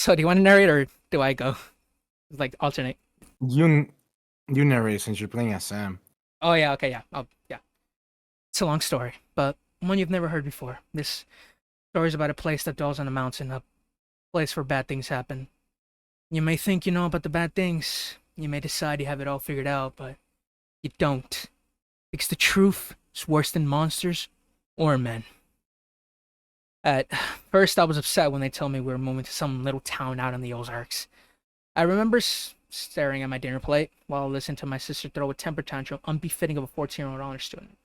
So do you want to narrate or do I go? Like alternate. You you narrate since you're playing as Sam. Oh yeah, okay, yeah. Oh yeah. It's a long story, but one you've never heard before. This story is about a place that dwells on a mountain, a place where bad things happen. You may think you know about the bad things. You may decide you have it all figured out, but you don't. Because the truth is worse than monsters or men. At first, I was upset when they told me we were moving to some little town out in the Ozarks. I remember staring at my dinner plate while listening to my sister throw a temper tantrum unbefitting of a 14-year-old honor student.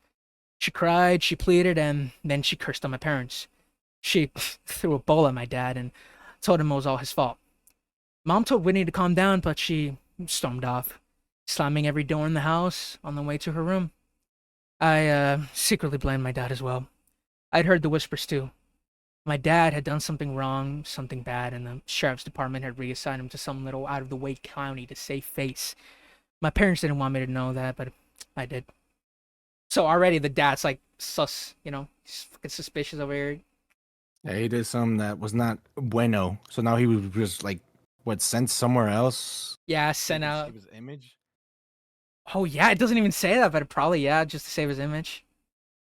She cried, she pleaded, and then she cursed on my parents. She threw a bowl at my dad and told him it was all his fault. Mom told Whitney to calm down, but she stormed off, slamming every door in the house on the way to her room. I secretly blamed my dad as well. I'd heard the whispers too. My dad had done something wrong, something bad, and the sheriff's department had reassigned him to some little out of the way county to save face. My parents didn't want me to know that, but I did. So already the dad's like sus, he's fucking suspicious over here. Yeah, he did something that was not bueno. So now he was just like what sent somewhere else Yeah, so he sent could out. save his image. Oh yeah, it doesn't even say that, but it probably yeah, just to save his image.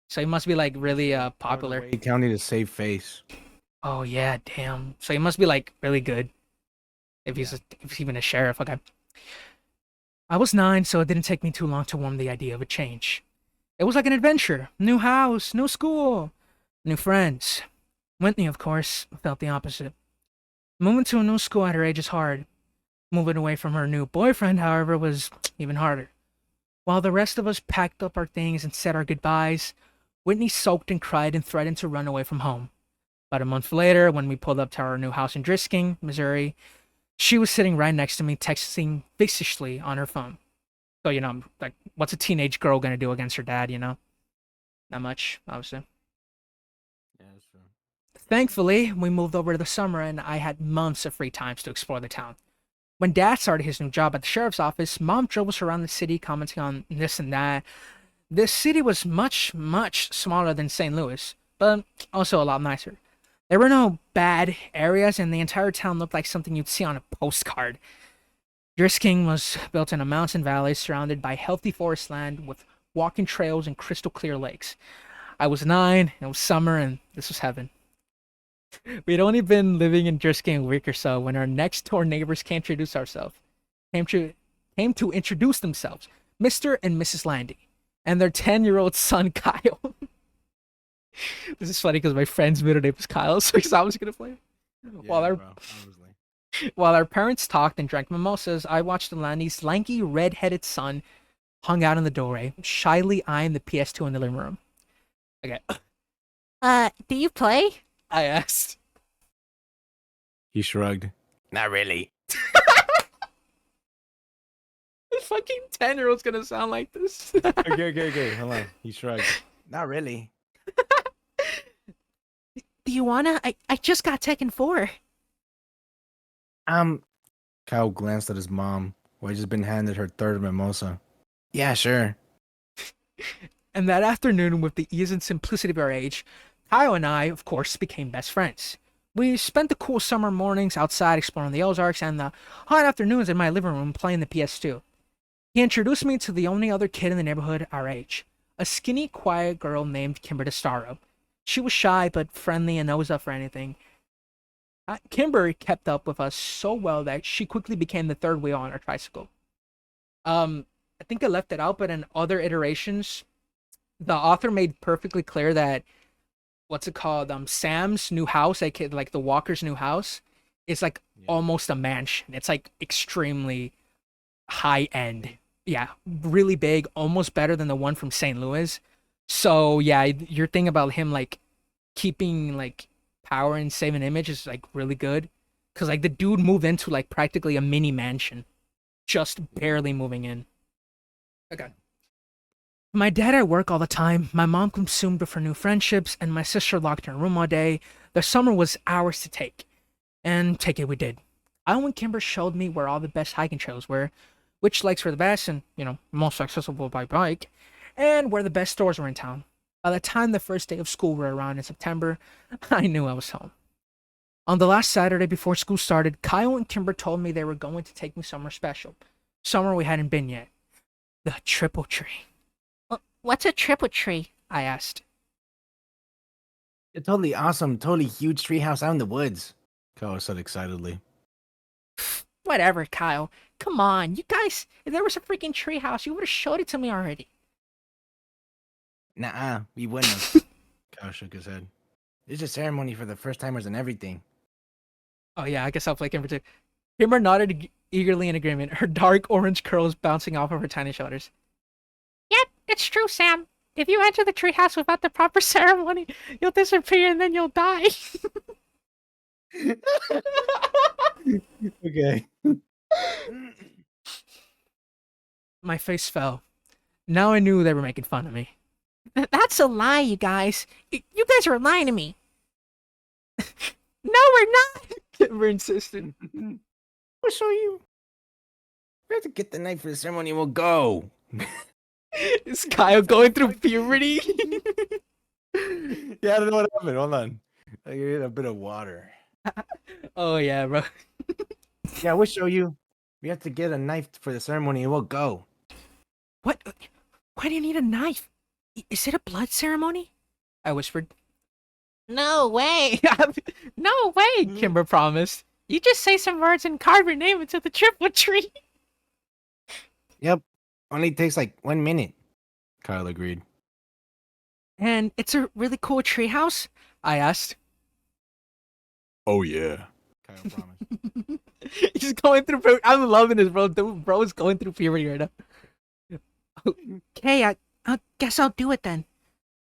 So he must be like Just really out of the popular. way county to save face. Oh yeah, damn. So he must be like really good Yeah. if he's even a sheriff. Okay. I was 9, so it didn't take me too long to warm the idea of a change. It was like an adventure. New house, new school, new friends. Whitney, of course, felt the opposite. Moving to a new school at her age is hard. Moving away from her new boyfriend, however, was even harder. While the rest of us packed up our things and said our goodbyes, Whitney sulked and cried and threatened to run away from home. About a month later, when we pulled up to our new house in Drisking, Missouri, she was sitting right next to me, texting viciously on her phone. So, like, what's a teenage girl gonna do against her dad, Not much, obviously. Yeah, that's true. Thankfully, we moved over to the summer and I had months of free times to explore the town. When dad started his new job at the sheriff's office, mom drove us around the city commenting on this and that. This city was much, much smaller than St. Louis, but also a lot nicer. There were no bad areas, and the entire town looked like something you'd see on a postcard. Drisking was built in a mountain valley surrounded by healthy forest land with walking trails and crystal clear lakes. I was 9, it was summer, and this was heaven. We'd only been living in Drisking a week or so when our next door neighbors came to came to introduce themselves, Mr. and Mrs. Landy, and their 10-year-old son Kyle. This is funny because my friend's middle name is Kyle, so he's obviously gonna play. While Yeah, our bro. Honestly. while our parents talked and drank mimosas, I watched the Landy's lanky red-headed son hung out in the doorway, shyly eyeing the PS2 in the living room. Okay, Do you play? I asked. He shrugged. Not really. The fucking 10-year-old's gonna sound like this. Okay. Hold on. He shrugged. Not really. Do you wanna? I just got Tekken 4. Um, Kyle glanced at his mom, who had just been handed her third mimosa. Yeah, sure. And that afternoon, with the ease and simplicity of our age, Kyle and I, of course, became best friends. We spent the cool summer mornings outside exploring the Ozarks and the hot afternoons in my living room playing the PS2. He introduced me to the only other kid in the neighborhood our age, a skinny, quiet girl named Kimber DeStaro. She was shy but friendly and always up for anything. Kimber kept up with us so well that she quickly became the third wheel on our tricycle. I think I left it out, but in other iterations, the author made perfectly clear that what's it called? Sam's new house, like the Walker's new house, is like Yeah. almost a mansion. It's like extremely high end. Yeah, really big, almost better than the one from St. Louis. So yeah, your thing about him like keeping like power and saving image is like really good. Cause like the dude moved into like practically a mini mansion, just barely moving in. Okay. My dad at work all the time, my mom consumed with her new friendships, and my sister locked in her room all day. The summer was ours to take, and take it we did. I and Kimber showed me where all the best hiking trails were, which lakes were the best and, most accessible by bike, and where the best stores were in town. By the time the first day of school were around in September, I knew I was home. On the last Saturday before school started, Kyle and Kimber told me they were going to take me somewhere special. Somewhere we hadn't been yet. The Triple Tree. What's a triple tree? I asked. A totally awesome, totally huge treehouse out in the woods. Kyle said excitedly. Whatever, Kyle. Come on, you guys. If there was a freaking treehouse, you would have showed it to me already. Nuh-uh, we wouldn't have. Kyle shook his head. It's a ceremony for the first timers and everything. Oh yeah, I guess I'll play Kimber too. Kimber nodded eagerly in agreement, her dark orange curls bouncing off of her tiny shoulders. Yep, it's true, Sam. If you enter the treehouse without the proper ceremony, you'll disappear and then you'll die. Okay. My face fell. Now I knew they were making fun of me. That's a lie, you guys. You guys are lying to me. No, we're not. Kimber insisted. We'll show you. We have to get the knife for the ceremony. We'll go. Is Kyle going through puberty? Yeah, I don't know what happened. Hold on. I need a bit of water. Oh yeah, bro. Yeah, we'll show you. We have to get a knife for the ceremony and we'll go. What? Why do you need a knife? Is it a blood ceremony? I whispered. No way. No way, Kimber promised. You just say some words and carve your name into the triple tree. Yep. Only takes like 1 minute. Kyle agreed. And it's a really cool treehouse? I asked. Oh, yeah. Kyle promised. He's going through puberty. I'm loving this, bro. The bro is going through puberty right now. Okay, I guess I'll do it then.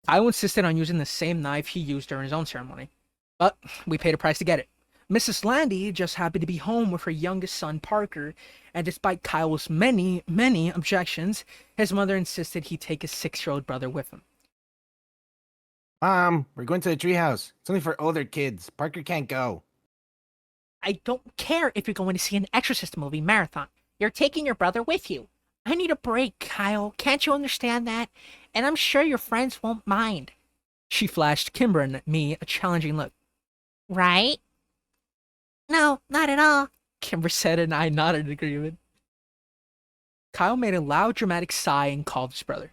Kyle insisted on using the same knife he used during his own ceremony. But we paid a price to get it. Mrs. Landy just happened to be home with her youngest son, Parker, and despite Kyle's many, many objections, his mother insisted he take his 6-year-old brother with him. Mom, we're going to the treehouse. It's only for older kids. Parker can't go. I don't care if you're going to see an Exorcist movie marathon. You're taking your brother with you. I need a break, Kyle. Can't you understand that? And I'm sure your friends won't mind. She flashed Kimber and me a challenging look. Right? No, not at all. Kimber said, and I nodded in agreement. Kyle made a loud, dramatic sigh and called his brother.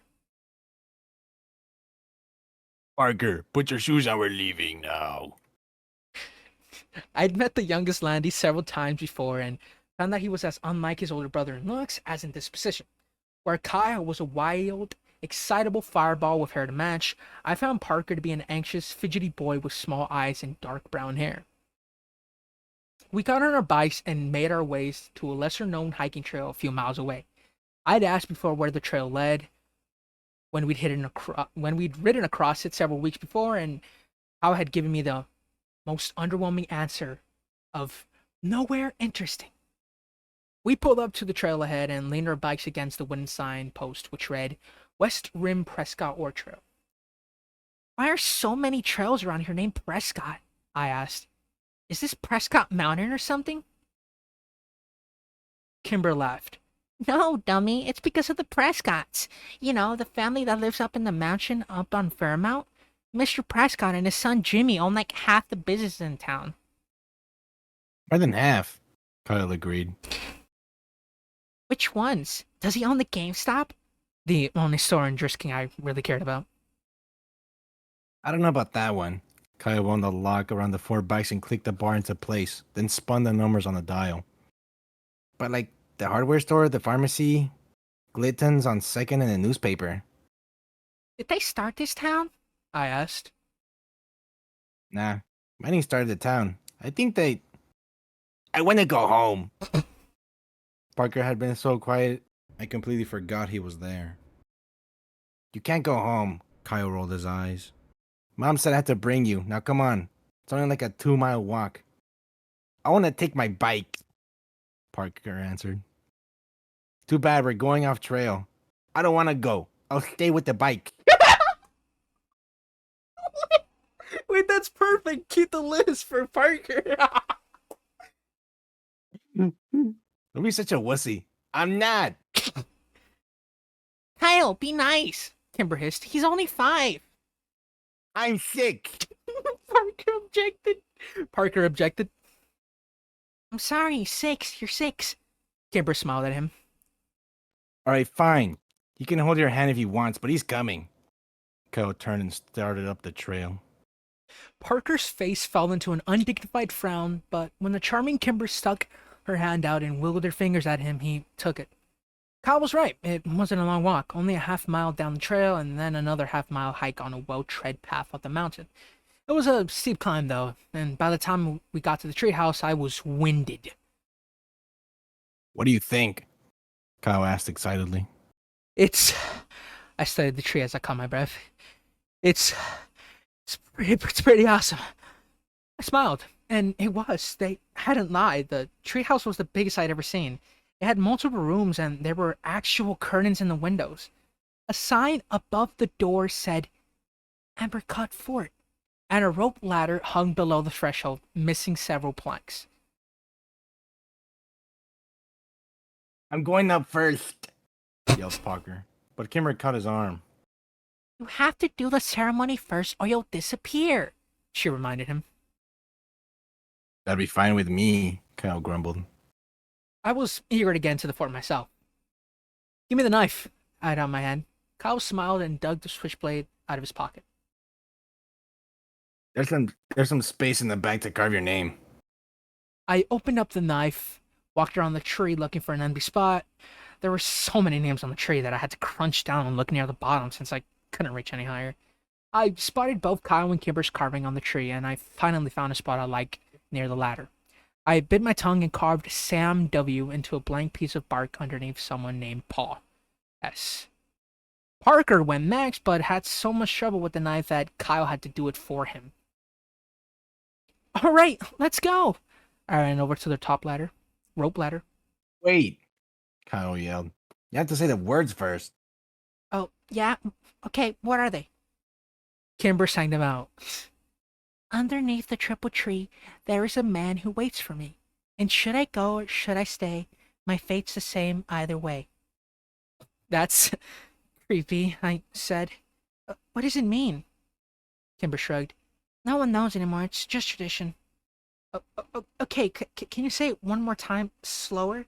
Parker, put your shoes on. We're leaving now. I'd met the youngest Landy several times before and found that he was as unlike his older brother in looks as in disposition. Where Kyle was a wild, excitable fireball with hair to match, I found Parker to be an anxious, fidgety boy with small eyes and dark brown hair. We got on our bikes and made our ways to a lesser-known hiking trail a few miles away. I'd asked before where the trail led, when we'd ridden across it several weeks before, and Kyle had given me the most underwhelming answer of nowhere interesting. We pulled up to the trail ahead and leaned our bikes against the wooden sign post which read West Rim Prescott Ore Trail. Why are so many trails around here named Prescott? I asked. Is this Prescott Mountain or something? Kimber laughed. No, dummy. It's because of the Prescotts. You know, the family that lives up in the mansion up on Fairmount. Mr. Prescott and his son Jimmy own like half the business in town. More than half. Kyle agreed. Which ones? Does he own the GameStop? The only store in Drisking I really cared about. I don't know about that one. Kyle wound the lock around the 4 bikes and clicked the bar into place, then spun the numbers on the dial. But like the hardware store, the pharmacy, Glitton's on 2nd and the newspaper. Did they start this town? I asked. Nah, mining started the town. I think they... I want to go home. Parker had been so quiet, I completely forgot he was there. You can't go home, Kyle rolled his eyes. Mom said I had to bring you. Now come on. It's only like a 2-mile walk. I want to take my bike, Parker answered. Too bad we're going off trail. I don't want to go. I'll stay with the bike. Wait, that's perfect. Keep the list for Parker. Don't be such a wussy. I'm not. Kyle, be nice. Kimber hissed. He's only 5. I'm sick. Parker objected. Parker objected. I'm sorry, 6. You're 6. Kimber smiled at him. All right, fine. He can hold your hand if he wants, but he's coming. Kyle turned and started up the trail. Parker's face fell into an undignified frown, but when the charming Kimber stuck her hand out and wiggled her fingers at him, he took it. Kyle was right. It wasn't a long walk, only a half-mile down the trail and then another half-mile hike on a well-tread path up the mountain. It was a steep climb, though, and by the time we got to the treehouse, I was winded. What do you think? Kyle asked excitedly. I studied the tree as I caught my breath. It's pretty awesome. I smiled, and it was. They hadn't lied. The treehouse was the biggest I'd ever seen. It had multiple rooms, and there were actual curtains in the windows. A sign above the door said, Ambercut Fort, and a rope ladder hung below the threshold, missing several planks. I'm going up first, yelled Parker. But Kimber cut his arm. You have to do the ceremony first or you'll disappear, She reminded him. That'd be fine with me, Kyle grumbled. I was eager to get into the fort myself. Give me the knife, I had on my hand. Kyle smiled and dug the switchblade out of his pocket. There's some space in the back to carve your name. I opened up the knife, walked around the tree looking for an empty spot. There were so many names on the tree that I had to crunch down and look near the bottom since I couldn't reach any higher. I spotted both Kyle and Kimber's carving on the tree, and I finally found a spot I liked near the ladder. I bit my tongue and carved Sam W. into a blank piece of bark underneath someone named Paul S. Parker went next, but had so much trouble with the knife that Kyle had to do it for him. All right, let's go. I ran over to the top ladder, rope ladder. Wait, Kyle yelled. You have to say the words first. Oh, yeah? Okay, what are they? Kimber sang them out. Underneath the triple tree, there is a man who waits for me. And should I go or should I stay, my fate's the same either way. That's creepy, I said. What does it mean? Kimber shrugged. No one knows anymore, it's just tradition. Okay, can you say it one more time, slower?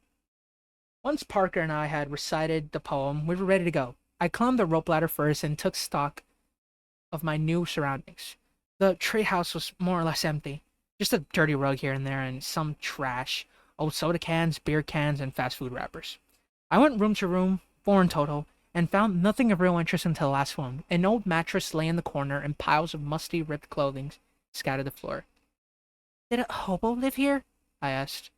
Once Parker and I had recited the poem, we were ready to go. I climbed the rope ladder first and took stock of my new surroundings. The treehouse was more or less empty. Just a dirty rug here and there and some trash. Old soda cans, beer cans, and fast food wrappers. I went room to room, 4 in total, and found nothing of real interest until the last one. An old mattress lay in the corner and piles of musty, ripped clothing scattered the floor. Did a hobo live here? I asked.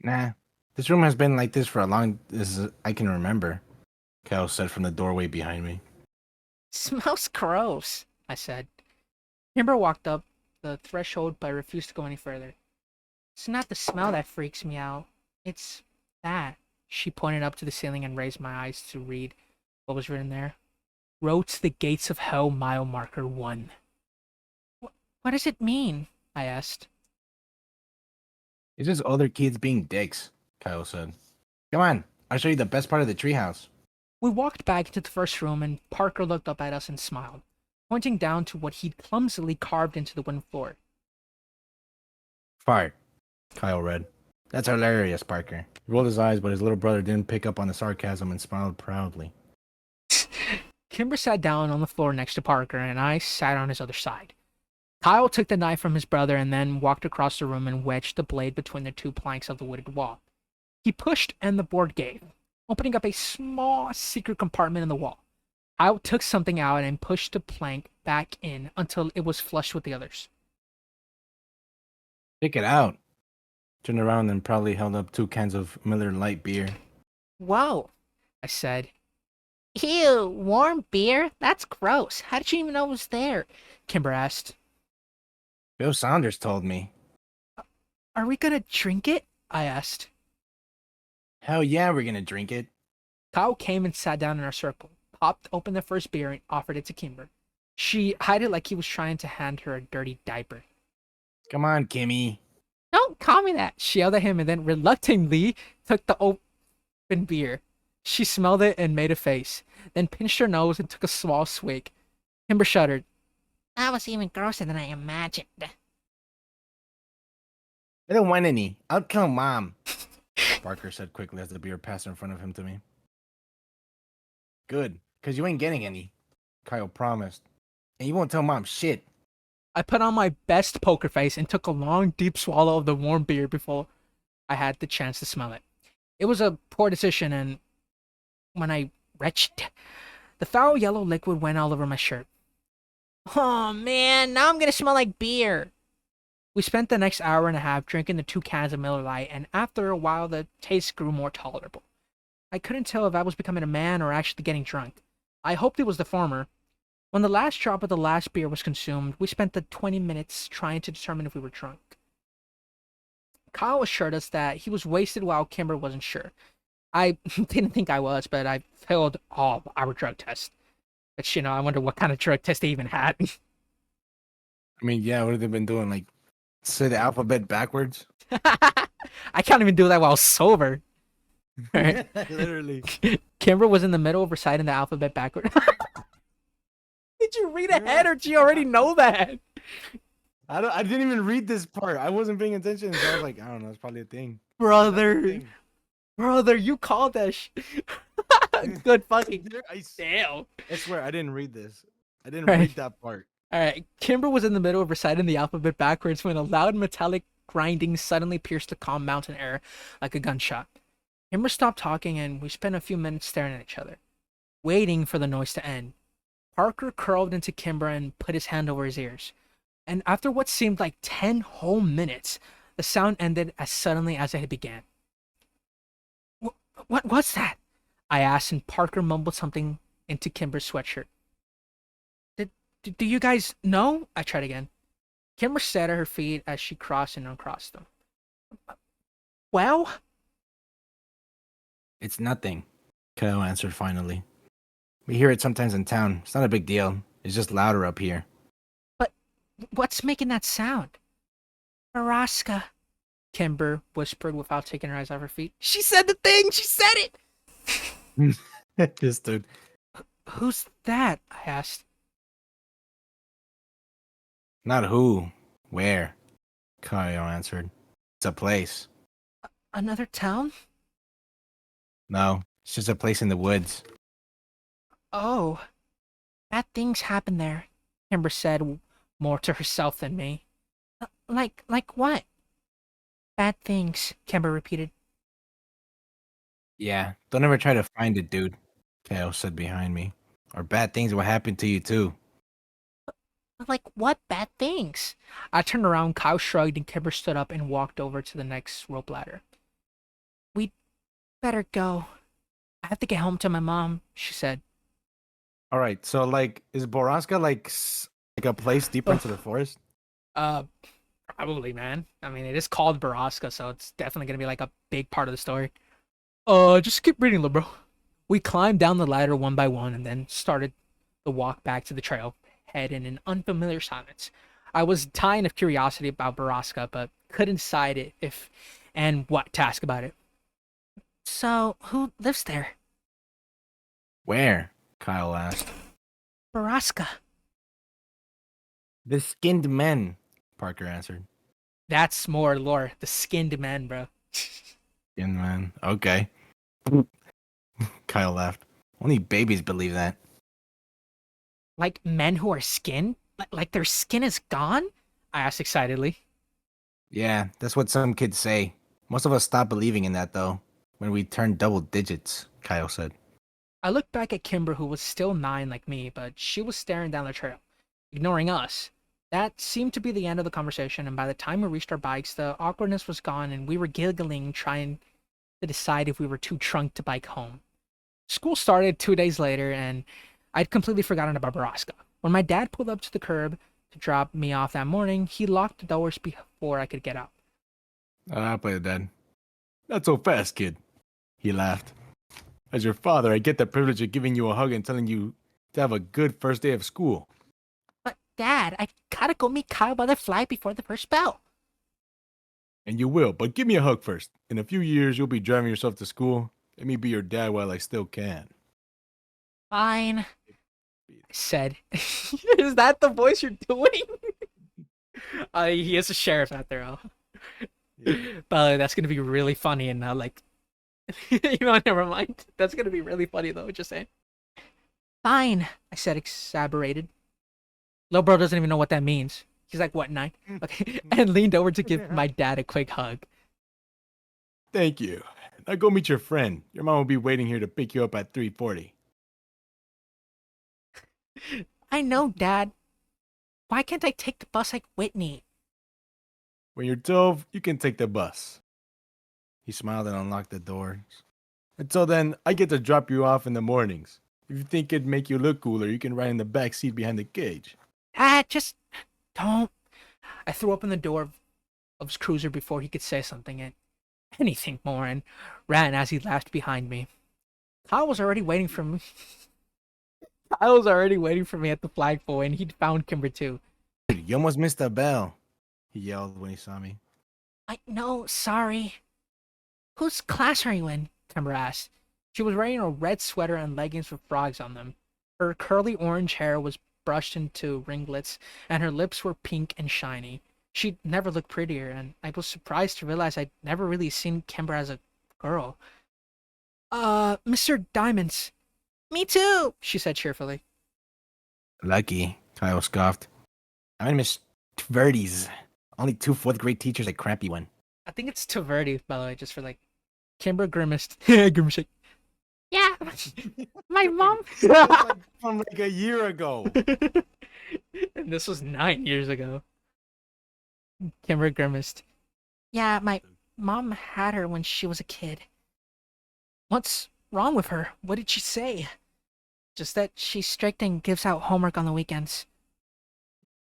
Nah, this room has been like this for as I can remember, Kyle said from the doorway behind me. Smells gross, I said. Kimber walked up the threshold but refused to go any further. It's not the smell that freaks me out. It's that. She pointed up to the ceiling and raised my eyes to read what was written there. Road to the gates of hell, mile marker 1. What does it mean? I asked. It's just other kids being dicks, Kyle said. Come on, I'll show you the best part of the treehouse. We walked back into the first room and Parker looked up at us and smiled, pointing down to what he'd clumsily carved into the wooden floor. Fart, Kyle read. That's hilarious, Parker. He rolled his eyes, but his little brother didn't pick up on the sarcasm and smiled proudly. Kimber sat down on the floor next to Parker, and I sat on his other side. Kyle took the knife from his brother and then walked across the room and wedged the blade between the 2 planks of the wooded wall. He pushed, and the board gave, opening up a small secret compartment in the wall. Kyle took something out and pushed the plank back in until it was flush with the others. Check it out. Turned around and proudly held up 2 cans of Miller Lite beer. Whoa, I said. Ew, warm beer? That's gross. How did you even know it was there? Kimber asked. Bill Saunders told me. Are we gonna drink it? I asked. Hell yeah, we're gonna drink it. Kyle came and sat down in our circle, popped open the first beer and offered it to Kimber. She eyed it like he was trying to hand her a dirty diaper. Come on, Kimmy. Don't call me that. She yelled at him and then reluctantly took the open beer. She smelled it and made a face, then pinched her nose and took a small swig. Kimber shuddered. That was even grosser than I imagined. I don't want any. I'll kill Mom. Parker said quickly as the beer passed in front of him to me. Good, because you ain't getting any, Kyle promised. And you won't tell Mom shit. I put on my best poker face and took a long, deep swallow of the warm beer before I had the chance to smell it. It was a poor decision, and when I retched, the foul yellow liquid went all over my shirt. Oh man, now I'm gonna smell like beer. We spent the next hour and a half drinking the 2 cans of Miller Lite, and after a while, the taste grew more tolerable. I couldn't tell if I was becoming a man or actually getting drunk. I hoped it was the former. When the last drop of the last beer was consumed, we spent the 20 minutes trying to determine if we were drunk. Kyle assured us that he was wasted while Kimber wasn't sure. I didn't think I was, but I failed all our drug tests. But, I wonder what kind of drug test they even had. I mean, yeah, what have they been doing? Like, say the alphabet backwards? I can't even do that while sober. Right. Literally. Kimber was in the middle of reciting the alphabet backward. Did you read ahead or did you already know that? I didn't even read this part. I wasn't paying attention. So I was like, I don't know. It's probably a thing. Brother, you called that good fucking damn. I swear, I didn't read this. I didn't Right. read that part. Alright, Kimber was in the middle of reciting the alphabet backwards when a loud metallic grinding suddenly pierced the calm mountain air like a gunshot. Kimber stopped talking and we spent a few minutes staring at each other, waiting for the noise to end. Parker curled into Kimber and put his hand over his ears. And after what seemed like 10 whole minutes, the sound ended as suddenly as it began. What's that? I asked, and Parker mumbled something into Kimber's sweatshirt. Do you guys know? I tried again. Kimber sat at her feet as she crossed and uncrossed them. Well? It's nothing, Kyle answered finally. We hear it sometimes in town. It's not a big deal. It's just louder up here. But what's making that sound? Borrasca. Kimber whispered without taking her eyes off her feet. She said the thing! She said it! This dude. Who's that? I asked. Not who. Where? Kyle answered. It's a place. Another town? No, it's just a place in the woods. Oh. Bad things happen there. Kimber said, more to herself than me. Like what? Bad things, Kimber repeated. Yeah, don't ever try to find it, dude, Kyle said behind me. Or bad things will happen to you too. Like what bad things? I turned around, Kyle shrugged, and Kimber stood up and walked over to the next rope ladder. We'd better go. I have to get home to my mom, she said. All right, so like, is Borrasca like a place deeper into the forest? Probably, man. I mean, it is called Borrasca, so it's definitely gonna be like a big part of the story. Just keep reading, little bro. We climbed down the ladder one by one and then started the walk back to the trail, head in an unfamiliar silence. I was dying of curiosity about Borrasca, but couldn't decide if and what to ask about it. So, who lives there? Where? Kyle asked. Borrasca. The skinned men, Parker answered. That's more lore. The skinned men, bro. Skinned men. Okay. Kyle laughed. Only babies believe that. Like men who are skinned? Like their skin is gone? I asked excitedly. Yeah, that's what some kids say. Most of us stop believing in that, though, when we turn double digits, Kyle said. I looked back at Kimber, who was still 9 like me, but she was staring down the trail, ignoring us. That seemed to be the end of the conversation, and by the time we reached our bikes, the awkwardness was gone, and we were giggling, trying to decide if we were too drunk to bike home. School started 2 days later, and I'd completely forgotten about Borrasca. When my dad pulled up to the curb to drop me off that morning, he locked the doors before I could get out. I'll play it, Dad. Not so fast, kid. He laughed. As your father, I get the privilege of giving you a hug and telling you to have a good first day of school. But Dad, I gotta go meet Kyle by the fly before the first bell. And you will, but give me a hug first. In a few years, you'll be driving yourself to school. Let me be your dad while I still can. Fine. I said, is that the voice you're doing? He is a sheriff after all. But that's gonna be really funny and like, never mind. That's gonna be really funny though. Just saying. Fine, I said, exasperated. Little bro doesn't even know what that means. He's like, what, 9? Okay, and leaned over to give my dad a quick hug. Thank you. Now go meet your friend. Your mom will be waiting here to pick you up at 3:40. I know, Dad. Why can't I take the bus like Whitney? When you're 12, you can take the bus. He smiled and unlocked the doors. Until then, I get to drop you off in the mornings. If you think it'd make you look cooler, you can ride in the back seat behind the cage. Dad, just don't. I threw open the door of his cruiser before he could say something, and anything more, and ran as he laughed behind me. Kyle was already waiting for me. Kyle was already waiting for me at the flagpole, and he'd found Kimber too. You almost missed the bell, he yelled when he saw me. I know, sorry. Whose class are you in? Kimber asked. She was wearing a red sweater and leggings with frogs on them. Her curly orange hair was brushed into ringlets, and her lips were pink and shiny. She'd never looked prettier, and I was surprised to realize I'd never really seen Kimber as a girl. Mr. Diamonds. Me too, She said cheerfully. Lucky, Kyle scoffed. I'm in Miss Tverdy's. Only 2 fourth-grade teachers, a crappy one. I think it's Taverdi, by the way, just for like. Kimber grimaced. Grimaced. Yeah, my mom. From like a year ago. And this was 9 years ago. Kimber grimaced. Yeah, my mom had her when she was a kid. What's wrong with her? What did she say? Just that she's strict and gives out homework on the weekends.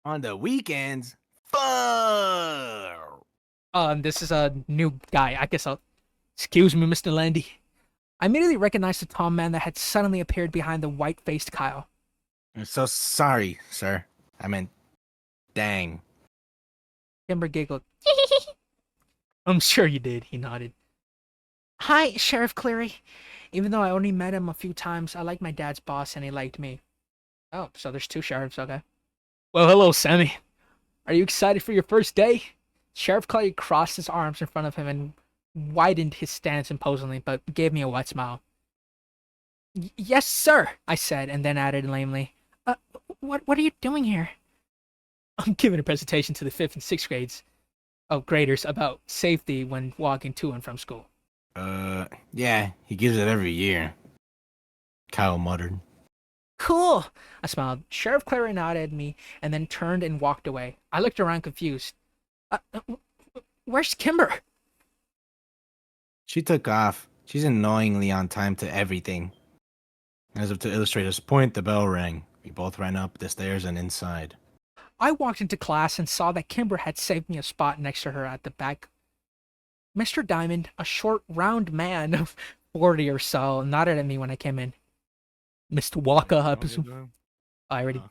On the weekends? Fuck! This is a new guy. I guess I'll. Excuse me, Mr. Landy. I immediately recognized the tall man that had suddenly appeared behind the white-faced Kyle. I'm so sorry, sir. I meant, dang. Kimber giggled. I'm sure you did, he nodded. Hi, Sheriff Cleary. Even though I only met him a few times, I liked my dad's boss and he liked me. Oh, so there's 2 sheriffs, okay. Well, hello, Sammy. Are you excited for your first day? Sheriff Clary crossed his arms in front of him and widened his stance imposingly, but gave me a wide smile. Yes, sir, I said, and then added lamely, What are you doing here? I'm giving a presentation to the 5th and 6th graders about safety when walking to and from school. Yeah, he gives it every year. Kyle muttered. Cool. I smiled. Sheriff Clary nodded at me and then turned and walked away. I looked around confused. Where's Kimber? She took off. She's annoyingly on time to everything. As if to illustrate his point, the bell rang. We both ran up the stairs and inside. I walked into class and saw that Kimber had saved me a spot next to her at the back. Mr. Diamond, a short, round man of 40 or so, nodded at me when I came in. Mr. Walker, I presume. I already.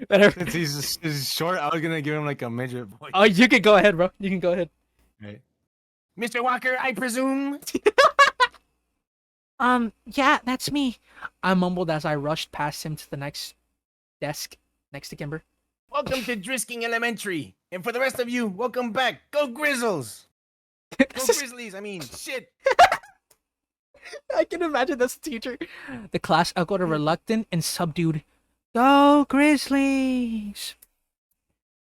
Whatever. Since he's short, I was gonna give him like a midget voice. Oh, you can go ahead, bro. You can go ahead. Right. Mr. Walker, I presume. Yeah, that's me. I mumbled as I rushed past him to the next desk next to Kimber. Welcome to Drisking Elementary. And for the rest of you, welcome back. Go Grizzles. Go Grizzlies, I mean, shit. I can imagine this teacher. The class echoed a reluctant and subdued, "Go Grizzlies!"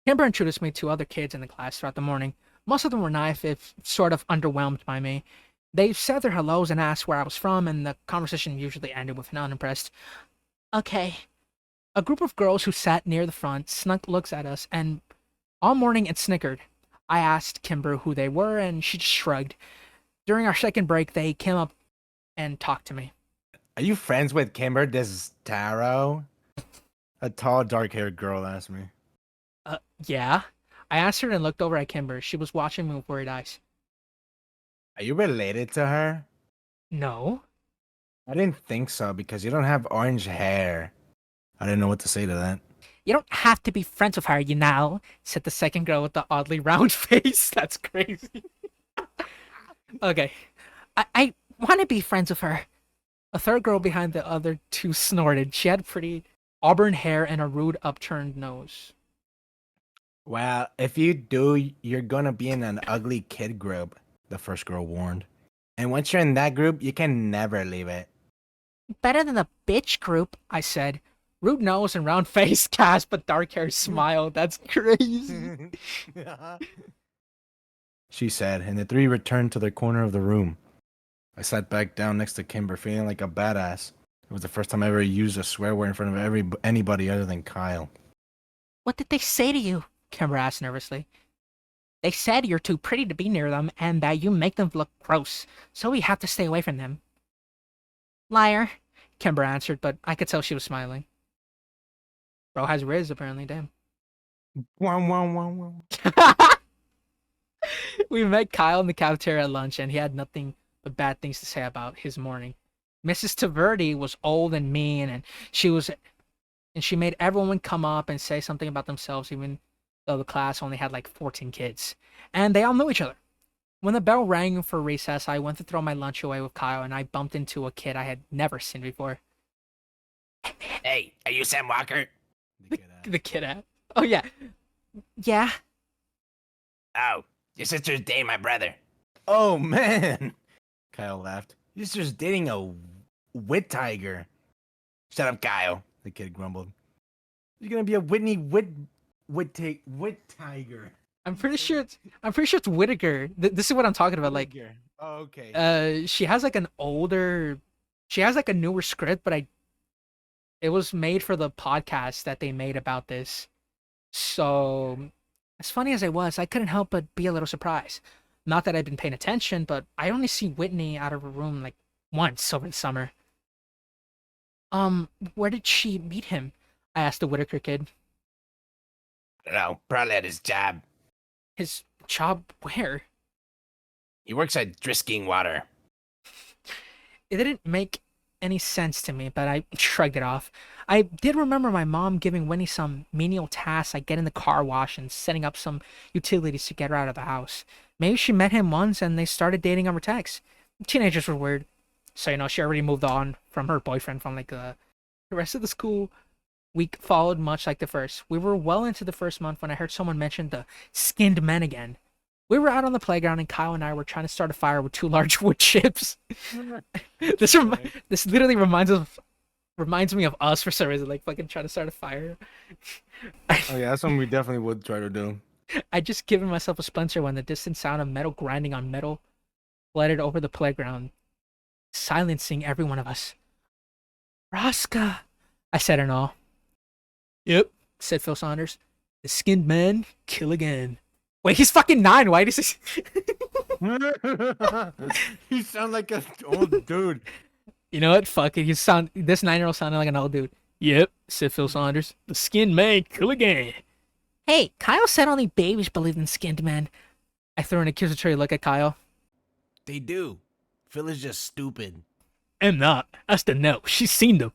Kimber introduced me to other kids in the class throughout the morning. Most of them were nice, if sort of underwhelmed by me. They said their hellos and asked where I was from, and the conversation usually ended with an unimpressed, "Okay." A group of girls who sat near the front snuck looks at us, and all morning it snickered. I asked Kimber who they were, and she just shrugged. During our second break, they came up and talked to me. Are you friends with Kimber Taro? A tall, dark-haired girl asked me. Yeah. I answered and looked over at Kimber. She was watching me with worried eyes. Are you related to her? No. I didn't think so because you don't have orange hair. I didn't know what to say to that. You don't have to be friends with her, you know, said the second girl with the oddly round face. That's crazy. Okay. I want to be friends with her. A third girl behind the other 2 snorted. She had pretty auburn hair and a rude upturned nose. Well, if you do, you're gonna be in an ugly kid group, the first girl warned. And once you're in that group, you can never leave it. Better than the bitch group, I said. Rude nose and round face, gasp, but dark hair smile. That's crazy. She said, and the three returned to their corner of the room. I sat back down next to Kimber, feeling like a badass. It was the first time I ever used a swear word in front of anybody other than Kyle. What did they say to you? Kimber asked nervously. They said you're too pretty to be near them and that you make them look gross, so we have to stay away from them. Liar, Kimber answered, but I could tell she was smiling. Bro has Riz, apparently, damn. Wow, wow, wow, wow. We met Kyle in the cafeteria at lunch, and he had nothing but bad things to say about his morning. Mrs. Taverdi was old and mean, and she made everyone come up and say something about themselves, even though the class only had like 14 kids, and they all knew each other. When the bell rang for recess, I went to throw my lunch away with Kyle, and I bumped into a kid I had never seen before. Hey, are you Sam Walker? The kid asked. Oh yeah, Yeah, Oh, your sister's dating my brother. Oh, man. Kyle laughed. Your sister's dating a wit tiger. Shut up, Kyle, the kid grumbled. You're gonna be a wit tiger. I'm pretty sure it's Whittaker. This is what I'm talking about. Like, Tiger. Oh, okay. she has like a newer script, but it was made for the podcast that they made about this. So, as funny as I was, I couldn't help but be a little surprised. Not that I'd been paying attention, but I only see Whitney out of her room like once over the summer. Where did she meet him? I asked the Whittaker kid. I don't know. Probably at his job. His job where? He works at Drisking Water. It didn't make any sense to me, but I shrugged it off. I did remember my mom giving Winnie some menial tasks like getting the car wash and setting up some utilities to get her out of the house. Maybe she met him once and they started dating over text. Teenagers were weird. So, she already moved on from her boyfriend from like the rest of the school week followed much like the first. We were well into the first month when I heard someone mention the skinned men again. We were out on the playground and Kyle and I were trying to start a fire with 2 large wood chips. This literally reminds me of us for some reason, like fucking trying to start a fire. Oh yeah, that's something we definitely would try to do. I just given myself a splinter when the distant sound of metal grinding on metal flooded over the playground, silencing every one of us. Borrasca, I said in awe. Yep, said Phil Saunders. The skinned men kill again. Wait, he's fucking 9. Why does he? You sound like an old dude. You know what? Fuck it. This 9-year-old sounded like an old dude. Yep, said Phil Saunders. The skinned men kill again. Hey, Kyle said only babies believe in skinned men. I threw an accusatory look at Kyle. They do. Phil is just stupid. I'm not. That's the no. She's seen them.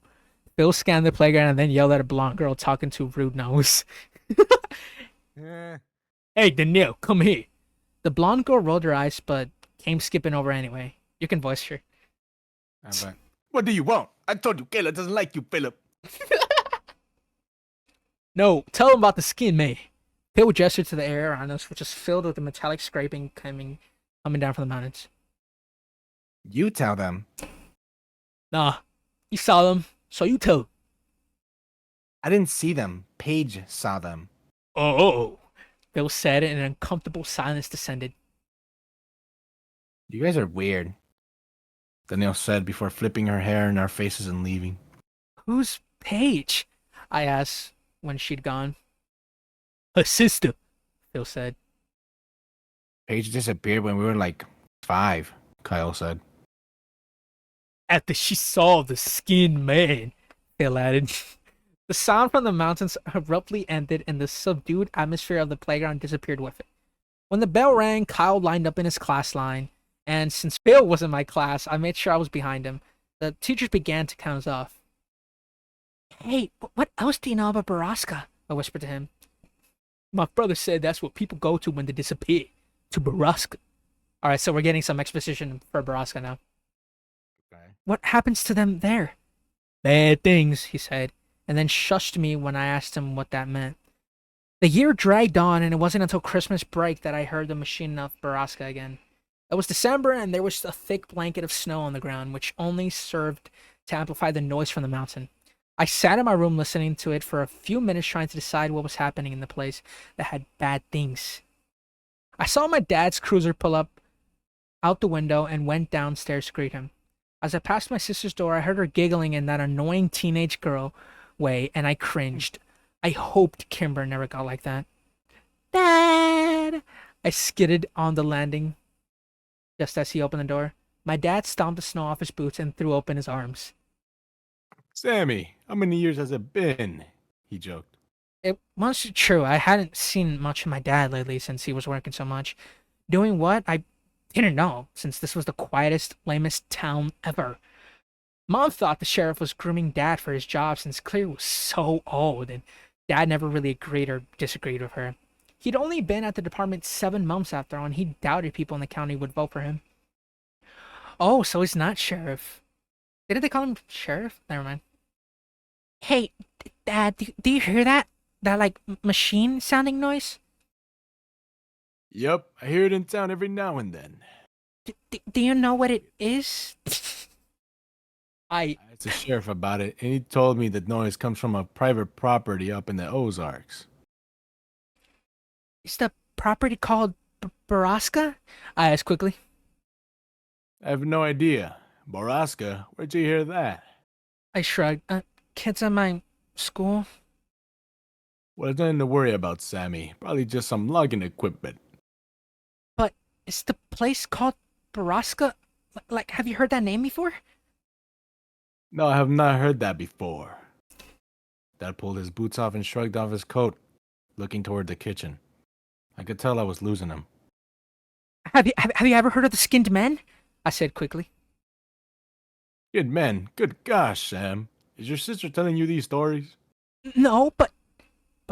Phil scanned the playground and then yelled at a blonde girl talking to Rude Nose. Hey, Danielle, come here. The blonde girl rolled her eyes, but came skipping over anyway. You can voice her. What do you want? I told you Kayla doesn't like you, Philip. No, tell him about the skin, May. Phil gestured to the air around us, which was filled with the metallic scraping coming down from the mountains. You tell them. Nah, you saw them, so you tell. I didn't see them. Paige saw them. Oh, Phil said, and an uncomfortable silence descended. You guys are weird, Danielle said before flipping her hair in our faces and leaving. Who's Paige? I asked when she'd gone. Her sister, Phil said. Paige disappeared when we were like 5, Kyle said. After she saw the skinned man, Phil added. The sound from the mountains abruptly ended and the subdued atmosphere of the playground disappeared with it. When the bell rang, Kyle lined up in his class line, and since Phil was in my class, I made sure I was behind him. The teachers began to count us off. Hey, what else do you know about Borrasca? I whispered to him. My brother said that's what people go to when they disappear. To Borrasca. Alright, so we're getting some exposition for Borrasca now. Okay. What happens to them there? Bad things, he said, and then shushed me when I asked him what that meant. The year dragged on, and it wasn't until Christmas break that I heard the machine of Borrasca again. It was December, and there was a thick blanket of snow on the ground, which only served to amplify the noise from the mountain. I sat in my room listening to it for a few minutes, trying to decide what was happening in the place that had bad things. I saw my dad's cruiser pull up out the window and went downstairs to greet him. As I passed my sister's door, I heard her giggling in that annoying teenage girl way, and I cringed. I hoped Kimber never got like that. Dad! I skidded on the landing just as he opened the door. My dad stomped the snow off his boots and threw open his arms. Sammy, how many years has it been? He joked. It was true. I hadn't seen much of my dad lately since he was working so much. Doing what? I didn't know, since this was the quietest, lamest town ever. Mom thought the sheriff was grooming Dad for his job since Clear was so old, and Dad never really agreed or disagreed with her. He'd only been at the department 7 months after all, and he doubted people in the county would vote for him. Oh, so he's not sheriff. Didn't they call him sheriff? Never mind. Hey, Dad, do you hear that? That, like, machine sounding noise? Yup, I hear it in town every now and then. Do you know what it is? I asked the sheriff about it, and he told me the noise comes from a private property up in the Ozarks. Is the property called Borrasca? I asked quickly. I have no idea. Borrasca, where'd you hear that? I shrugged. Kids at my school? Well, there's nothing to worry about, Sammy. Probably just some logging equipment. But is the place called Borrasca? Like, have you heard that name before? No, I have not heard that before. Dad pulled his boots off and shrugged off his coat, looking toward the kitchen. I could tell I was losing him. Have you ever heard of the Skinned Men? I said quickly. Good men. Good gosh, Sam. Is your sister telling you these stories? No, but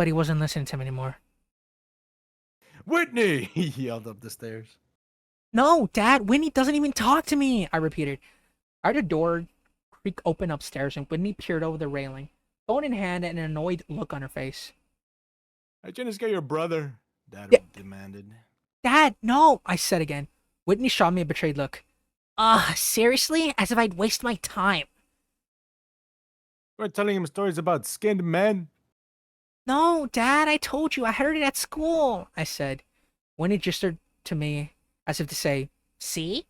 he wasn't listening to me anymore. Whitney! He yelled up the stairs. No, Dad, Whitney doesn't even talk to me, I repeated. I heard a door creak open upstairs, and Whitney peered over the railing, phone in hand and an annoyed look on her face. I just get your brother, Dad Yeah. demanded. Dad, no, I said again. Whitney shot me a betrayed look. Seriously? As if I'd waste my time. You were telling him stories about skinned men? No, Dad, I told you, I heard it at school, I said. Whitney gestured to me as if to say, see?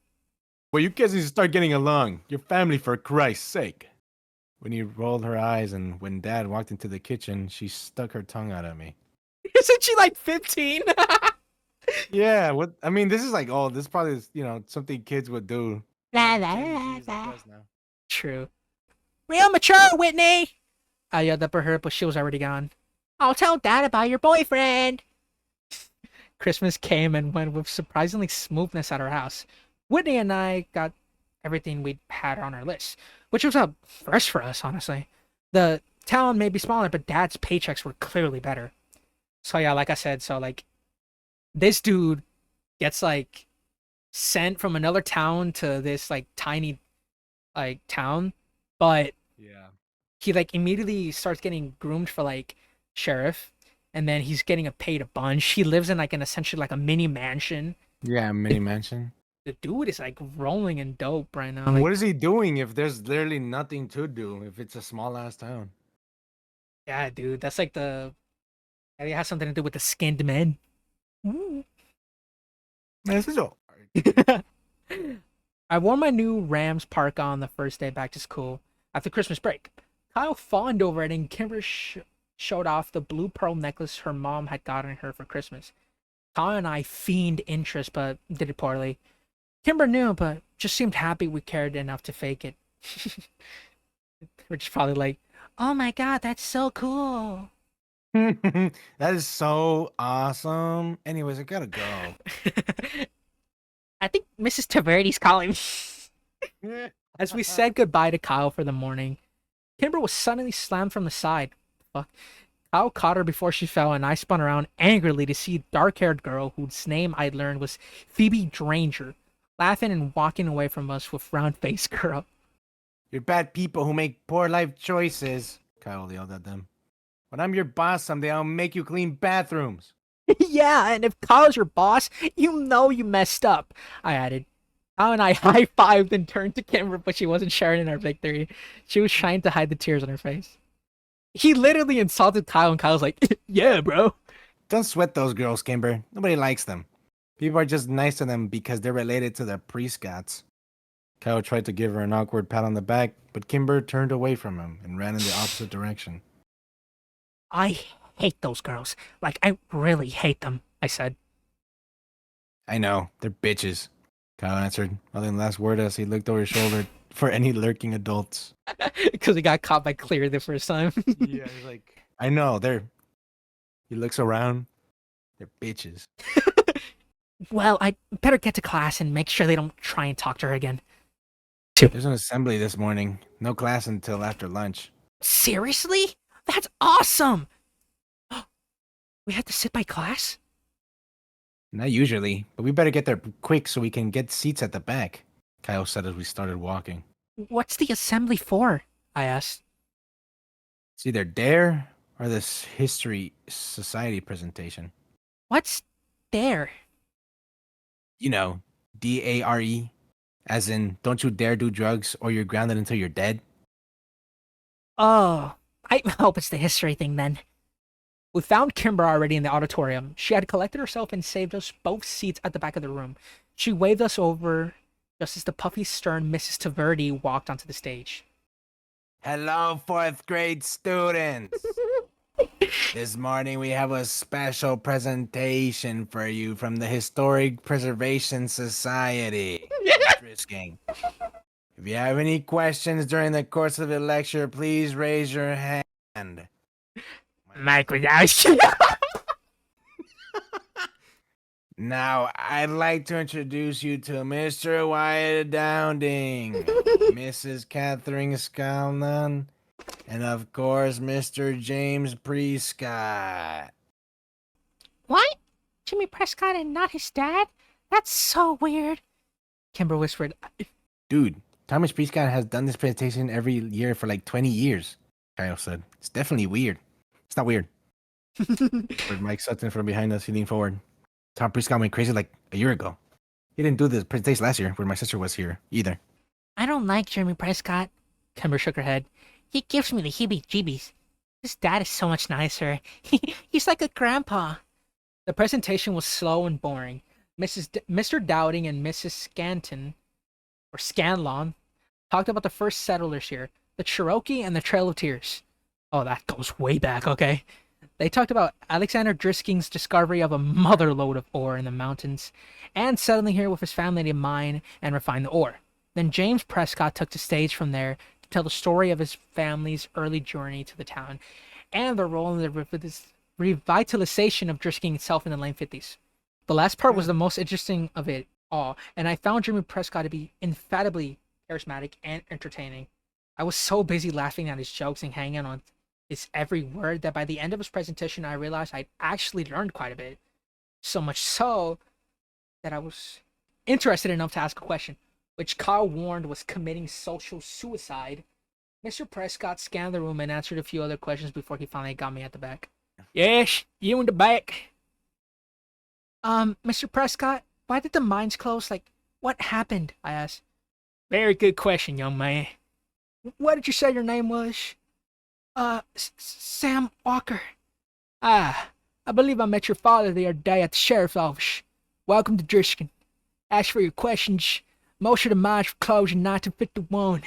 Well, you guys need to start getting along. Your family, for Christ's sake. When he rolled her eyes, and when Dad walked into the kitchen, she stuck her tongue out at me. Isn't she like 15? Yeah, what? I mean, this is like, oh, this probably is, something kids would do. La, la, Gen la, Z is la. like us now. True. Real mature, Whitney! I yelled up at her, but she was already gone. I'll tell Dad about your boyfriend. Christmas came and went with surprisingly smoothness at our house. Whitney and I got everything we'd had on our list, which was a first for us, honestly. The town may be smaller, but Dad's paychecks were clearly better. So yeah, like I said, this dude gets like sent from another town to this like tiny like town, but Yeah. he like immediately starts getting groomed for like sheriff, and then he's getting paid a bunch. He lives in like an essentially like a mini mansion. Yeah, mini mansion. The dude is like rolling in dope right now. Like, What is he doing if there's literally nothing to do, if it's a small ass town? yeah, dude, that's like it has something to do with the skinned men. Ooh. This is all. I wore my new Rams parka on the first day back to school after Christmas break. Kyle fawned over it, and Kimber showed off the blue pearl necklace her mom had gotten her for Christmas. Kyle and I feigned interest, but did it poorly. Kimber knew, but just seemed happy we cared enough to fake it. Which is probably like, oh my god, that's so cool. That is so awesome. Anyways, I gotta go. I think Mrs. Taverni's calling. As we said goodbye to Kyle for the morning, Kimber was suddenly slammed from the side. Fuck. Kyle caught her before she fell, and I spun around angrily to see a dark-haired girl whose name I'd learned was Phoebe Dranger, laughing and walking away from us with round-faced girl. You're bad people who make poor life choices, Kyle yelled at them. When I'm your boss someday, I'll make you clean bathrooms. Yeah, and if Kyle's your boss, you know you messed up, I added. Kyle and I high-fived and turned to Kimber, but she wasn't sharing in our victory. She was trying to hide the tears on her face. He literally insulted Kyle, and Kyle's like, yeah, bro. Don't sweat those girls, Kimber. Nobody likes them. People are just nice to them because they're related to the Prescotts. Kyle tried to give her an awkward pat on the back, but Kimber turned away from him and ran in the opposite direction. I hate those girls. Like, I really hate them, I said. I know, they're bitches, Kyle answered, nothing last word as he looked over his shoulder for any lurking adults. Because he got caught by Clear the first time. Yeah, he's like, I know, He looks around, they're bitches. Well, I better get to class and make sure they don't try and talk to her again. There's an assembly this morning. No class until after lunch. Seriously? That's awesome! We have to sit by class? Not usually, but we better get there quick so we can get seats at the back, Kyle said as we started walking. What's the assembly for? I asked. It's either DARE or this History Society presentation. What's there? You know, DARE, as in, don't you dare do drugs or you're grounded until you're dead. Oh, I hope it's the history thing then. We found Kimber already in the auditorium. She had collected herself and saved us both seats at the back of the room. She waved us over just as the puffy, stern Mrs. Taverdi walked onto the stage. Hello, 4th grade students. This morning we have a special presentation for you from the Historic Preservation Society. Drisking. If you have any questions during the course of the lecture, please raise your hand. Mike Wazowski. Now, I'd like to introduce you to Mr. Wyatt Dowding, Mrs. Catherine Scanlon, and of course, Mr. James Prescott. What? Jimmy Prescott and not his dad? That's so weird. Kimber whispered. Dude, Thomas Prescott has done this presentation every year for like 20 years, Kyle said. It's definitely weird. It's not weird. Heard Mike Sutton from behind us. He leaned forward. Tom Prescott went crazy like a year ago. He didn't do this presentation last year when my sister was here either. I don't like Jimmy Prescott. Kimber shook her head. He gives me the heebie-jeebies. His dad is so much nicer. He's like a grandpa. The presentation was slow and boring. Mr. Dowding and Mrs. Scanlon, talked about the first settlers here, the Cherokee and the Trail of Tears. Oh, that goes way back, okay? They talked about Alexander Drisking's discovery of a motherlode of ore in the mountains, and settling here with his family to mine and refine the ore. Then James Prescott took the stage from there to tell the story of his family's early journey to the town, and their role in the revitalization of Drisking itself in the late 50s. The last part was the most interesting of it all, and I found Jimmy Prescott to be emphatically charismatic and entertaining. I was so busy laughing at his jokes and hanging on his every word that by the end of his presentation I realized I'd actually learned quite a bit. So much so that I was interested enough to ask a question, which Kyle warned was committing social suicide. Mr. Prescott scanned the room and answered a few other questions before he finally got me at the back. Yes, you in the back. Mr. Prescott, why did the mines close? Like, what happened? I asked. Very good question, young man. What did you say your name was? Sam Walker. Ah, I believe I met your father the other day at the sheriff's office. Welcome to Driskin. As for your questions, most of the mines were closed in 1951.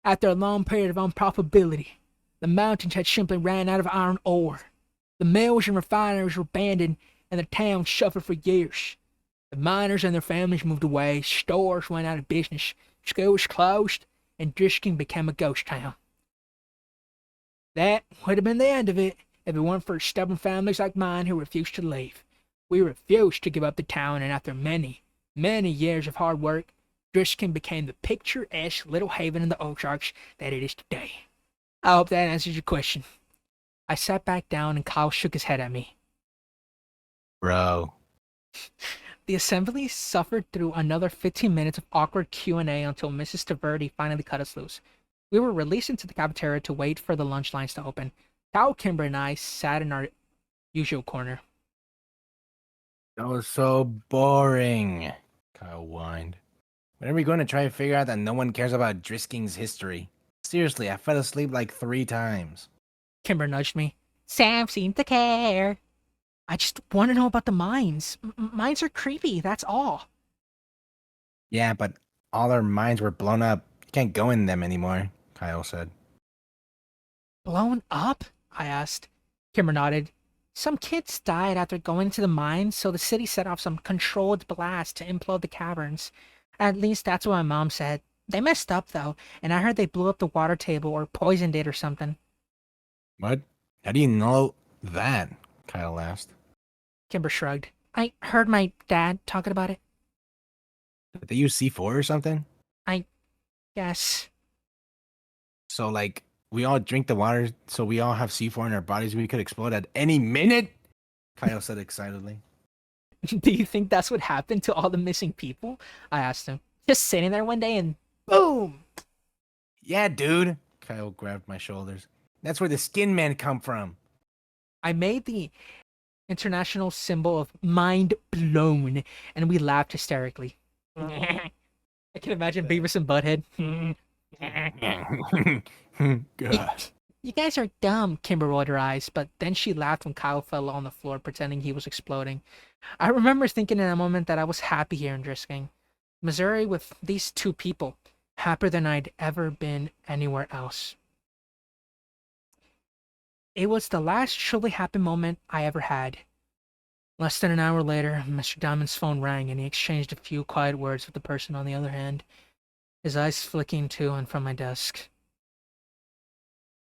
After a long period of unprofitability, the mountains had simply ran out of iron ore. The mills and refineries were abandoned, and the town suffered for years. The miners and their families moved away, stores went out of business, schools closed, and Driskin became a ghost town. That would have been the end of it if it weren't for stubborn families like mine who refused to leave. We refused to give up the town, and after many, many years of hard work, Driskin became the picturesque little haven in the Ozarks that it is today. I hope that answers your question. I sat back down and Kyle shook his head at me. Bro. The assembly suffered through another 15 minutes of awkward Q&A until Mrs. Taverdi finally cut us loose. We were released into the cafeteria to wait for the lunch lines to open. Cal, Kimber, and I sat in our usual corner. That was so boring, Kyle whined. When are we going to try to figure out that no one cares about Drisking's history? Seriously, I fell asleep like 3 times. Kimber nudged me. Sam seemed to care. I just want to know about the mines. Mines are creepy, that's all. Yeah, but all our mines were blown up. You can't go in them anymore, Kyle said. Blown up? I asked. Kimber nodded. Some kids died after going into the mines, so the city set off some controlled blast to implode the caverns. At least that's what my mom said. They messed up, though, and I heard they blew up the water table or poisoned it or something. What? How do you know that? Kyle asked. Kimber shrugged. I heard my dad talking about it. Did they use C4 or something? Yes. So, like, we all drink the water, so we all have C4 in our bodies. We could explode at any minute? Kyle said excitedly. Do you think that's what happened to all the missing people? I asked him. Just sitting there one day and boom! Yeah, dude. Kyle grabbed my shoulders. That's where the skin men come from. I made the international symbol of mind blown, and we laughed hysterically. I can imagine Beavis and Butthead. God. You guys are dumb, Kimber rolled her eyes, but then she laughed when Kyle fell on the floor pretending he was exploding. I remember thinking in a moment that I was happy here in Drisking, Missouri, with these two people, happier than I'd ever been anywhere else. It was the last truly happy moment I ever had. Less than an hour later, Mr. Diamond's phone rang and he exchanged a few quiet words with the person on the other hand, his eyes flicking to and from my desk.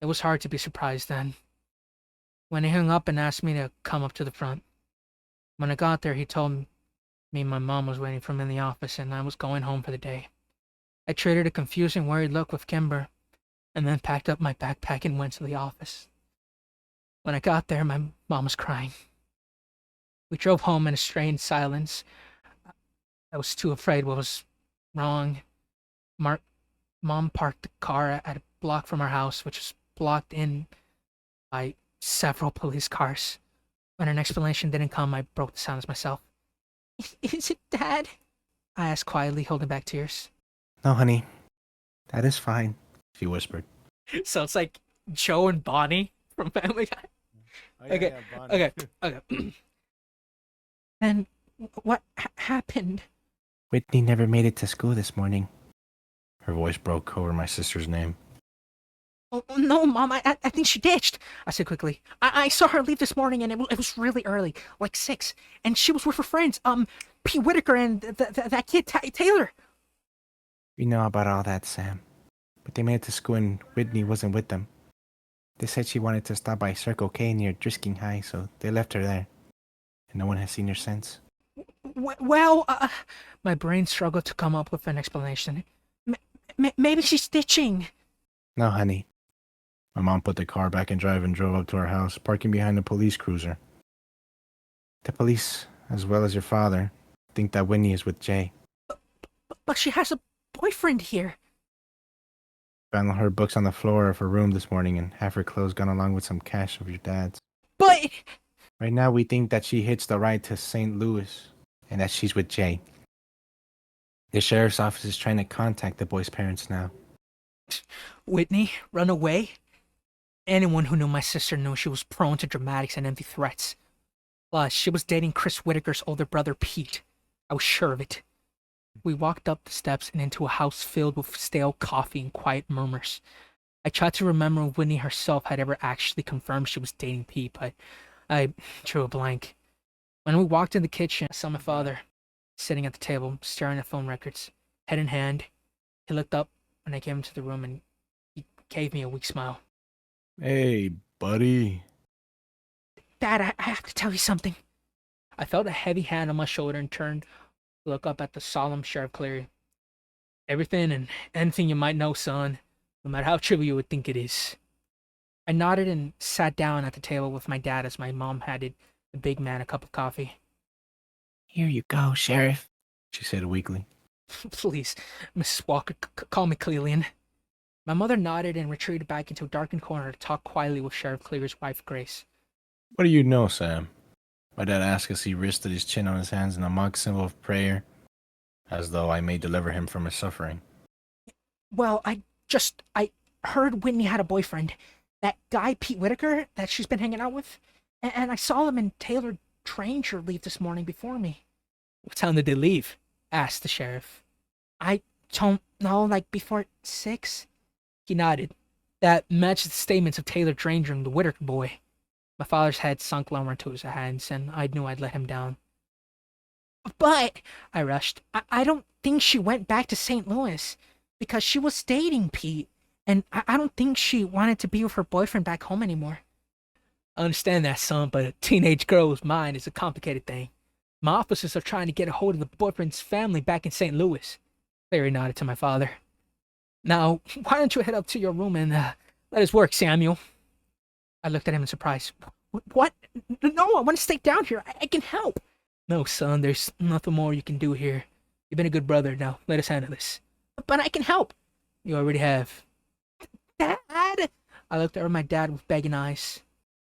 It was hard to be surprised then. When he hung up and asked me to come up to the front. When I got there, he told me my mom was waiting for me in the office and I was going home for the day. I traded a confusing, worried look with Kimber, and then packed up my backpack and went to the office. When I got there, my mom was crying. We drove home in a strained silence. I was too afraid what was wrong. Mom parked the car at a block from our house, which was blocked in by several police cars. When an explanation didn't come, I broke the silence myself. Is it Dad? I asked quietly, holding back tears. No, honey. That is fine, she whispered. So it's like Joe and Bonnie from Family Guy. Okay, okay. Then what happened? Whitney never made it to school this morning. Her voice broke over my sister's name. Oh, no, Mom, I think she ditched, I said quickly. I saw her leave this morning and it was really early, like 6, and she was with her friends, Pete Whitaker and that kid, Taylor. We know about all that, Sam. But they made it to school and Whitney wasn't with them. They said she wanted to stop by Circle K near Drisking High, so they left her there. And no one has seen her since. Well, my brain struggled to come up with an explanation. Maybe she's ditching. No, honey. My mom put the car back in drive and drove up to our house, parking behind a police cruiser. The police, as well as your father, think that Whitney is with Jay. But she has a boyfriend here. Found her books on the floor of her room this morning and half her clothes gone along with some cash of your dad's. But... Right now we think that she hitched the ride to St. Louis and that she's with Jay. The sheriff's office is trying to contact the boy's parents now. Whitney, run away? Anyone who knew my sister knew she was prone to dramatics and empty threats. Plus, she was dating Chris Whitaker's older brother, Pete. I was sure of it. We walked up the steps and into a house filled with stale coffee and quiet murmurs. I tried to remember if Whitney herself had ever actually confirmed she was dating Pete, but I drew a blank. When we walked in the kitchen, I saw my father sitting at the table, staring at phone records, head in hand. He looked up when I came into the room and he gave me a weak smile. Hey, buddy. Dad, I have to tell you something. I felt a heavy hand on my shoulder and turned to look up at the solemn Sheriff Cleary. Everything and anything you might know, son, no matter how trivial you would think it is. I nodded and sat down at the table with my dad as my mom handed the big man a cup of coffee. Here you go, Sheriff, she said weakly. Please, Mrs. Walker, call me Clelian. My mother nodded and retreated back into a darkened corner to talk quietly with Sheriff Cleaver's wife, Grace. What do you know, Sam? My dad asked as he rested his chin on his hands in a mock symbol of prayer, as though I may deliver him from his suffering. Well, I heard Whitney had a boyfriend. That guy, Pete Whitaker, that she's been hanging out with. And I saw him and Taylor Tranger leave this morning before me. What time did they leave? Asked the sheriff. I don't know, like before 6? He nodded. That matched the statements of Taylor Tranger and the Whitaker boy. My father's head sunk lower into his hands, and I knew I'd let him down. But, I rushed, I don't think she went back to St. Louis because she was dating Pete. And I don't think she wanted to be with her boyfriend back home anymore. I understand that, son, but a teenage girl's mind is a complicated thing. My officers are trying to get a hold of the boyfriend's family back in St. Louis. Larry nodded to my father. Now, why don't you head up to your room and let us work, Samuel? I looked at him in surprise. What? No, I want to stay down here. I can help. No, son, there's nothing more you can do here. You've been a good brother. Now, let us handle this. But I can help. You already have. Dad! I looked over my dad with begging eyes.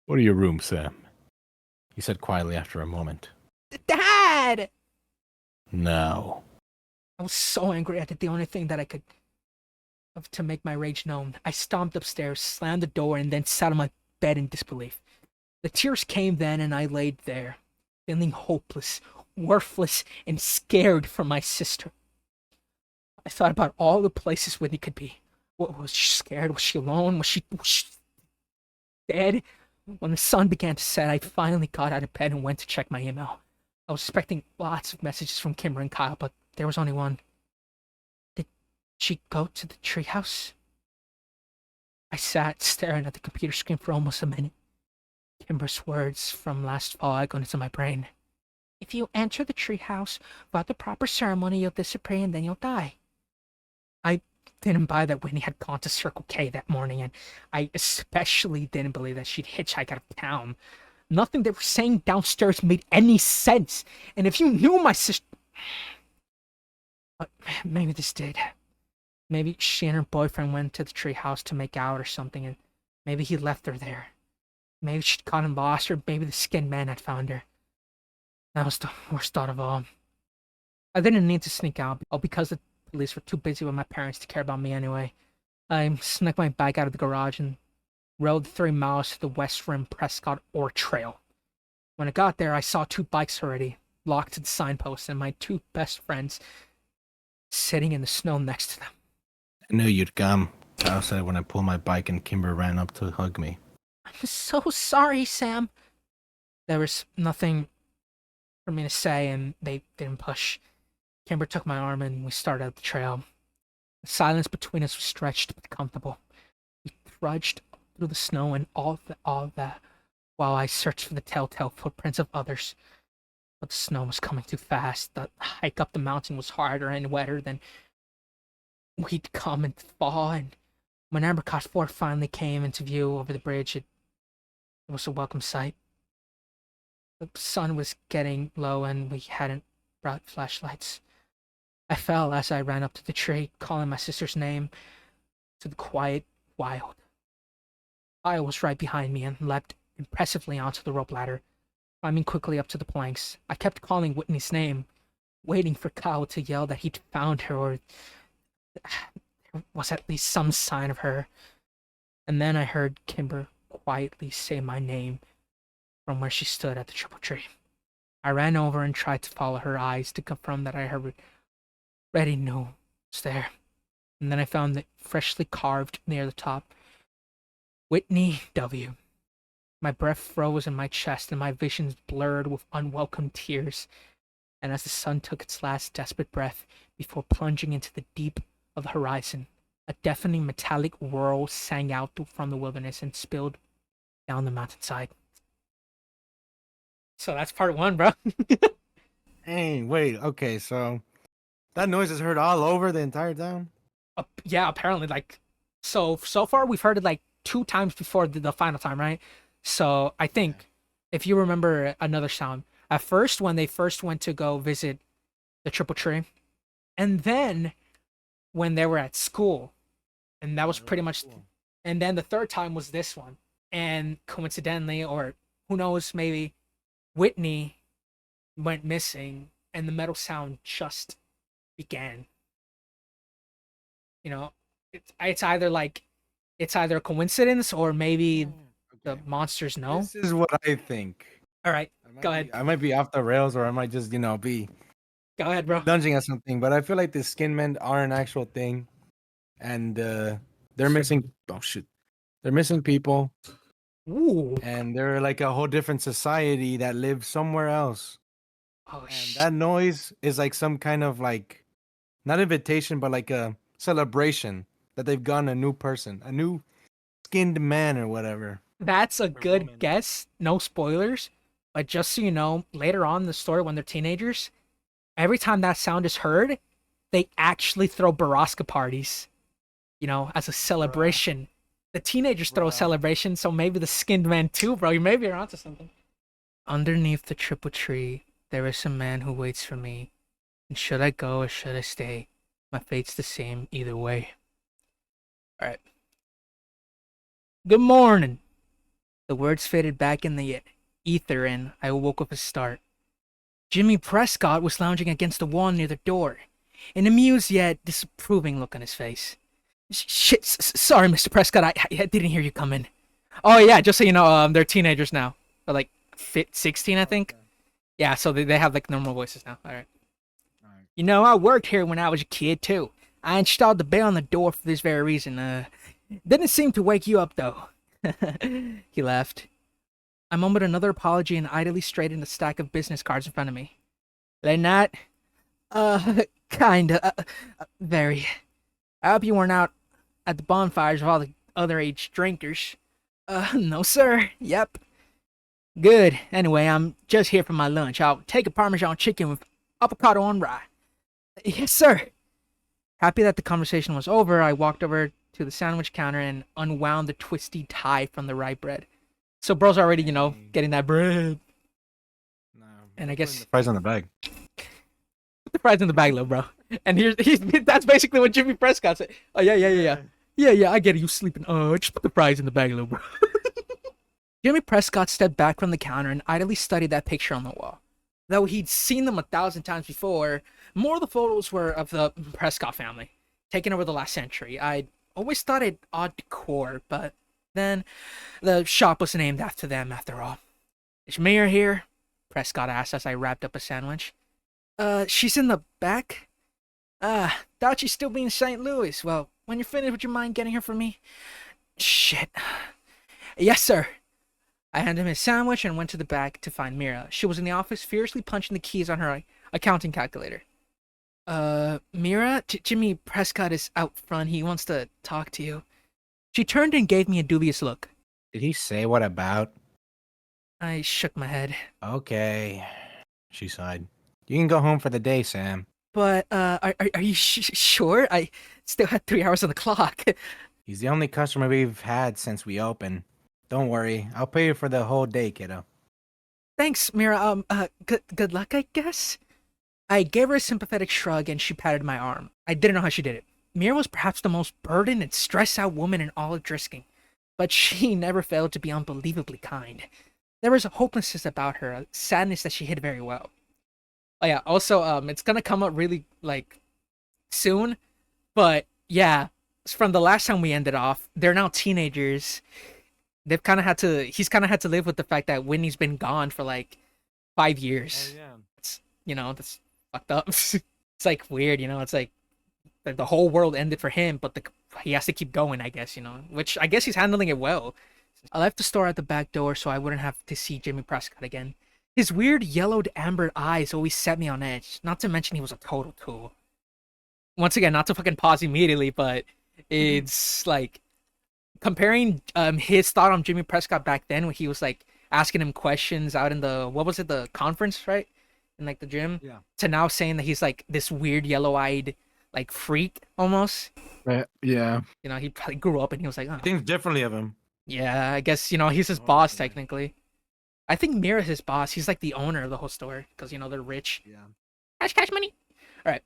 What are your rooms, Sam? He said quietly after a moment. Dad! No. I was so angry I did the only thing that I could to make my rage known. I stomped upstairs, slammed the door, and then sat on my bed in disbelief. The tears came then, and I laid there, feeling hopeless, worthless, and scared for my sister. I thought about all the places Whitney could be. What, was she scared? Was she alone? Was she dead? When the sun began to set, I finally got out of bed and went to check my email. I was expecting lots of messages from Kimber and Kyle, but there was only one. Did she go to the treehouse? I sat staring at the computer screen for almost a minute. Kimber's words from last fall echoed into my brain. If you enter the treehouse without the proper ceremony, you'll disappear and then you'll die. I didn't buy that Whitney had gone to Circle K that morning, and I especially didn't believe that she'd hitchhike out of town. Nothing they were saying downstairs made any sense, and if you knew my sister... But maybe this did. Maybe she and her boyfriend went to the treehouse to make out or something, and maybe he left her there. Maybe she'd gotten lost, or maybe the skinned man had found her. That was the worst thought of all. I didn't need to sneak out, all because the police were too busy with my parents to care about me anyway. I snuck my bike out of the garage and rode 3 miles to the West Rim Prescott Ore Trail. When I got there, I saw 2 bikes already, locked to the signpost, and my 2 best friends sitting in the snow next to them. I knew you'd come. Kyle said when I pulled my bike and Kimber ran up to hug me. I'm so sorry, Sam. There was nothing for me to say, and they didn't push. Kimber took my arm, and we started up the trail. The silence between us was stretched but comfortable. We trudged through the snow and all that, while I searched for the telltale footprints of others. But the snow was coming too fast. The hike up the mountain was harder and wetter than we'd come in the fall, and when Abercross Fort finally came into view over the bridge, it was a welcome sight. The sun was getting low, and we hadn't brought flashlights. I fell as I ran up to the tree, calling my sister's name to the quiet wild. Kyle was right behind me and leapt impressively onto the rope ladder, climbing quickly up to the planks. I kept calling Whitney's name, waiting for Kyle to yell that he'd found her or there was at least some sign of her. And then I heard Kimber quietly say my name from where she stood at the triple tree. I ran over and tried to follow her eyes to confirm that I already knew it was there. And then I found it freshly carved near the top. Whitney W. My breath froze in my chest and my visions blurred with unwelcome tears. And as the sun took its last desperate breath before plunging into the deep of the horizon, a deafening metallic whirl sang out from the wilderness and spilled down the mountainside. So that's part 1, bro. Hey, wait, okay, so that noise is heard all over the entire town? Yeah, apparently, like, so far we've heard it like 2 times before the final time, right? So I think if you remember another sound, at first when they first went to go visit the triple tree, and then when they were at school, And that was Oh, pretty that's much. cool. And then the third time was this one. And coincidentally, or who knows, maybe Whitney went missing, and the metal sound just began. You know, it's either like it's either a coincidence or maybe the Okay. monsters know. This is what I think. All right, I might go be, ahead, I might be off the rails, or I might just, be go ahead, bro. lunging at something. But I feel like the skin men are an actual thing, and they're missing. Oh shoot, they're missing people, Ooh, and they're like a whole different society that lives somewhere else. oh And shit. that noise is like some kind of like not invitation, but like a celebration that they've gotten a new person, a new skinned man or whatever. That's a Or good woman. guess. No spoilers, but just so you know, later on in the story when they're teenagers, every time that sound is heard, they actually throw Borrasca parties. As a celebration. The teenagers throw a Bruh. celebration, so maybe the skinned man too, bro. You maybe are onto something. Underneath the triple tree, there is a man who waits for me. And should I go or should I stay? My fate's the same either way. Alright. Good morning. The words faded back in the ether and I awoke with a start. Jimmy Prescott was lounging against the wall near the door, an amused yet disapproving look on his face. Shit, sorry, Mr. Prescott, I didn't hear you come in. Oh yeah, just so you know, they're teenagers now. They're like 16, I think. Yeah, so they have like normal voices now. All right. I worked here when I was a kid too. I installed the bell on the door for this very reason. Didn't seem to wake you up though. He laughed. I mumbled another apology and idly straightened a stack of business cards in front of me. Late night? Kinda. Very. I hope you weren't out at the bonfires of all the other age drinkers. No, sir. Yep. Good. Anyway, I'm just here for my lunch. I'll take a Parmesan chicken with avocado on rye. Yes, sir. Happy that the conversation was over, I walked over to the sandwich counter and unwound the twisty tie from the rye bread. So bro's already, getting that bread. No, And I I'm guess- putting the price on the bag. Put the fries in the bag, little bro. And that's basically what Jimmy Prescott said. Oh, yeah. Yeah, I get it. You sleeping. Oh, just put the fries in the bag, little bro. Jimmy Prescott stepped back from the counter and idly studied that picture on the wall. Though he'd seen them 1,000 times before, more of the photos were of the Prescott family, taken over the last century. I'd always thought it odd decor, but then the shop was named after them after all. Is Mia here? Prescott asked as I wrapped up a sandwich. She's in the back? Thought she'd still be in St. Louis. Well, when you're finished, would you mind getting her for me? Shit. Yes, sir. I handed him his sandwich and went to the back to find Mira. She was in the office furiously punching the keys on her accounting calculator. Mira? Jimmy Prescott is out front. He wants to talk to you. She turned and gave me a dubious look. Did he say what about? I shook my head. Okay. She sighed. You can go home for the day, Sam. But, are you sure? I still had 3 hours on the clock. He's the only customer we've had since we opened. Don't worry. I'll pay you for the whole day, kiddo. Thanks, Mira. Good luck, I guess? I gave her a sympathetic shrug and she patted my arm. I didn't know how she did it. Mira was perhaps the most burdened and stressed out woman in all of Drisking, but she never failed to be unbelievably kind. There was a hopelessness about her, a sadness that she hid very well. Oh yeah, also, it's gonna come up really, soon, but yeah, from the last time we ended off, they're now teenagers. He's kind of had to live with the fact that Whitney's been gone for 5 years. yeah. It's, that's fucked up. It's weird, it's like the whole world ended for him, but he has to keep going, I guess, which I guess he's handling it well. I left the store at the back door so I wouldn't have to see Jimmy Prescott again. His weird yellowed amber eyes always set me on edge, not to mention he was a total tool. Once again, not to fucking pause immediately, but it's comparing his thought on Jimmy Prescott back then when he was asking him questions out in the conference, right? In the gym. Yeah. To now saying that he's this weird yellow-eyed freak almost. Yeah. He probably grew up and he was like, oh. Thinks differently of him. Yeah, I guess, he's his boss technically. I think Mira's his boss. He's the owner of the whole store because, they're rich. Yeah. Cash money. All right.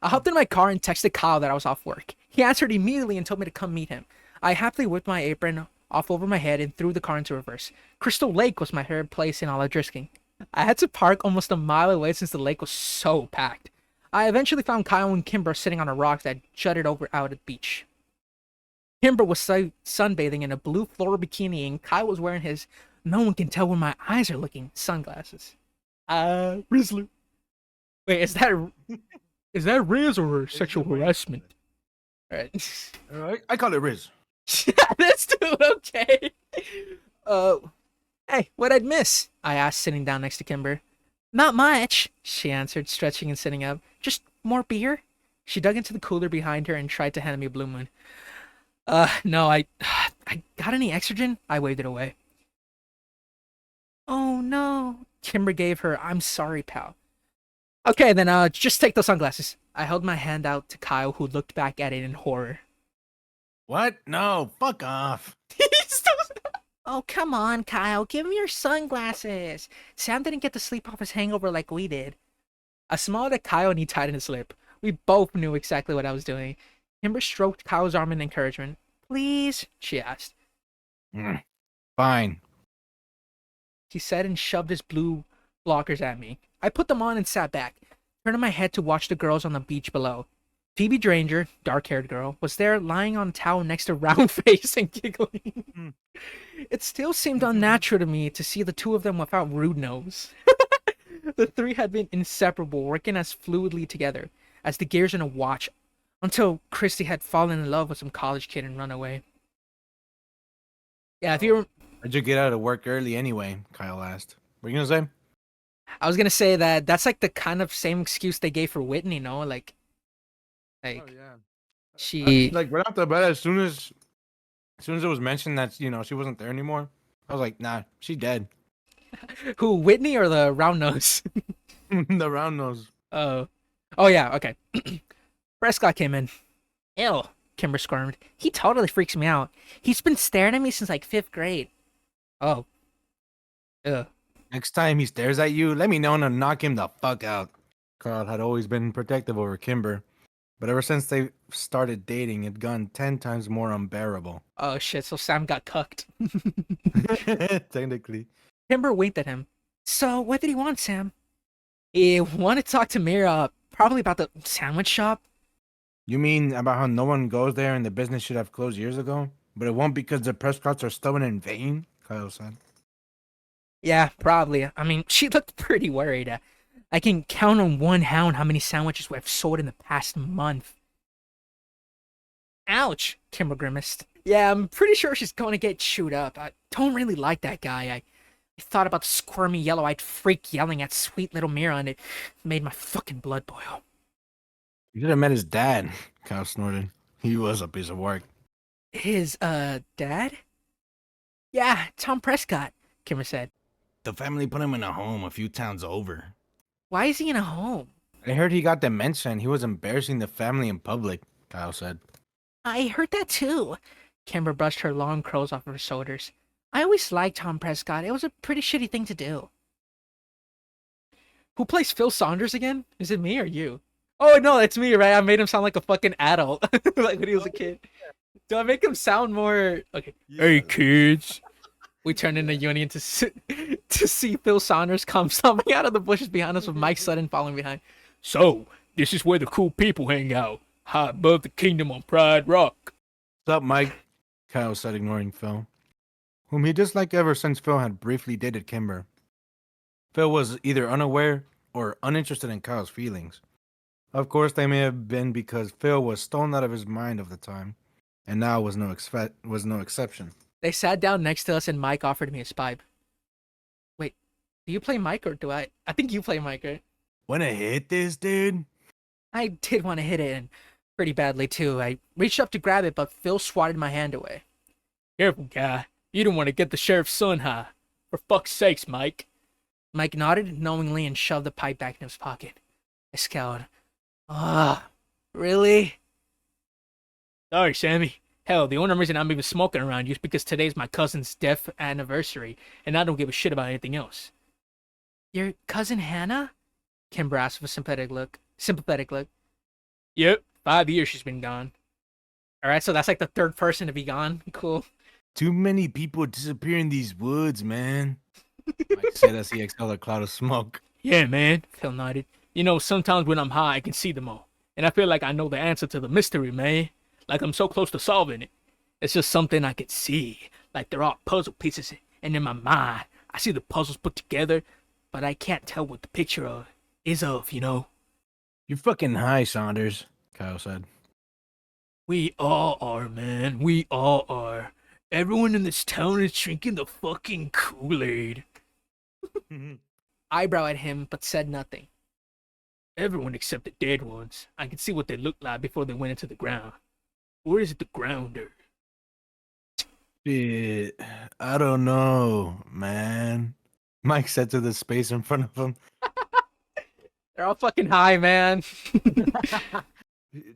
I hopped in my car and texted Kyle that I was off work. He answered immediately and told me to come meet him. I happily whipped my apron off over my head and threw the car into reverse. Crystal Lake was my favorite place in all of Drisking. I had to park almost a mile away since the lake was so packed. I eventually found Kyle and Kimber sitting on a rock that jutted over out at the beach. Kimber was sunbathing in a blue floral bikini, and Kyle was wearing his "no one can tell where my eyes are looking" sunglasses. Rizzler. Wait, is that Riz or sexual harassment? Alright. I call it Riz. That's too okay. Hey, what'd I miss? I asked, sitting down next to Kimber. Not much, she answered, stretching and sitting up. Just more beer? She dug into the cooler behind her and tried to hand me a Blue Moon. No, I got any Exergen? I waved it away. Oh no. Kimber gave her, "I'm sorry, pal." Okay, then, just take those sunglasses. I held my hand out to Kyle, who looked back at it in horror. What? No, fuck off. Oh, come on, Kyle. Give me your sunglasses. Sam didn't get to sleep off his hangover like we did. I smiled at Kyle and he tightened his lip. We both knew exactly what I was doing. Kimber stroked Kyle's arm in encouragement. Please? She asked. Fine. He said and shoved his blue blockers at me. I put them on and sat back, turning my head to watch the girls on the beach below. Phoebe Dranger, dark-haired girl, was there lying on a towel next to Round Face and giggling. It still seemed unnatural to me to see the two of them without Rude Nose. The three had been inseparable, working as fluidly together as the gears in a watch, until Christy had fallen in love with some college kid and run away. Yeah, if you How'd you get out of work early anyway? Kyle asked. What are you gonna say? I was gonna say that's like the kind of same excuse they gave for Whitney, no? Like Yeah. she Like right off the bat, as soon as it was mentioned that she wasn't there anymore, I was like, nah, she's dead. who, Whitney or the round nose? The round nose. Oh yeah, okay. Prescott came in. Ew, Kimber squirmed. He totally freaks me out. He's been staring at me since like 5th grade. Oh. Ugh. Next time he stares at you, let me know and I'll knock him the fuck out. Carl had always been protective over Kimber, but ever since they started dating, it'd gone 10 times more unbearable. Oh shit, so Sam got cucked. Technically. Kimber winked at him. So, what did he want, Sam? He wanted to talk to Mira, probably about the sandwich shop. You mean about how no one goes there and the business should have closed years ago? But it won't because the Prescotts are stubborn in vain? Kyle said. Yeah, probably. I mean, she looked pretty worried. I can count on one hand how many sandwiches we've sold in the past month. Ouch, Kimber grimaced. Yeah, I'm pretty sure she's going to get chewed up. I don't really like that guy. I thought about the squirmy, yellow-eyed freak yelling at sweet little Mira, and it made my fucking blood boil. You should have met his dad, Kyle snorted. He was a piece of work. His, dad? Yeah, Tom Prescott, Kimber said. The family put him in a home a few towns over. Why is he in a home? I heard he got dementia and he was embarrassing the family in public, Kyle said. I heard that too. Kimber brushed her long curls off her shoulders. I always liked Tom Prescott. It was a pretty shitty thing to do. Who plays Phil Saunders again? Is it me or you? Oh no, it's me, right? I made him sound like a fucking adult, like when he was a kid. Do I make him sound more okay? Yeah. Hey kids. We turned into Union to see Phil Saunders come stomping out of the bushes behind us with Mike Sutton following behind. So, this is where the cool people hang out. High above the kingdom on Pride Rock. What's up, Mike? Kyle said, ignoring Phil, whom he disliked ever since Phil had briefly dated Kimber. Phil was either unaware or uninterested in Kyle's feelings. Of course, they may have been because Phil was stone out of his mind of the time, and now was no exception. They sat down next to us and Mike offered me his pipe. Wait, do you play Mike or do I? I think you play Mike, right? Wanna hit this, dude? I did want to hit it, and pretty badly too. I reached up to grab it, but Phil swatted my hand away. Careful, guy. You don't want to get the sheriff's son high. For fuck's sakes, Mike. Mike nodded knowingly and shoved the pipe back in his pocket. I scowled. Really? Sorry, Sammy. Hell, the only reason I'm even smoking around you is because today's my cousin's death anniversary, and I don't give a shit about anything else. Your cousin Hannah? Kimber asked with a sympathetic look. Yep, 5 years she's been gone. All right, so that's like the third person to be gone. Cool. Too many people disappear in these woods, man. Mike said as he exhaled a cloud of smoke. Yeah, man, Phil nodded. You know, sometimes when I'm high, I can see them all. And I feel like I know the answer to the mystery, man. Like I'm so close to solving it. It's just something I can see. Like they're all puzzle pieces. And in my mind, I see the puzzles put together, but I can't tell what the picture of is of, you know? You're fucking high, Saunders, Kyle said. We all are, man. We all are. Everyone in this town is drinking the fucking Kool-Aid. Eyebrow at him, but said nothing. Everyone except the dead ones. I can see what they looked like before they went into the ground. Or is it the grounder? Shit, I don't know, man. Mike said to the space in front of him. They're all fucking high, man.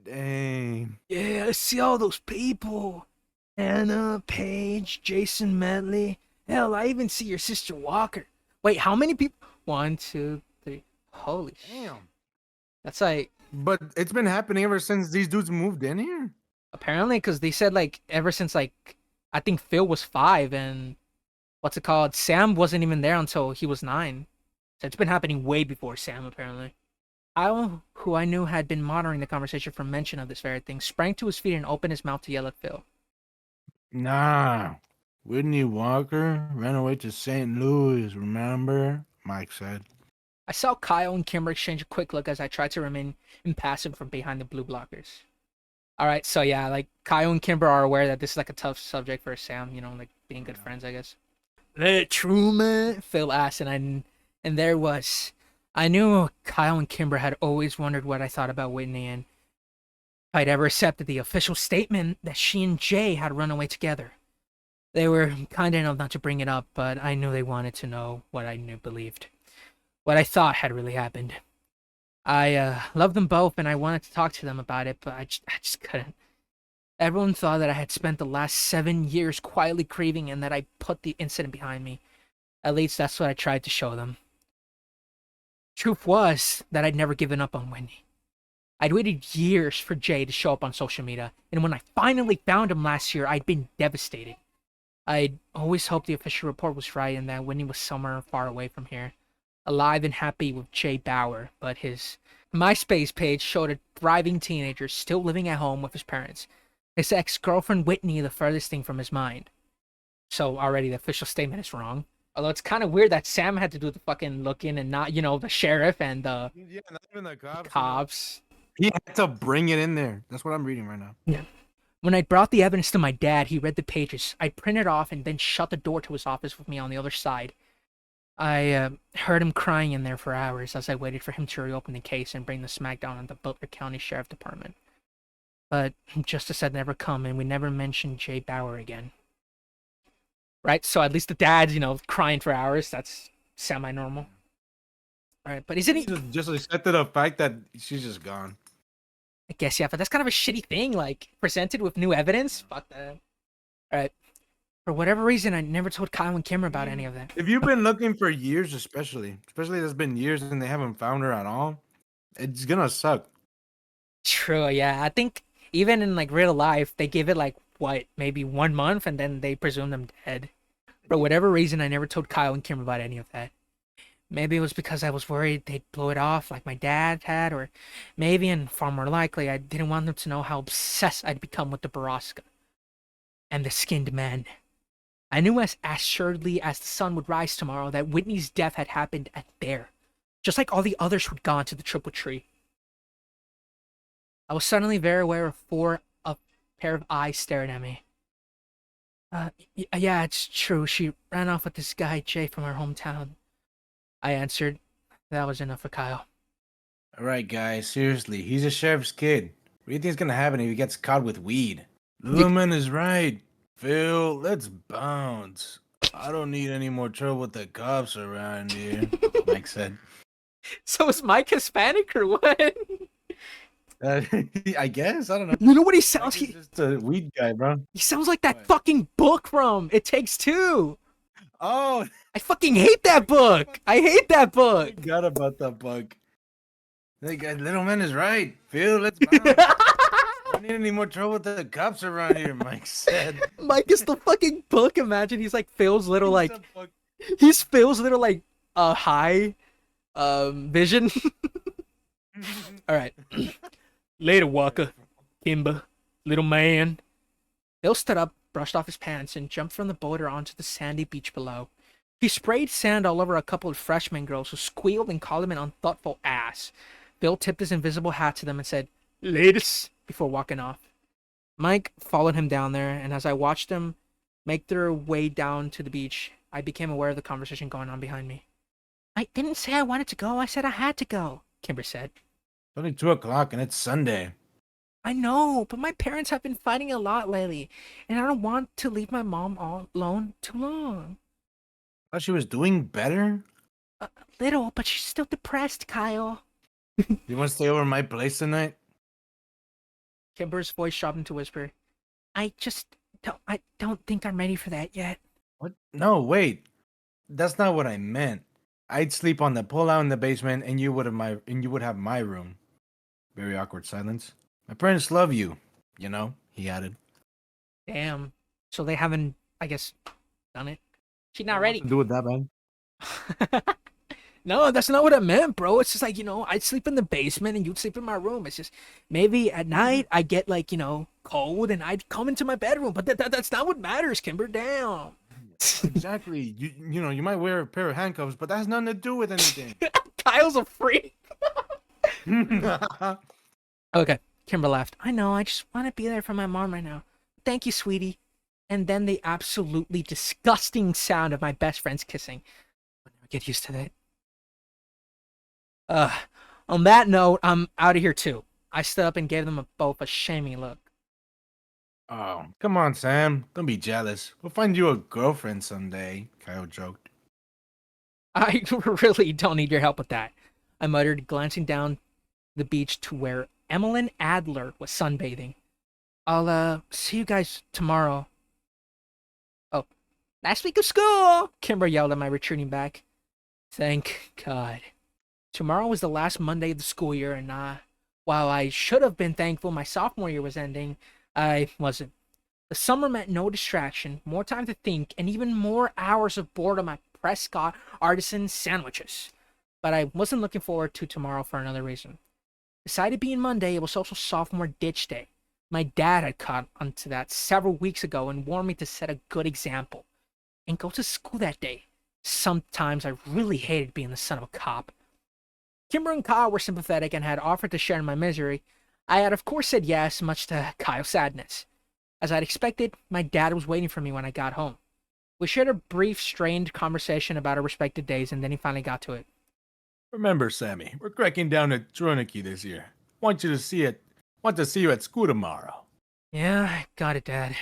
Dang. Yeah, I see all those people. Anna, Paige, Jason Medley. Hell, I even see your sister Walker. Wait, how many people? 1, 2, 3. Holy shit. Damn. That's like, But it's been happening ever since these dudes moved in here. apparently, because they said, like, ever since, like, I think Phil was 5 and, what's it called? Sam wasn't even there until he was 9. So it's been happening way before Sam, apparently. Kyle, who I knew had been monitoring the conversation from mention of this very thing, sprang to his feet and opened his mouth to yell at Phil. Nah. Whitney Walker ran away to St. Louis, remember? Mike said. I saw Kyle and Kimber exchange a quick look as I tried to remain impassive from behind the blue blockers. Alright, so yeah, like, Kyle and Kimber are aware that this is like a tough subject for Sam, you know, like being good friends, I guess. That true, man? Phil asked, and there was. I knew Kyle and Kimber had always wondered what I thought about Whitney, and if I'd ever accepted the official statement that she and Jay had run away together. They were kind enough not to bring it up, but I knew they wanted to know what I believed. What I thought had really happened. I loved them both, and I wanted to talk to them about it, but I just couldn't. Everyone thought that I had spent the last 7 years quietly grieving and that I put the incident behind me. At least that's what I tried to show them. Truth was that I'd never given up on Whitney. I'd waited years for Jay to show up on social media, and when I finally found him last year, I'd been devastated. I'd always hoped the official report was right and that Whitney was somewhere far away from here, alive and happy with Jay Bauer, but his MySpace page showed a thriving teenager still living at home with his parents. His ex-girlfriend Whitney the furthest thing from his mind. So already the official statement is wrong. Although it's kind of weird that Sam had to do the fucking looking and not, you know, the sheriff and the Yeah, not even the cops. cops. He had to bring it in there. That's what I'm reading right now. Yeah. When I brought the evidence to my dad, he read the pages. I printed off and then shut the door to his office with me on the other side. I heard him crying in there for hours as I waited for him to reopen the case and bring the smackdown on the Butler County Sheriff Department. But justice had never come, and we never mentioned Jay Bauer again. Right? So at least the dad's, you know, crying for hours. That's semi-normal. Alright, but isn't he... Just accepted the fact that she's just gone. I guess, yeah, but that's kind of a shitty thing, like, presented with new evidence? Fuck that. Alright. For whatever reason, I never told Kyle and Kimmer about any of that. If you've been looking for years, especially there's been years and they haven't found her at all, it's gonna suck. True, yeah. I think even in, like, real life, they give it, like, what, maybe 1 month, and then they presume them dead. For whatever reason, I never told Kyle and Kimmer about any of that. Maybe it was because I was worried they'd blow it off like my dad had, or maybe, and far more likely, I didn't want them to know how obsessed I'd become with the Borrasca and the skinned men. I knew as assuredly as the sun would rise tomorrow that Whitney's death had happened at there, just like all the others who'd gone to the triple tree. I was suddenly very aware of a pair of eyes staring at me. Yeah, it's true. She ran off with this guy, Jay, from her hometown. I answered. That was enough for Kyle. All right, guys, seriously, he's a sheriff's kid. What do you think is gonna happen if he gets caught with weed? Little man is right. Phil, let's bounce. I don't need any more trouble with the cops around here, Mike said. So is Mike Hispanic or what? I guess, I don't know. You know what he sounds? Mike is just a weed guy, bro. He sounds like that What? fucking book from It Takes Two. Oh, I fucking hate that book. I hate that I book. forgot about that bug. Little man is right. Phil, let's bounce. Running need any more trouble with the cops around here, Mike said. Mike is the fucking book. Imagine he's like Phil's little like He's a fuck- he's Phil's little like high vision. All right. Later, Walker. Kimber, little man. Phil stood up, brushed off his pants, and jumped from the boulder onto the sandy beach below. He sprayed sand all over a couple of freshman girls who squealed and called him an unthoughtful ass. Phil tipped his invisible hat to them and said, "Latest," before walking off. Mike followed him down there, and as I watched them make their way down to the beach, I became aware of the conversation going on behind me. "I didn't say I wanted to go, I said I had to go," Kimber said. It's only 2 o'clock and it's Sunday. "I know, but my parents have been fighting a lot lately, and I don't want to leave my mom all alone too long." Thought she was doing better. "A little, but she's still depressed, Kyle." You want to stay over at my place tonight? Kimber's voice dropped into a whisper. I don't think I'm ready for that yet." What? No, wait. That's not what I meant. I'd sleep on the pull-out in the basement, and you would have my room. Very awkward silence. My parents love you, you know. He added. Damn. So they haven't, I guess, done it. She's not ready. To do with that, man. No, that's not what I meant, bro. It's just like, I'd sleep in the basement and you'd sleep in my room. It's just maybe at night I get like, cold and I'd come into my bedroom. But that's not what matters, Kimber. Damn. Exactly. You might wear a pair of handcuffs, but that has nothing to do with anything. Kyle's a freak. Okay. Kimber laughed. "I know, I just want to be there for my mom right now. Thank you, sweetie." And then the absolutely disgusting sound of my best friends kissing. I'll never get used to that. On that note, I'm out of here too. I stood up and gave them both a shaming look. Oh, come on, Sam. Don't be jealous. We'll find you a girlfriend someday, Kyle joked. "I really don't need your help with that," I muttered, glancing down the beach to where Emmeline Adler was sunbathing. "I'll see you guys tomorrow." "Oh, last week of school," Kimber yelled at my retreating back. Thank God. Tomorrow was the last Monday of the school year, and while I should have been thankful my sophomore year was ending, I wasn't. The summer meant no distraction, more time to think, and even more hours of boredom at Prescott Artisan Sandwiches. But I wasn't looking forward to tomorrow for another reason. Besides it being Monday, it was also sophomore ditch day. My dad had caught onto that several weeks ago and warned me to set a good example and go to school that day. Sometimes I really hated being the son of a cop. Kimber and Kyle were sympathetic and had offered to share in my misery. I had of course said yes, much to Kyle's sadness. As I'd expected, my dad was waiting for me when I got home. We shared a brief, strained conversation about our respective days, and then he finally got to it. Remember, Sammy, we're cracking down at Tronicky this year. Want to see you at school tomorrow. Yeah, I got it, Dad.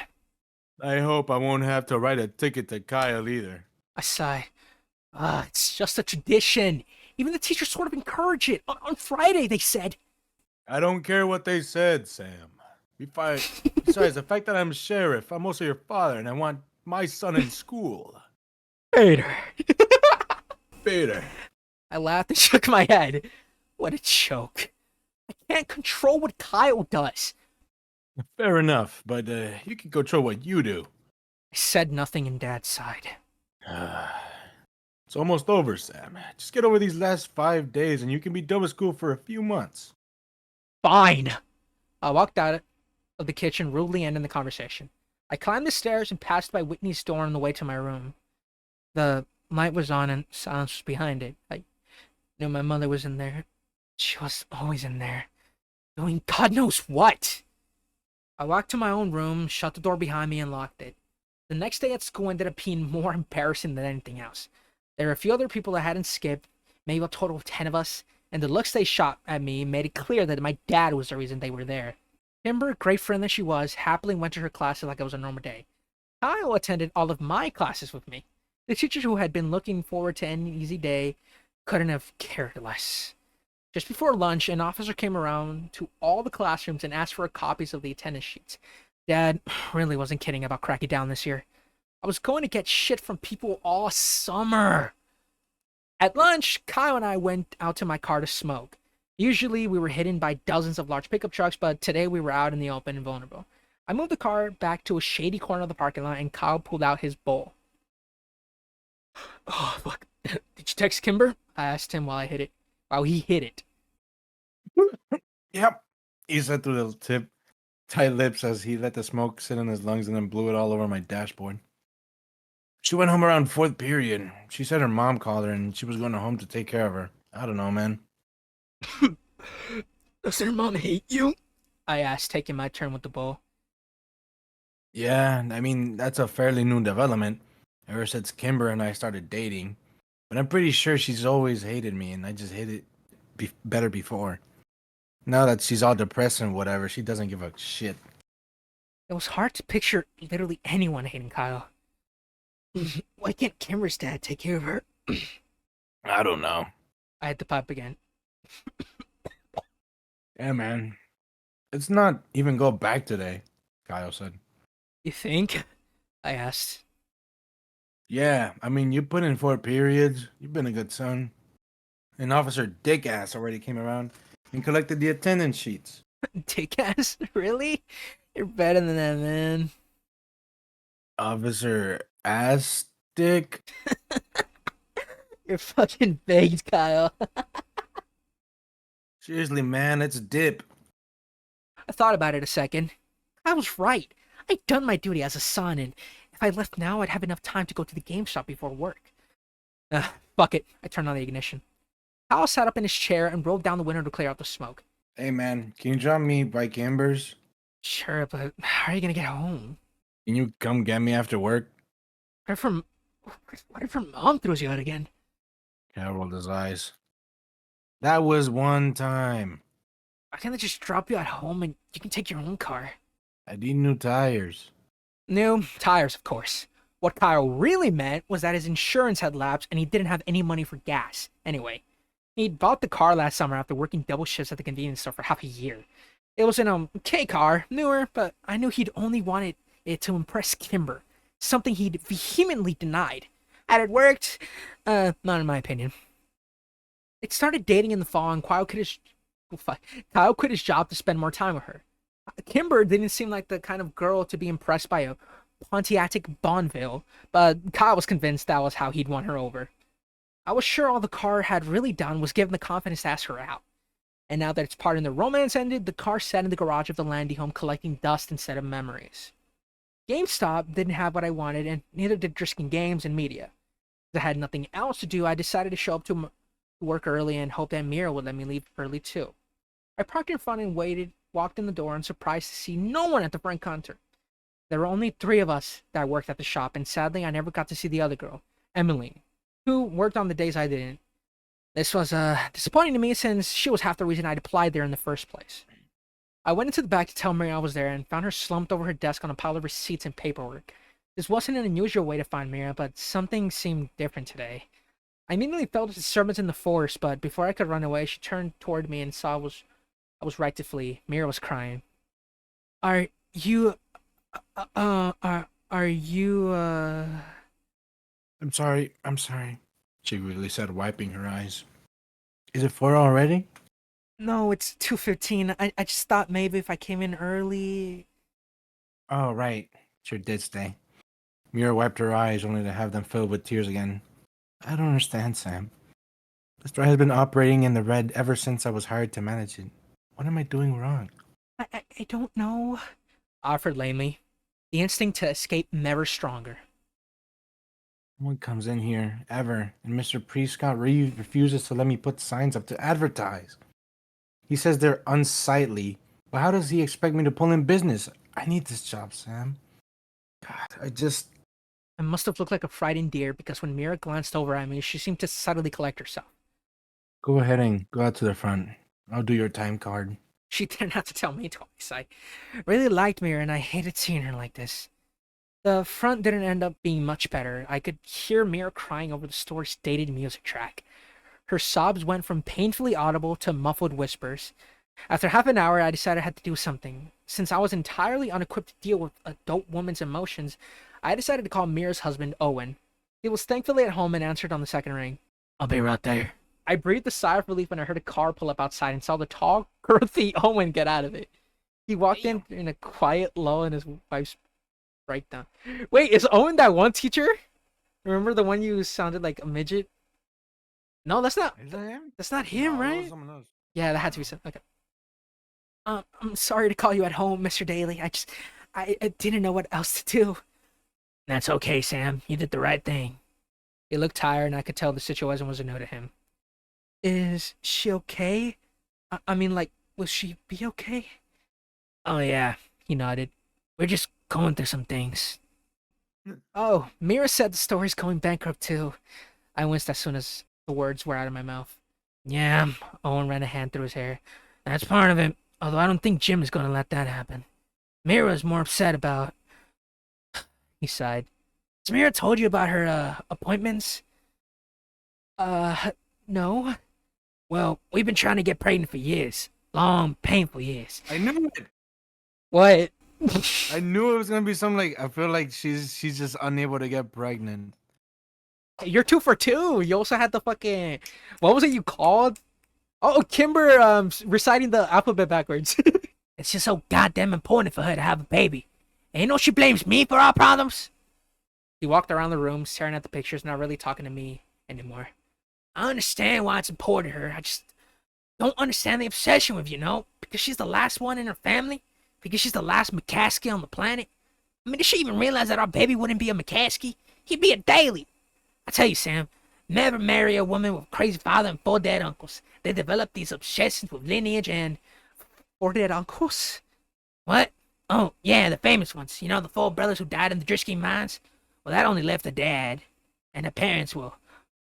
I hope I won't have to write a ticket to Kyle either. I sighed. It's just a tradition. Even the teachers sort of encourage it. On Friday, they said. I don't care what they said, Sam. Besides, the fact that I'm sheriff, I'm also your father, and I want my son in school. Peter. Peter. I laughed and shook my head. What a joke. I can't control what Kyle does. Fair enough, but you can control what you do. I said nothing, and Dad sighed. It's almost over, Sam. Just get over these last 5 days and you can be done with school for a few months. Fine. I walked out of the kitchen, rudely ending the conversation. I climbed the stairs and passed by Whitney's door on the way to my room. The light was on and silence was behind it. I knew my mother was in there. She was always in there, doing God knows what. I walked to my own room, shut the door behind me, and locked it. The next day at school ended up being more embarrassing than anything else. There were a few other people I hadn't skipped, maybe a total of 10 of us, and the looks they shot at me made it clear that my dad was the reason they were there. Kimber, great friend that she was, happily went to her classes like it was a normal day. Kyle attended all of my classes with me. The teacher who had been looking forward to an easy day couldn't have cared less. Just before lunch, an officer came around to all the classrooms and asked for copies of the attendance sheets. Dad really wasn't kidding about cracking down this year. I was going to get shit from people all summer. At lunch, Kyle and I went out to my car to smoke. Usually we were hidden by dozens of large pickup trucks, but today we were out in the open and vulnerable. I moved the car back to a shady corner of the parking lot and Kyle pulled out his bowl. Oh, fuck. Did you text Kimber? I asked him while he hit it. Yep. He said through the tight lips as he let the smoke sit in his lungs and then blew it all over my dashboard. She went home around fourth period. She said her mom called her and she was going home to take care of her. I don't know, man. Does her mom hate you? I asked, taking my turn with the bowl. Yeah, I mean, that's a fairly new development ever since Kimber and I started dating. But I'm pretty sure she's always hated me and I just hit it better before. Now that she's all depressed and whatever, she doesn't give a shit. It was hard to picture literally anyone hating Kyle. Why can't Kimber's dad take care of her? I don't know. I had to pipe again. Yeah, man. It's not even go back today, Kyle said. You think? I asked. Yeah, I mean, you put in 4 periods. You've been a good son. And Officer Dickass already came around and collected the attendance sheets. Dick ass? Really? You're better than that, man. Officer Ass Dick? You're fucking baked, Kyle. Seriously, man, it's dip. I thought about it a second. I was right. I'd done my duty as a son, and if I left now, I'd have enough time to go to the game shop before work. Fuck it. I turned on the ignition. Kyle sat up in his chair and rolled down the window to clear out the smoke. Hey, man, can you drop me by Ambers? Sure, but how are you gonna get home? Can you come get me after work? What if her mom throws you out again? Cal rolled his eyes. That was one time. Why can't they just drop you at home and you can take your own car? I need new tires. New tires, of course. What Kyle really meant was that his insurance had lapsed and he didn't have any money for gas. Anyway, he'd bought the car last summer after working double shifts at the convenience store for half a year. It was an okay car, newer, but I knew he'd only wanted it to impress Kimber, something he'd vehemently denied. Had it worked? Not in my opinion. It started dating in the fall and Kyle quit his job to spend more time with her. Kimber didn't seem like the kind of girl to be impressed by a Pontiac Bonneville, but Kyle was convinced that was how he'd won her over. I was sure all the car had really done was give him the confidence to ask her out. And now that its part in the romance ended, the car sat in the garage of the Landy home collecting dust instead of memories. GameStop didn't have what I wanted, and neither did Driskin Games and Media. As I had nothing else to do, I decided to show up to work early and hoped that Mira would let me leave early too. I parked in front and walked in the door and surprised to see no one at the front counter. There were only 3 of us that worked at the shop, and sadly I never got to see the other girl, Emily, who worked on the days I didn't. This was disappointing to me since she was half the reason I'd applied there in the first place. I went into the back to tell Mary I was there and found her slumped over her desk on a pile of receipts and paperwork. This wasn't an unusual way to find Mira, but something seemed different today. I immediately felt a disturbance in the force, but before I could run away, she turned toward me and saw I was right to flee. Mira was crying. Are you... are you, I'm sorry. She really said, wiping her eyes. Is it 4 already? No, it's 2:15. I just thought maybe if I came in early... Oh, right. Sure did stay. Mira wiped her eyes only to have them filled with tears again. I don't understand, Sam. The store has been operating in the red ever since I was hired to manage it. What am I doing wrong? I don't know. Offered lamely. The instinct to escape never stronger. No one comes in here, ever, and Mr. Prescott refuses to let me put signs up to advertise. He says they're unsightly, but how does he expect me to pull in business? I need this job, Sam. God, I must have looked like a frightened deer because when Mira glanced over at me, she seemed to subtly collect herself. Go ahead and go out to the front. I'll do your time card. She didn't have to tell me twice. I really liked Mira and I hated seeing her like this. The front didn't end up being much better. I could hear Mira crying over the store's dated music track. Her sobs went from painfully audible to muffled whispers. After half an hour, I decided I had to do something. Since I was entirely unequipped to deal with adult woman's emotions, I decided to call Mira's husband, Owen. He was thankfully at home and answered on the second ring. I'll be right there, I breathed a sigh of relief when I heard a car pull up outside and saw the tall, girthy Owen get out of it. He walked in a quiet lull in his wife's breakdown. Wait, is Owen that one teacher? Remember the one you sounded like a midget? No, that's not. Is that him? That's not him, No, that was right? someone else. Yeah, that had to be some. Okay. I'm sorry to call you at home, Mr. Daly. I didn't know what else to do. That's okay, Sam. You did the right thing. He looked tired, and I could tell the situation wasn't new to him. Is she okay? I mean, like, will she be okay? Oh, yeah, he nodded. We're just going through some things. Oh, Mira said the store's going bankrupt, too. I winced as soon as the words were out of my mouth. Yeah, Owen ran a hand through his hair. That's part of it, although I don't think Jim is going to let that happen. Mira's more upset about... He sighed. Has Mira told you about her, appointments? No. Well, we've been trying to get pregnant for years. Long, painful years. I knew it. What? I knew it was gonna be something like I feel like she's just unable to get pregnant. You're 2 for 2. You also had the fucking... What was it you called? Oh, Kimber, reciting the alphabet backwards. It's just so goddamn important for her to have a baby. And you know she blames me for our problems? He walked around the room, staring at the pictures, not really talking to me anymore. I understand why it's important to her. I just don't understand the obsession with you know? Because she's the last one in her family? Because she's the last McCaskey on the planet? I mean, does she even realize that our baby wouldn't be a McCaskey? He'd be a Daly. I tell you, Sam, never marry a woman with a crazy father and 4 dead uncles. They develop these obsessions with lineage and... 4 dead uncles? What? Oh, yeah, the famous ones. You know, the 4 brothers who died in the Drisking mines? Well, that only left her dad, and her parents were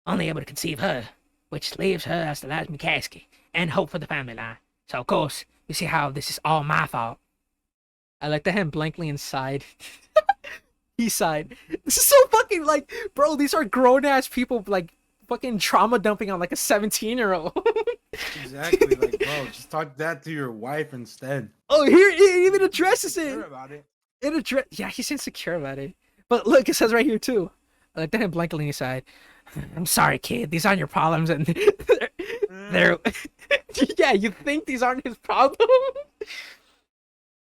only able to conceive her, which leaves her as the last McCaskey, and hope for the family line. So, of course, you see how this is all my fault. I looked at him blankly and sighed. He sighed. This is so fucking, like, bro, these are grown-ass people, like, fucking trauma dumping on, like, a 17-year-old. Exactly, like bro, just talk that to your wife instead. Oh, here, it even addresses it. Sure about it. Yeah, he's insecure about it. But look, it says right here, too. I looked at him blankly and he sighed. I'm sorry, kid. These aren't your problems, and they're... Yeah, you think these aren't his problems?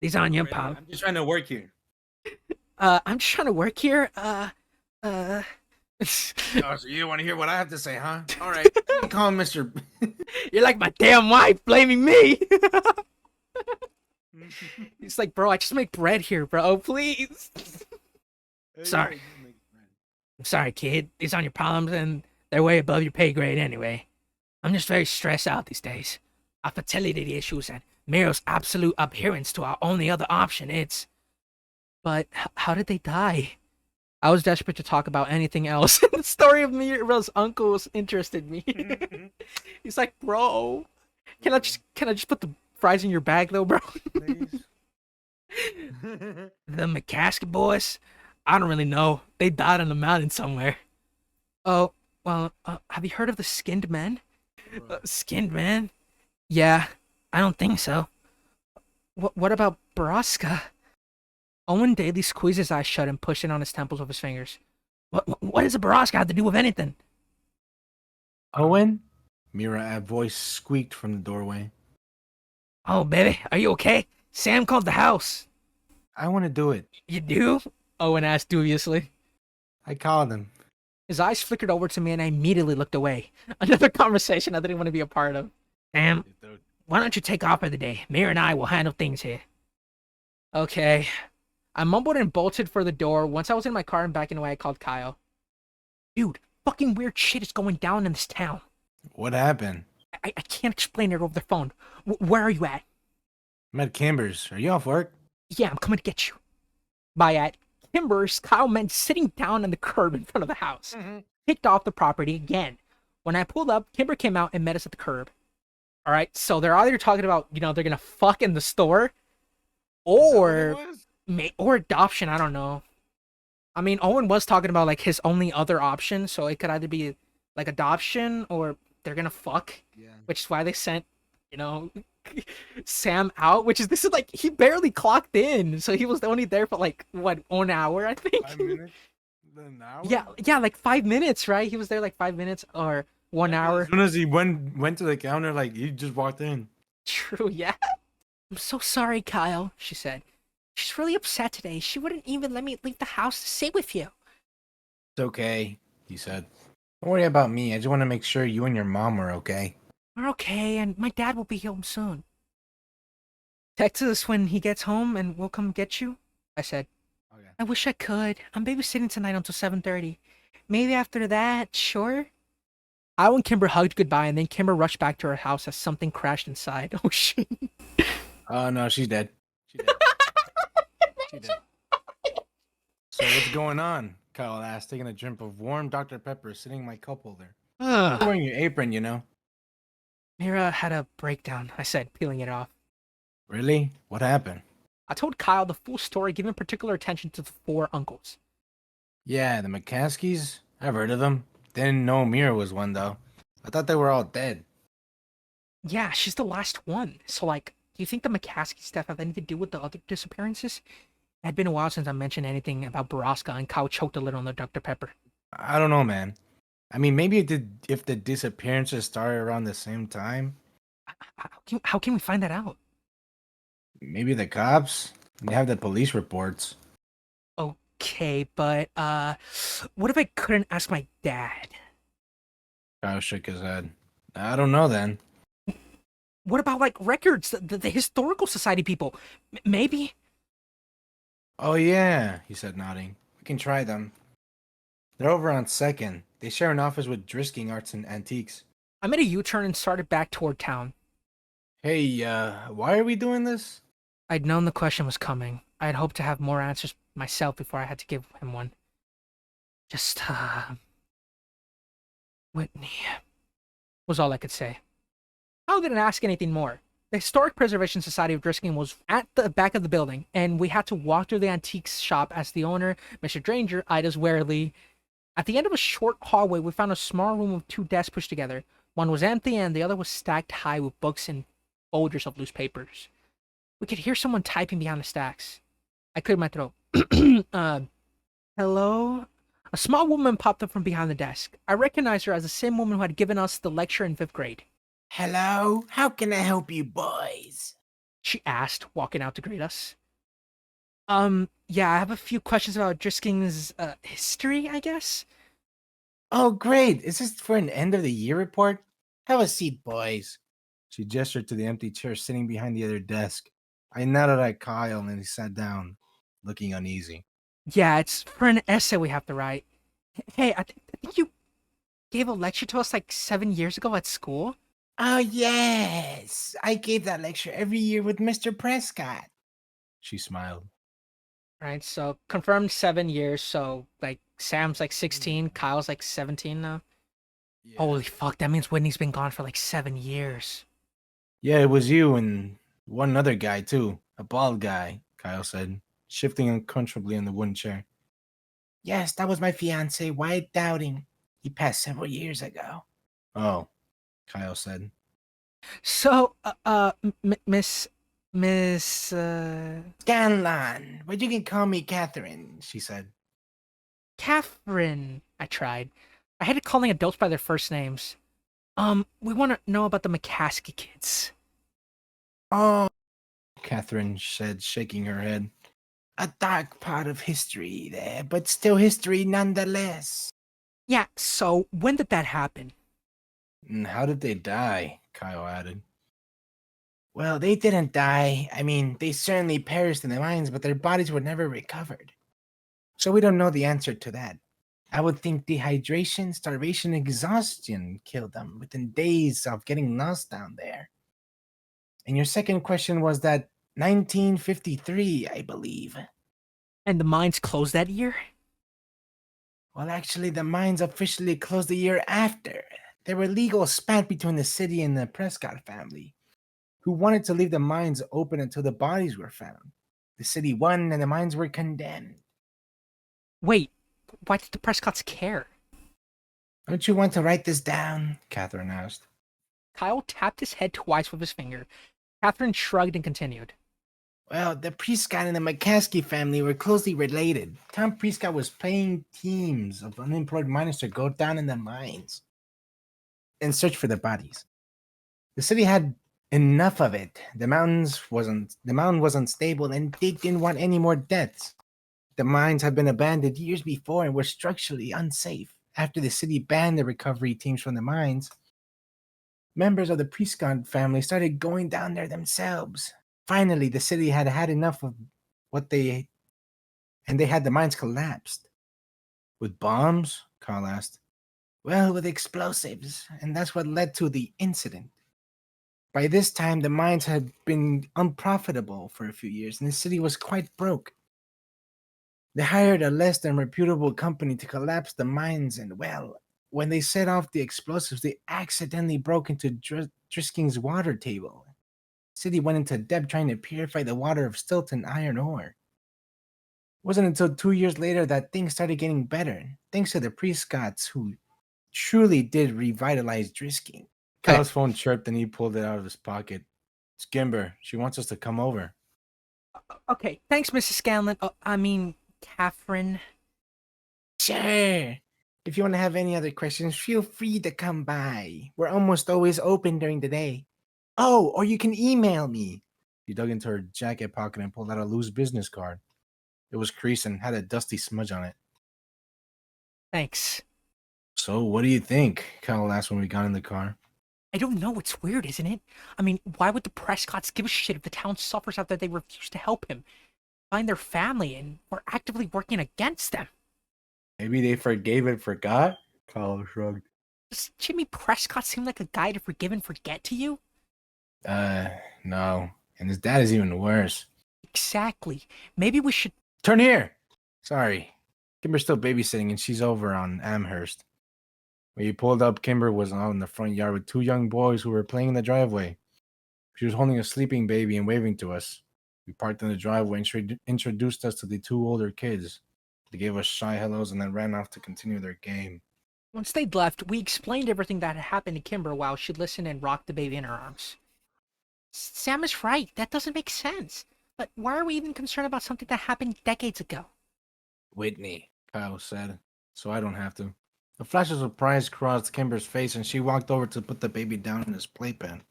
These aren't your problems. I'm just trying to work here. I'm just trying to work here. Oh, so you want to hear what I have to say, huh? All right. Call him Mr. You're like my damn wife blaming me. He's like, bro, I just make bread here, bro. Please. Sorry. I'm sorry, kid. These aren't your problems, and they're way above your pay grade anyway. I'm just very stressed out these days. Our fertility issues and Miro's absolute adherence to our only other option. It's... But how did they die? I was desperate to talk about anything else. The story of Mira's uncles interested me. He's like, bro, can I just put the fries in your bag though, bro? Please. The McCaskey boys? I don't really know. They died on the mountain somewhere. Oh, well, have you heard of the Skinned Men? Skinned Men? Yeah, I don't think so. What about Borrasca? Owen Daly squeezed his eyes shut and pushed it on his temples with his fingers. What does a Borrasca have to do with anything? Owen? Mira, a voice squeaked from the doorway. Oh, baby, are you okay? Sam called the house. I want to do it. You do? Owen asked dubiously. I called him. His eyes flickered over to me and I immediately looked away. Another conversation I didn't want to be a part of. Sam, why don't you take off for the day? Mira and I will handle things here. Okay. I mumbled and bolted for the door. Once I was in my car and backing away, I called Kyle. Dude, fucking weird shit is going down in this town. What happened? I can't explain it over the phone. Where are you at? I'm at Kimber's. Are you off work? Yeah, I'm coming to get you. By at Kimber's, Kyle meant sitting down on the curb in front of the house. Kicked off the property again. When I pulled up, Kimber came out and met us at the curb. Alright, so they're either talking about, you know, they're gonna fuck in the store, or adoption, I don't know. I mean, Owen was talking about, like, his only other option, so it could either be, like, adoption, or they're gonna fuck. Yeah. Which is why they sent, you know, Sam out, this is, like, he barely clocked in, so he was only there for, like, what, 1 hour, I think? 5 minutes? An hour? Yeah, like 5 minutes, right? He was there, like, 5 minutes, or 1 As hour. soon as he went to the counter, like he just walked in. True, yeah. I'm so sorry, Kyle, she said. She's really upset today. She wouldn't even let me leave the house to sit with you. It's okay, he said. Don't worry about me. I just want to make sure you and your mom are okay. We're okay, and my dad will be home soon. Text us when he gets home and we'll come get you, I said. Okay. I wish I could. I'm babysitting tonight until 7:30. Maybe after that, sure? I and Kimber hugged goodbye, and then Kimber rushed back to her house as something crashed inside. Oh, shit. Oh no, she's dead. She's dead. She's dead. So what's going on? Kyle asked, taking a drink of warm Dr. Pepper, sitting in my cup holder. You're wearing your apron, you know. Mira had a breakdown, I said, peeling it off. Really? What happened? I told Kyle the full story, giving particular attention to the 4 uncles. Yeah, the McCaskies. I've heard of them. Didn't know Mira was one though. I thought they were all dead. Yeah, she's the last one. So, like, do you think the McCaskey stuff have anything to do with the other disappearances? It had been a while since I mentioned anything about Borrasca, and Kyle choked a little on the Dr. Pepper. I don't know, man. I mean, maybe if the disappearances started around the same time. How can we find that out? Maybe the cops. They have the police reports. Okay, but, what if I couldn't ask my dad? Kyle shook his head. I don't know then. What about, like, records? The Historical Society people? Maybe? Oh yeah, he said, nodding. We can try them. They're over on Second. They share an office with Drisking Arts and Antiques. I made a U-turn and started back toward town. Hey, why are we doing this? I'd known the question was coming. I had hoped to have more answers myself before I had to give him one. Just, Whitney, was all I could say. I didn't ask anything more. The Historic Preservation Society of Drisking was at the back of the building, and we had to walk through the antiques shop as the owner, Mr. Granger, eyed us warily. At the end of a short hallway, we found a small room with 2 desks pushed together. One was empty, and the other was stacked high with books and folders of loose papers. We could hear someone typing behind the stacks. I cleared my throat. Hello? A small woman popped up from behind the desk. I recognized her as the same woman who had given us the lecture in 5th grade. Hello? How can I help you boys? She asked, walking out to greet us. Yeah, I have a few questions about Drisking's, history, I guess? Oh, great. Is this for an end of the year report? Have a seat, boys. She gestured to the empty chair sitting behind the other desk. I nodded at Kyle and he sat down, looking uneasy. Yeah, it's for an essay we have to write. Hey, I think you gave a lecture to us like 7 years ago at school? Oh, yes. I gave that lecture every year with Mr. Prescott. She smiled. Right, so confirmed 7 years, so like Sam's like 16, Kyle's like 17 now. Yeah. Holy fuck, that means Whitney's been gone for like 7 years. Yeah, it was you and one other guy, too. A bald guy, Kyle said, shifting uncomfortably in the wooden chair. Yes, that was my fiancé, Wyatt Dowding. He passed several years ago. Oh, Kyle said. So, Miss, Scanlon, but you can call me Catherine, she said. Catherine, I tried. I hated calling adults by their first names. We want to know about the McCaskey kids. Oh, Catherine said, shaking her head. A dark part of history there, but still history nonetheless. Yeah, so when did that happen? And how did they die? Kyle added. Well, they didn't die. I mean, they certainly perished in the mines, but their bodies were never recovered. So we don't know the answer to that. I would think dehydration, starvation, exhaustion killed them within days of getting lost down there. And your second question was that 1953, I believe. And the mines closed that year? Well, actually, the mines officially closed the year after. There were legal spat between the city and the Prescott family, who wanted to leave the mines open until the bodies were found. The city won and the mines were condemned. Wait, why did the Prescotts care? Don't you want to write this down? Catherine asked. Kyle tapped his head twice with his finger. Catherine shrugged and continued. Well, the Prescott and the McCaskey family were closely related. Tom Prescott was paying teams of unemployed miners to go down in the mines. and search for the bodies. The city had enough of it. The mountain was unstable, and they didn't want any more deaths. The mines had been abandoned years before and were structurally unsafe. After the city banned the recovery teams from the mines, members of the Prescott family started going down there themselves. Finally, the city had had enough of and they had the mines collapsed. With bombs? Carl asked. Well, with explosives, and that's what led to the incident. By this time, the mines had been unprofitable for a few years, and the city was quite broke. They hired a less than reputable company to collapse the mines, and well, when they set off the explosives, they accidentally broke into Driskin's water table. The city went into debt trying to purify the water of Stilton iron ore. It wasn't until 2 years later that things started getting better, thanks to the Prescotts who truly did revitalize Driskin. Kyle's phone chirped and he pulled it out of his pocket. It's Kimber. She wants us to come over. Okay, thanks, Mrs. Scanlon. Catherine. Sure. If you want to have any other questions, feel free to come by. We're almost always open during the day. Oh, or you can email me. She dug into her jacket pocket and pulled out a loose business card. It was creased and had a dusty smudge on it. Thanks. So, what do you think? Kyle asked when we got in the car. I don't know. It's weird, isn't it? I mean, why would the Prescotts give a shit if the town suffers after they refuse to help him, find their family, and were actively working against them? Maybe they forgave and forgot? Kyle shrugged. Does Jimmy Prescott seem like a guy to forgive and forget to you? No. And his dad is even worse. Exactly. Maybe we should... Turn here! Sorry. Kimber's still babysitting and she's over on Amherst. When you pulled up, Kimber was out in the front yard with two young boys who were playing in the driveway. She was holding a sleeping baby and waving to us. We parked in the driveway and she introduced us to the two older kids. They gave us shy hellos and then ran off to continue their game. Once they'd left, we explained everything that had happened to Kimber while she listened and rocked the baby in her arms. Sam is right. That doesn't make sense. But why are we even concerned about something that happened decades ago? Whitney, Kyle said, so I don't have to. A flash of surprise crossed Kimber's face and she walked over to put the baby down in his playpen.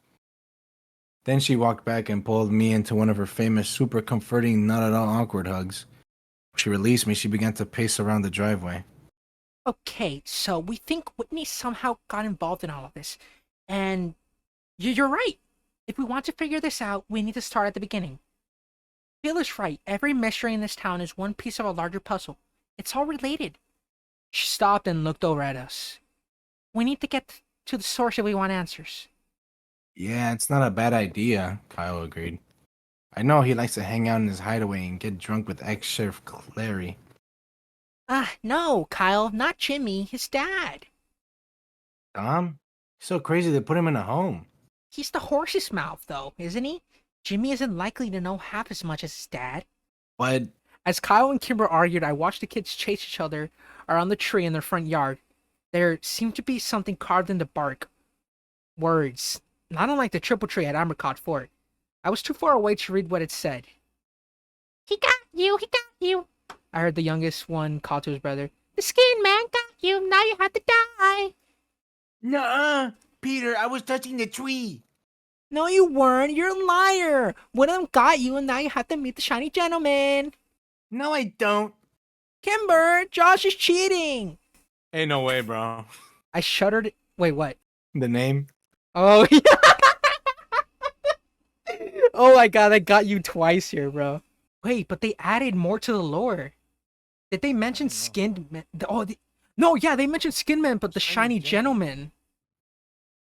Then she walked back and pulled me into one of her famous super comforting, not at all awkward hugs. When she released me, she began to pace around the driveway. Okay, so we think Whitney somehow got involved in all of this. And you're right. If we want to figure this out, we need to start at the beginning. Bill is right. Every mystery in this town is one piece of a larger puzzle. It's all related. She stopped and looked over at us. We need to get to the source if we want answers. Yeah, it's not a bad idea, Kyle agreed. I know he likes to hang out in his hideaway and get drunk with ex-Sheriff Clary. No, Kyle, not Jimmy, his dad. Tom? He's so crazy they put him in a home. He's the horse's mouth, though, isn't he? Jimmy isn't likely to know half as much as his dad. But As Kyle and Kimber argued, I watched the kids chase each other around the tree in their front yard. There seemed to be something carved in the bark. Words. Not unlike the triple tree at Amercott Fort. I was too far away to read what it said. He got you, he got you. I heard the youngest one call to his brother. The skin man got you, now you have to die. Nuh-uh, Peter, I was touching the tree. No, you weren't. You're a liar. One of them got you, and now you have to meet the shiny gentleman. No, I don't. Kimber, Josh is cheating. Ain't no way, bro. I shuddered. Wait, what? The name? Oh, yeah. Oh my god, I got you twice here, bro. Wait, but they added more to the lore. Did they mention skinned men? No, yeah, they mentioned skinned men, but the shiny gentleman.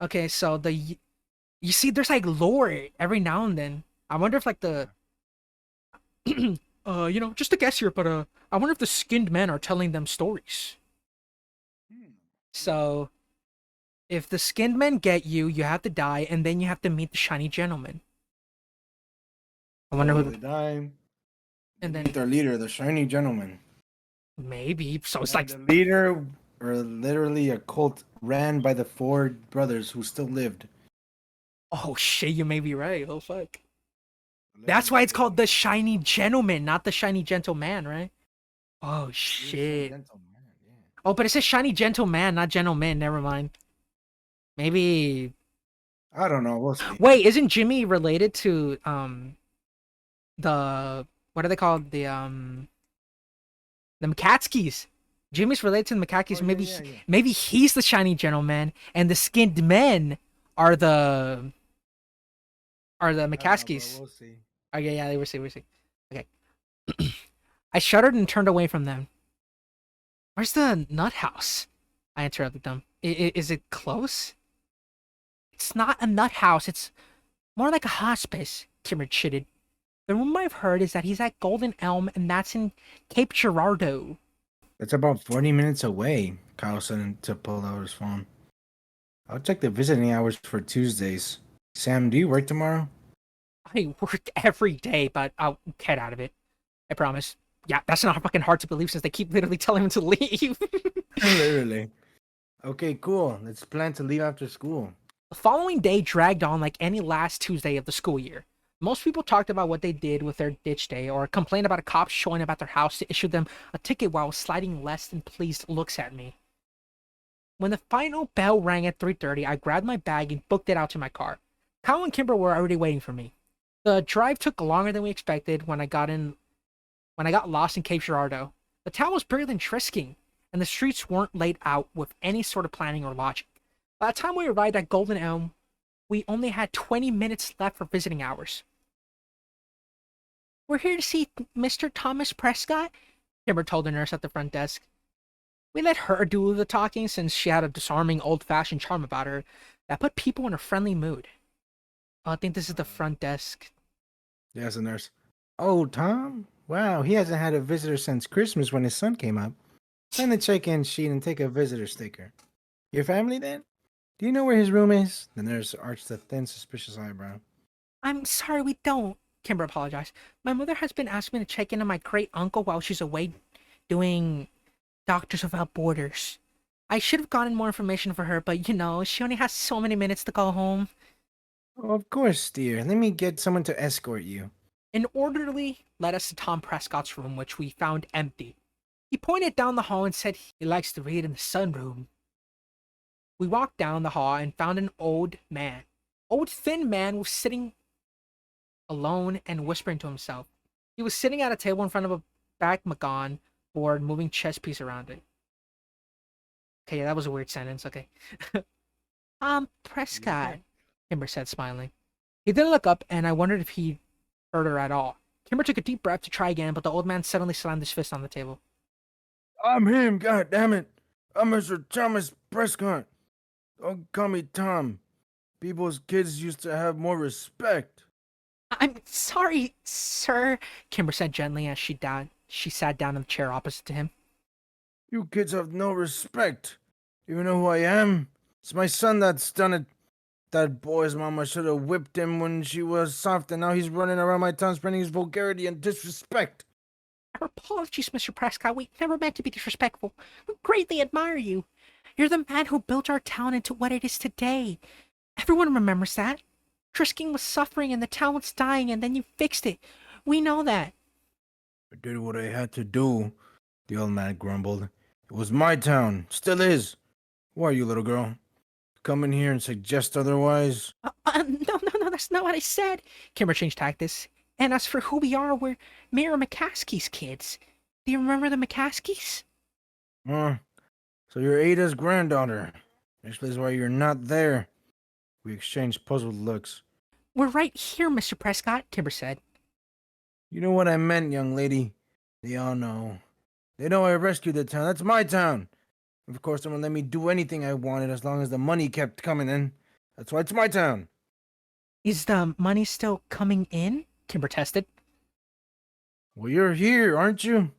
Okay, so you see, there's like lore every now and then. I wonder if like the, just a guess here, but I wonder if the skinned men are telling them stories. So, if the skinned men get you, you have to die, and then you have to meet the shiny gentleman. I wonder who. They die. And then Meet their leader, the shiny gentleman. maybe. So it's And like, the leader, or literally a cult, ran by the four brothers who still lived. oh shit, you may be right. Oh fuck. That's why it's called the shiny gentleman, not the shiny gentleman, right? Oh shit. Oh, but it says shiny gentleman, not gentleman. Never mind. Maybe. I don't know. We'll see. Wait, isn't Jimmy related to the what are they called? The McCatskys. Jimmy's related to the McCatskys. Oh yeah, yeah, yeah. Maybe he's the shiny gentleman, and the skinned men are the I don't know, bro. McCatskys. We'll see. Okay, yeah, they were see. Okay. I shuddered and turned away from them. Where's the nut house? I interrupted them. Is it close? It's not a nut house. It's more like a hospice, Kimmer chitted. The rumor I've heard is that he's at Golden Elm, and that's in Cape Girardeau. That's about 40 minutes away. Kyle said to pull out his phone. I'll check the visiting hours for Tuesdays. Sam, do you work tomorrow? I work every day, but I'll get out of it. I promise. Yeah, that's not fucking hard to believe since they keep literally telling him to leave. Literally. Okay, cool. Let's plan to leave after school. The following day dragged on like any last Tuesday of the school year. Most people talked about what they did with their ditch day or complained about a cop showing up at their house to issue them a ticket while sliding less than pleased looks at me. When the final bell rang at 3:30, I grabbed my bag and booked it out to my car. Kyle and Kimber were already waiting for me. The drive took longer than we expected when I got lost in Cape Girardeau. The town was bigger than Trisking, and the streets weren't laid out with any sort of planning or logic. By the time we arrived at Golden Elm, we only had 20 minutes left for visiting hours. We're here to see Mr. Thomas Prescott, Kimber told the nurse at the front desk. We let her do the talking since she had a disarming old-fashioned charm about her that put people in a friendly mood. I think this is the front desk. Yes, a nurse. Oh, Tom? Wow, he hasn't had a visitor since Christmas when his son came up. Sign the check-in sheet and take a visitor sticker. Your family, then? Do you know where his room is? The nurse arched a thin, suspicious eyebrow. I'm sorry, we don't, Kimber apologized. My mother has been asking me to check in on my great-uncle while she's away doing Doctors Without Borders. I should have gotten more information for her, but she only has so many minutes to go home. Oh, of course, dear. Let me get someone to escort you. An orderly led us to Tom Prescott's room, which we found empty. He pointed down the hall and said he likes to read in the sunroom. We walked down the hall and found an old thin man was sitting alone and whispering to himself. He was sitting at a table in front of a backgammon board, moving chess piece around it. Okay, yeah, that was a weird sentence. Okay. Prescott, Kimber said, smiling. He didn't look up, and I wondered if he heard her at all. Kimber took a deep breath to try again, but the old man suddenly slammed his fist on the table. I'm him, God damn it! I'm Mr. Thomas Prescott. Don't call me Tom. People's kids used to have more respect. I'm sorry, sir, Kimber said gently as she sat down in the chair opposite to him. You kids have no respect. You know who I am? It's my son that's done it. That boy's mama should have whipped him when she was soft, and now he's running around my town spreading his vulgarity and disrespect. Our apologies, Mr. Prescott. We never meant to be disrespectful. We greatly admire you. You're the man who built our town into what it is today. Everyone remembers that. Trisking was suffering and the town was dying, and then you fixed it. We know that. I did what I had to do, the old man grumbled. It was my town. Still is. Who are you, little girl? Come in here and suggest otherwise? No, that's not what I said. Kimber changed tactics. And as for who we are, we're Mayor McCaskey's kids. Do you remember the McCaskeys? So you're Ada's granddaughter. Explains why you're not there. We exchanged puzzled looks. We're right here, Mr. Prescott, Kimber said. You know what I meant, young lady. They all know. They know I rescued the town. That's my town. Of course, they won't let me do anything I wanted as long as the money kept coming in. That's why it's my town. Is the money still coming in? Kimber tested. Well, you're here, aren't you?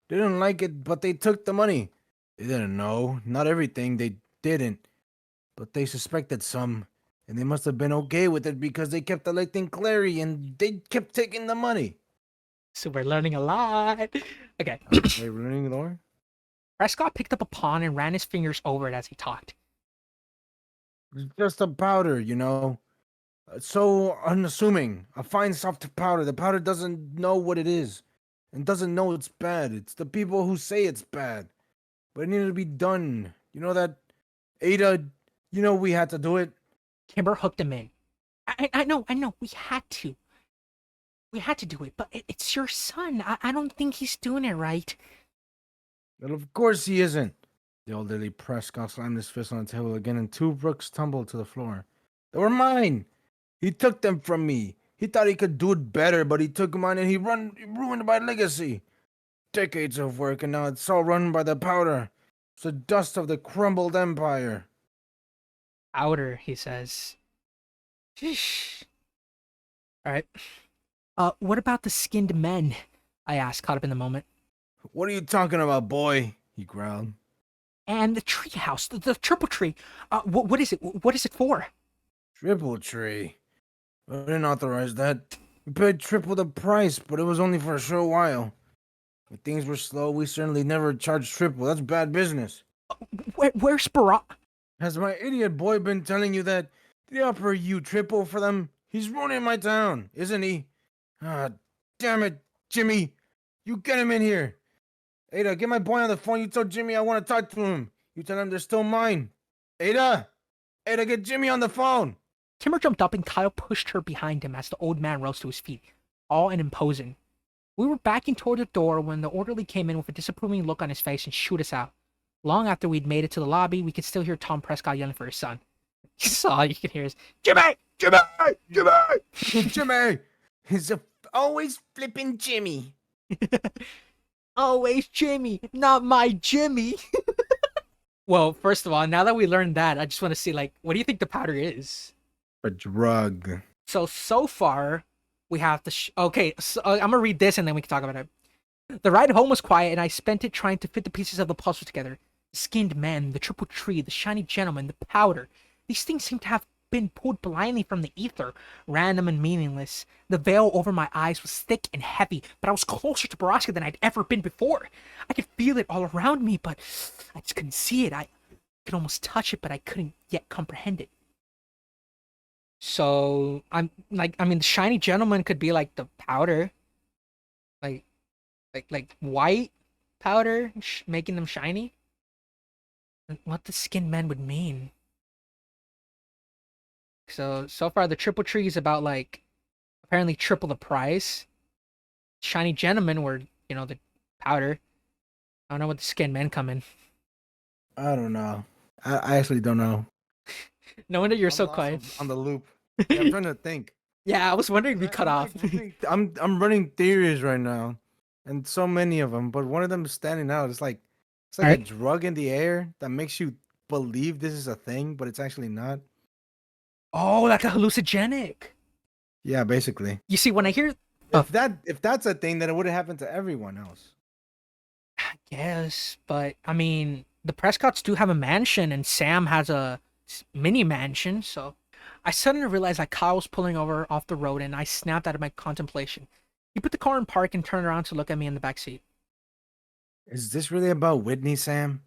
They didn't like it, but they took the money. They didn't know. Not everything. They didn't. But they suspected some. And they must have been okay with it because they kept electing Clary and they kept taking the money. So we're learning a lot. Okay. Are you learning more? Prescott picked up a pawn and ran his fingers over it as he talked. It's just a powder, you know. So unassuming. A fine soft powder. The powder doesn't know what it is. And doesn't know it's bad. It's the people who say it's bad. But it needed to be done. You know that Ada You know we had to do it. Kimber hooked him in. I know. We had to. We had to do it, but it's your son. I don't think he's doing it right. Well, of course he isn't. The elderly Prescott slammed his fist on the table again, and two brooks tumbled to the floor. They were mine. He took them from me. He thought he could do it better, but he took mine and he ruined my legacy. Decades of work, and now it's all run by the powder. It's the dust of the crumbled empire. Outer, he says. Sheesh. All right. What about the skinned men? I asked, caught up in the moment. What are you talking about, boy? He growled. And the tree house, the triple tree. What is it? What is it for? Triple tree. I didn't authorize that. We paid triple the price, but it was only for a short while. When things were slow, we certainly never charged triple. That's bad business. Where's Borrasca? Has my idiot boy been telling you that? Did he offer you triple for them? He's ruining my town, isn't he? Ah, damn it, Jimmy. You get him in here. Ada, get my boy on the phone. You tell Jimmy I want to talk to him. You tell him they're still mine. Ada! Ada, get Jimmy on the phone. Kimber jumped up and Kyle pushed her behind him as the old man rose to his feet, all and imposing. We were backing toward the door when the orderly came in with a disapproving look on his face and shooed us out. Long after we'd made it to the lobby, we could still hear Tom Prescott yelling for his son. All you could hear is, Jimmy! Jimmy! Jimmy! Jimmy! He's always flipping Jimmy. Always Jimmy, not my Jimmy. Well, first of all, now that we learned that, I just want to see, like, what do you think the powder is? A drug. So far, we have to... okay, so, I'm going to read this and then we can talk about it. The ride home was quiet and I spent it trying to fit the pieces of the puzzle together. The skinned men, the triple tree, the shiny gentleman, the powder. These things seem to have been pulled blindly from the ether, random and meaningless. The veil over my eyes was thick and heavy, but I was closer to Borrasca than I'd ever been before. I could feel it all around me, but I just couldn't see it. I could almost touch it, but I couldn't yet comprehend it. So, the shiny gentleman could be like the powder. Like white powder, making them shiny. What the skinned men would mean. So far the triple tree is about, like, apparently triple the price. Shiny gentlemen were, the powder. I don't know what the skinned men come in. I don't know. I actually don't know. No wonder you're I'm so lost quiet. on the loop. Yeah, I'm trying to think. Yeah, I was wondering if you cut off. I'm running theories right now, and so many of them, but one of them is standing out. It's like a drug in the air that makes you believe this is a thing, but it's actually not. Oh, like a hallucinogenic. Yeah, basically. You see, when I hear if that's a thing, then it would have happened to everyone else. I guess, but I mean, the Prescotts do have a mansion, and Sam has a mini mansion. So, I suddenly realized that Kyle was pulling over off the road, and I snapped out of my contemplation. He put the car in park and turned around to look at me in the back seat. Is this really about Whitney, Sam?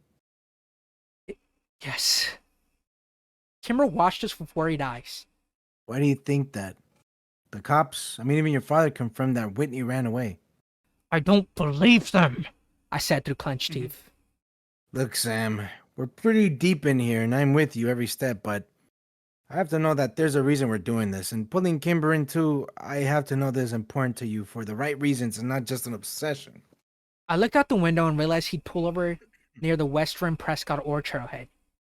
Yes. Kimber watched us with worried eyes. Why do you think that? The cops, even your father confirmed that Whitney ran away. I don't believe them, I said through clenched teeth. Look, Sam, we're pretty deep in here, and I'm with you every step, but I have to know that there's a reason we're doing this, and pulling Kimber in too, I have to know that is important to you for the right reasons and not just an obsession. I looked out the window and realized he'd pull over near the West Rim Prescott ore trailhead.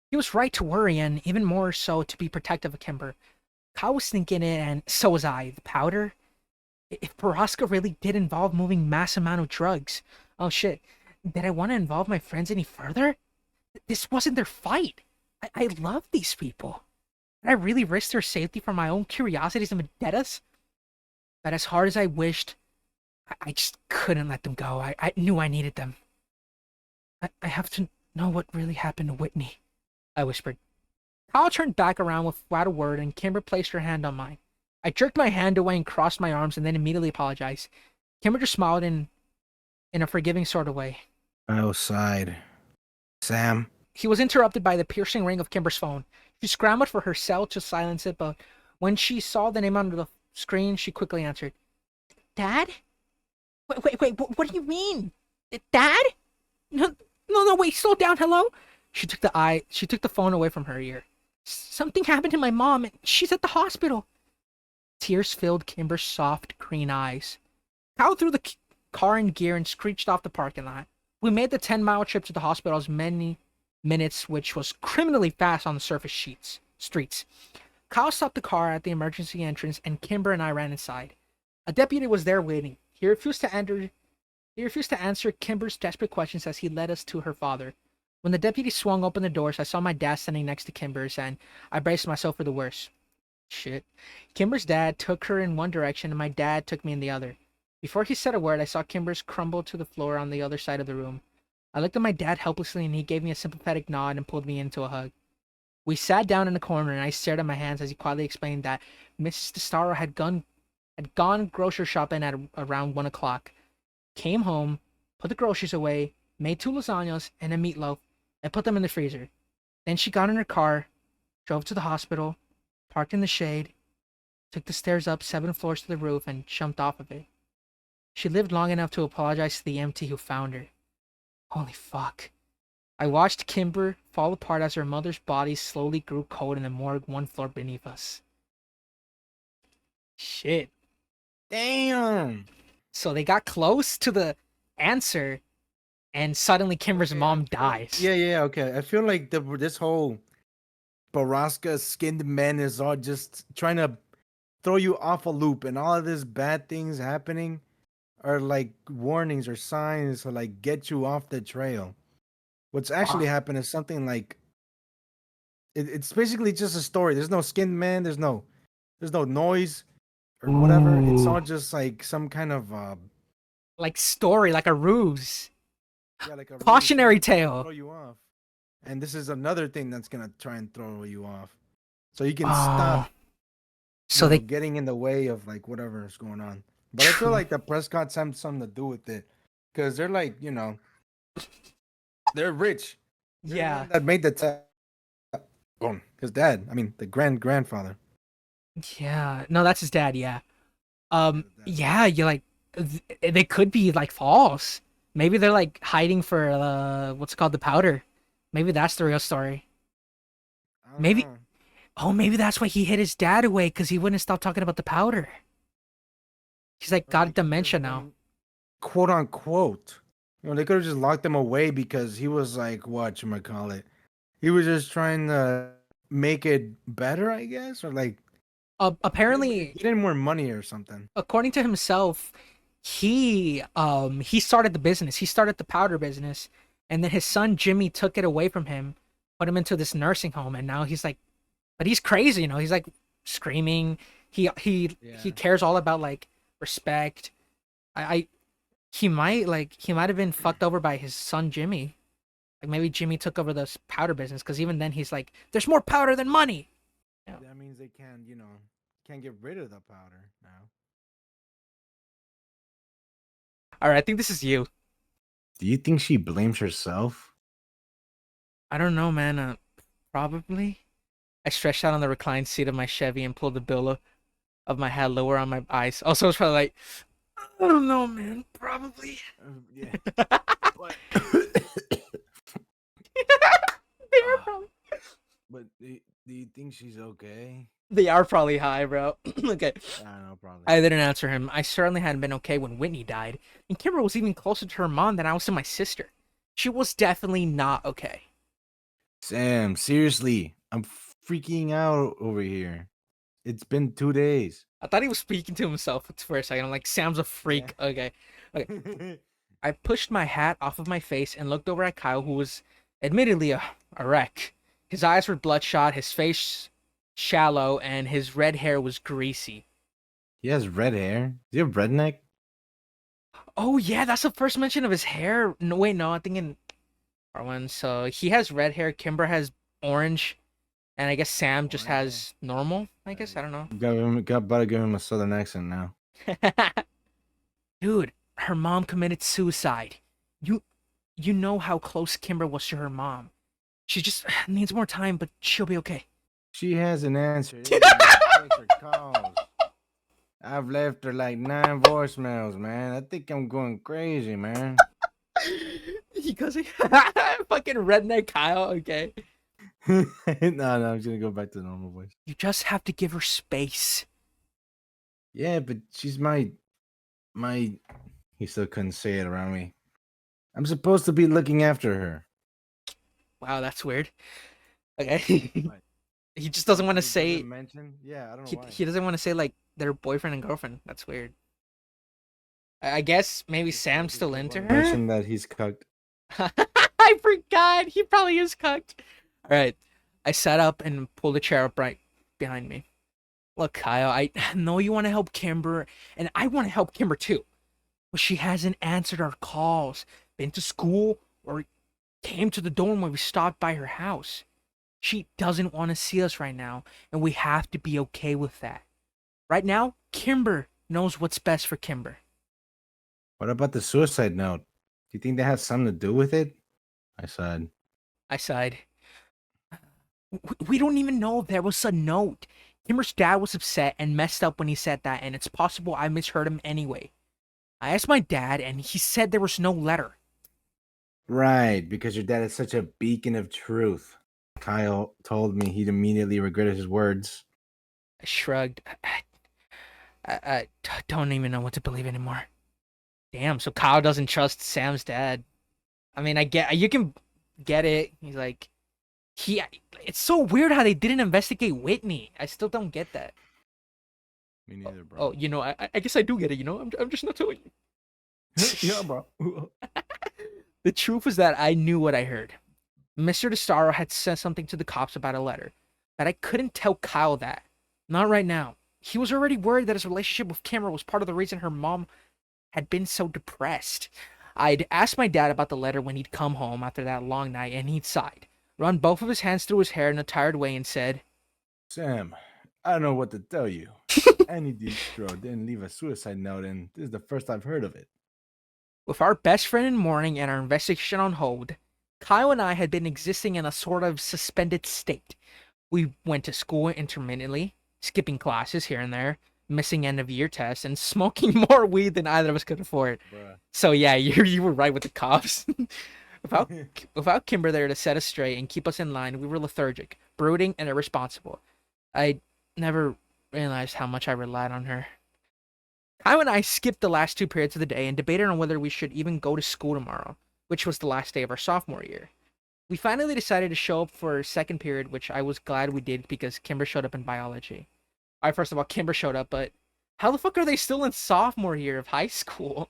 He was right to worry, and even more so to be protective of Kimber. Kyle was thinking it, and so was I. The powder? If Borrasca really did involve moving mass amount of drugs, oh shit, did I want to involve my friends any further? This wasn't their fight. I love these people. Did I really risk their safety for my own curiosities and vendettas? But as hard as I wished, I just couldn't let them go. I knew I needed them. I have to know what really happened to Whitney, I whispered. Kyle turned back around without a word, and Kimber placed her hand on mine. I jerked my hand away and crossed my arms and then immediately apologized. Kimber just smiled in a forgiving sort of way. I sighed. Sam? He was interrupted by the piercing ring of Kimber's phone. She scrambled for her cell to silence it, but when she saw the name on the screen, she quickly answered. Dad? Wait, what do you mean? Dad? No, wait, slow down, hello? She took the phone away from her ear. Something happened to my mom, and she's at the hospital. Tears filled Kimber's soft green eyes. Kyle threw the car in gear and screeched off the parking lot. We made the 10-mile trip to the hospital as many minutes, which was criminally fast on the surface streets. Kyle stopped the car at the emergency entrance, and Kimber and I ran inside. A deputy was there waiting. He refused to answer Kimber's desperate questions as he led us to her father. When the deputy swung open the doors, I saw my dad standing next to Kimber's, and I braced myself for the worst. Shit. Kimber's dad took her in one direction, and my dad took me in the other. Before he said a word, I saw Kimber's crumble to the floor on the other side of the room. I looked at my dad helplessly, and he gave me a sympathetic nod and pulled me into a hug. We sat down in a corner, and I stared at my hands as he quietly explained that Mrs. DeStaro had gone grocery shopping at around 1 o'clock, came home, put the groceries away, made 2 lasagnas and a meatloaf, and put them in the freezer. Then she got in her car, drove to the hospital, parked in the shade, took the stairs up 7 floors to the roof, and jumped off of it. She lived long enough to apologize to the EMT who found her. Holy fuck. I watched Kimber fall apart as her mother's body slowly grew cold in the morgue 1 floor beneath us. Shit. Damn. So they got close to the answer, and suddenly Kimber's mom dies. Yeah, okay. I feel like this whole Borrasca skinned men is all just trying to throw you off a loop, and all of these bad things happening are like warnings or signs to like get you off the trail. What's actually happened is something like it's basically just a story. There's no skinned man, there's no noise or whatever. It's all just like some kind of Like story, like a ruse. yeah, like a Cautionary really tale. throw you off. And this is another thing that's gonna try and throw you off, so you can stop. So they getting in the way of like whatever is going on. But I feel like the Prescotts have something to do with it, because they're like, they're rich. They're the yeah. one that made the his dad. I mean, the grandfather. Yeah. No, that's his dad, yeah. Dad. Yeah, you like they could be like false. Maybe they're like hiding for what's it called, the powder. Maybe that's the real story. I don't Maybe know. Oh, maybe that's why he hid his dad away, because he wouldn't stop talking about the powder. He's like got dementia now. Quote unquote. They could have just locked him away because he was like, whatchamacallit. He was just trying to make it better, I guess, or like Apparently, get in more money or something. according to himself, he started the business. He started the powder business, and then his son Jimmy took it away from him, put him into this nursing home, and now he's like, but he's crazy, he's like screaming. He cares all about like respect. He might have been fucked over by his son Jimmy. Like maybe Jimmy took over the powder business, because even then he's like, there's more powder than money. Yeah. That means they can't get rid of the powder now. All right, I think this is you. Do you think she blames herself? I don't know, man. Probably. I stretched out on the reclined seat of my Chevy and pulled the bill of my hat lower on my eyes. Also, I was probably like, I don't know, man. Probably. Yeah. But, They are probably. but do you think she's okay? They are probably high, bro. Okay. I don't know, probably. I didn't answer him. I certainly hadn't been okay when Whitney died, and Kimber was even closer to her mom than I was to my sister. She was definitely not okay. Sam, seriously, I'm freaking out over here. It's been 2 days. I thought he was speaking to himself for a second. I'm like, Sam's a freak. Yeah. Okay. I pushed my hat off of my face and looked over at Kyle, who was admittedly a wreck. His eyes were bloodshot, his face shallow, and his red hair was greasy. He has red hair. Is he a redneck? Oh yeah, that's the first mention of his hair. No, wait, no, I'm thinking part one. So he has red hair, Kimber has orange, and I guess Sam just has normal. I guess, I don't know. Better give him a southern accent now. Dude, her mom committed suicide. You know how close Kimber was to her mom. She just needs more time, but she'll be okay. She hasn't answered any texts or calls. I've left her like 9 voicemails, man. I think I'm going crazy, man. Because fucking redneck Kyle, okay. No, I'm just gonna go back to the normal voice. You just have to give her space. Yeah, but she's my. He still couldn't say it around me. I'm supposed to be looking after her. Wow, that's weird. Okay. What? He just doesn't want to It doesn't say mention. Yeah, I don't know he, why. he doesn't want to say like their boyfriend and girlfriend. That's weird. I guess maybe Sam's still into her. Mention that he's cucked. I forgot. He probably is cucked. All right. I sat up and pulled a chair up right behind me. Look, Kyle, I know you want to help Kimber, and I want to help Kimber too. But she hasn't answered our calls, been to school, or came to the dorm when we stopped by her house. She doesn't want to see us right now, and we have to be okay with that. Right now, Kimber knows what's best for Kimber. What about the suicide note? Do you think that has something to do with it? I said. I sighed. We don't even know if there was a note. Kimber's dad was upset and messed up when he said that, and it's possible I misheard him anyway. I asked my dad, and he said there was no letter. Right, because your dad is such a beacon of truth. Kyle told me he'd immediately regretted his words. I shrugged. I don't even know what to believe anymore. Damn, so Kyle doesn't trust Sam's dad. I mean, you can get it. He's like, it's so weird how they didn't investigate Whitney. I still don't get that. Me neither, bro. Oh, I guess I do get it. I'm just not telling you. Yeah, bro. The truth was that I knew what I heard. Mr. DeStaro had said something to the cops about a letter, but I couldn't tell Kyle that. Not right now. He was already worried that his relationship with Kimber was part of the reason her mom had been so depressed. I'd asked my dad about the letter when he'd come home after that long night, and he'd sighed, run both of his hands through his hair in a tired way, and said, Sam, I don't know what to tell you. Any distro didn't leave a suicide note, and this is the first I've heard of it. with our best friend in mourning and our investigation on hold, Kyle and I had been existing in a sort of suspended state. We went to school intermittently, skipping classes here and there, missing end of year tests, and smoking more weed than either of us could afford. Bruh. So yeah, you were right with the cops. without Kimber there to set us straight and keep us in line, we were lethargic, brooding, and irresponsible. I never realized how much I relied on her. Kyle and I skipped the last 2 periods of the day and debated on whether we should even go to school tomorrow, which was the last day of our sophomore year. We finally decided to show up for second period, which I was glad we did because Kimber showed up in biology. Alright, first of all, Kimber showed up, but how the fuck are they still in sophomore year of high school?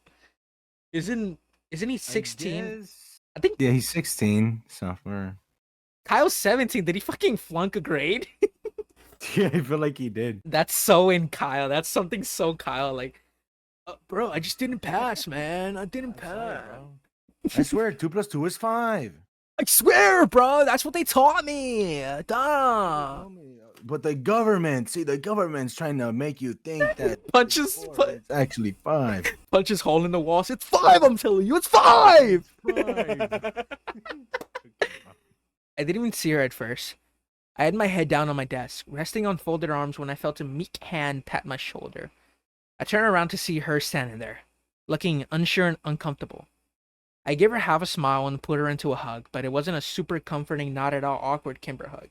Isn't he 16? I think Yeah, he's 16. Sophomore. Kyle's 17. Did he fucking flunk a grade? Yeah, I feel like he did. That's so in Kyle. That's something so Kyle. Like, bro, I just didn't pass, man. I didn't pass. I swear, 2 plus 2 is 5. I swear, bro. That's what they taught me. Duh. But the government's trying to make you think that it's actually 5. Punches hole in the walls. It's 5. I'm telling you, it's 5. Five. I didn't even see her at first. I had my head down on my desk, resting on folded arms when I felt a meek hand pat my shoulder. I turned around to see her standing there, looking unsure and uncomfortable. I gave her half a smile and put her into a hug, but it wasn't a super comforting, not at all awkward Kimber hug.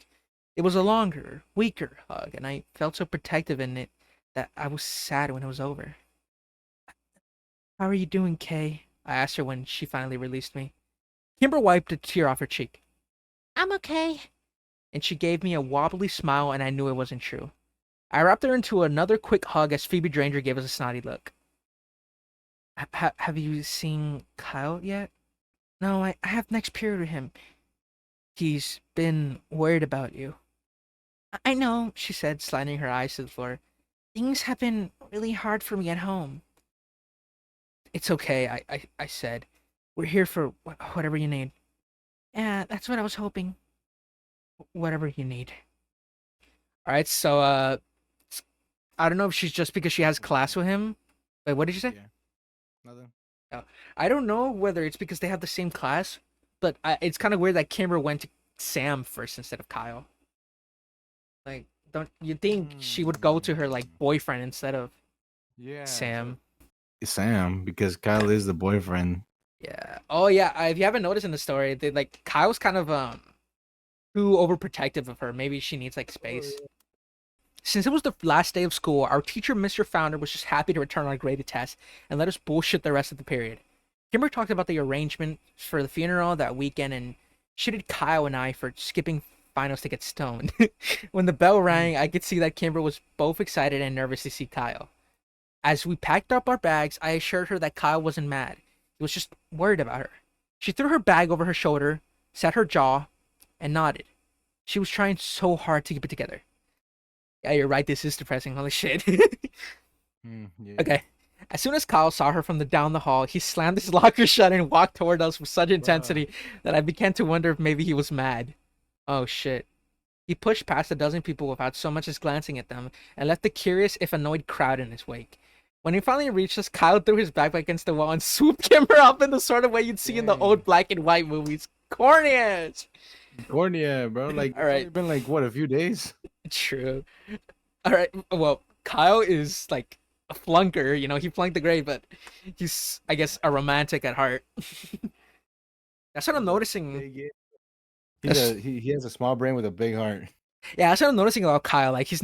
It was a longer, weaker hug, and I felt so protective in it that I was sad when it was over. How are you doing, Kay? I asked her when she finally released me. Kimber wiped a tear off her cheek. I'm okay. And she gave me a wobbly smile, and I knew it wasn't true. I wrapped her into another quick hug as Phoebe Dranger gave us a snotty look. Have you seen Kyle yet? No, I have next period with him. He's been worried about you. I know, she said, sliding her eyes to the floor. Things have been really hard for me at home. It's okay, I said. We're here for whatever you need. Yeah, that's what I was hoping. Whatever you need. Alright, so, I don't know if she's just because she has class with him. Wait, what did you say? Yeah. Nothing. I don't know whether it's because they have the same class, but it's kind of weird that Kimber went to Sam first instead of Kyle. Like, don't you think she would go to her, like, boyfriend instead of Sam? Sam, because Kyle is the boyfriend. Yeah. Oh, yeah. If you haven't noticed in the story, Kyle's kind of, too overprotective of her. Maybe she needs like space. Since it was the last day of school, our teacher, Mr. Founder, was just happy to return our graded test and let us bullshit the rest of the period. Kimber talked about the arrangement for the funeral that weekend and shitted Kyle and I for skipping finals to get stoned. When the bell rang, I could see that Kimber was both excited and nervous to see Kyle. As we packed up our bags, I assured her that Kyle wasn't mad. He was just worried about her. She threw her bag over her shoulder, set her jaw, and nodded. She was trying so hard to keep it together. Yeah, you're right. This is depressing. Holy shit. Yeah. Okay. As soon as Kyle saw her from down the hall, he slammed his locker shut and walked toward us with such intensity that I began to wonder if maybe he was mad. Oh shit. He pushed past a dozen people without so much as glancing at them and left the curious if annoyed crowd in his wake. When he finally reached us, Kyle threw his back against the wall and swooped Kimber up in the sort of way you'd see in the old black and white movies. Corny as! Cornea, bro. Like, All right. it's only been like what, a few days? True. All right. Well, Kyle is like a flunker. You know, he flunked the grade, but he's, I guess, a romantic at heart. That's what I'm noticing. He has a small brain with a big heart. Yeah, that's what I'm noticing about Kyle. Like, he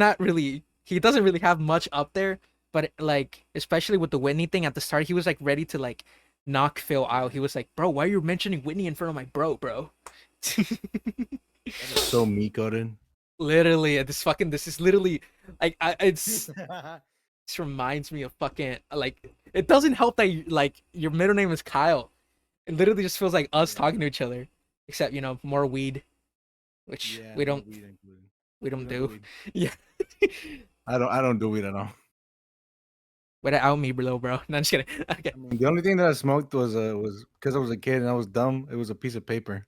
doesn't really have much up there, but like, especially with the Whitney thing at the start, he was like ready to like knock Phil out. He was like, bro, why are you mentioning Whitney in front of my bro? So meat-coated. Literally, this is literally like this reminds me of fucking like it doesn't help that like your middle name is Kyle. It literally just feels like us talking to each other, except more weed, which we don't do. Weed. Yeah, I don't do weed at all. way to out me, bro. No, I'm just kidding. Okay, I mean, the only thing that I smoked was because I was a kid and I was dumb. It was a piece of paper.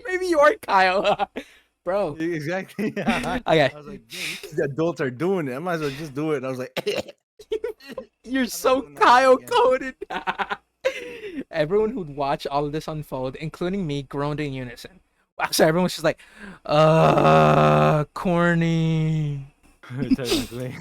maybe you are Kyle, bro. Exactly. Okay, I was like, the adults are doing it. I might as well just do it. And I was like, you're so not gonna Kyle again. coded. Everyone who'd watch all of this unfold, including me, groaned in unison. Wow, so everyone was just like, corny. technically.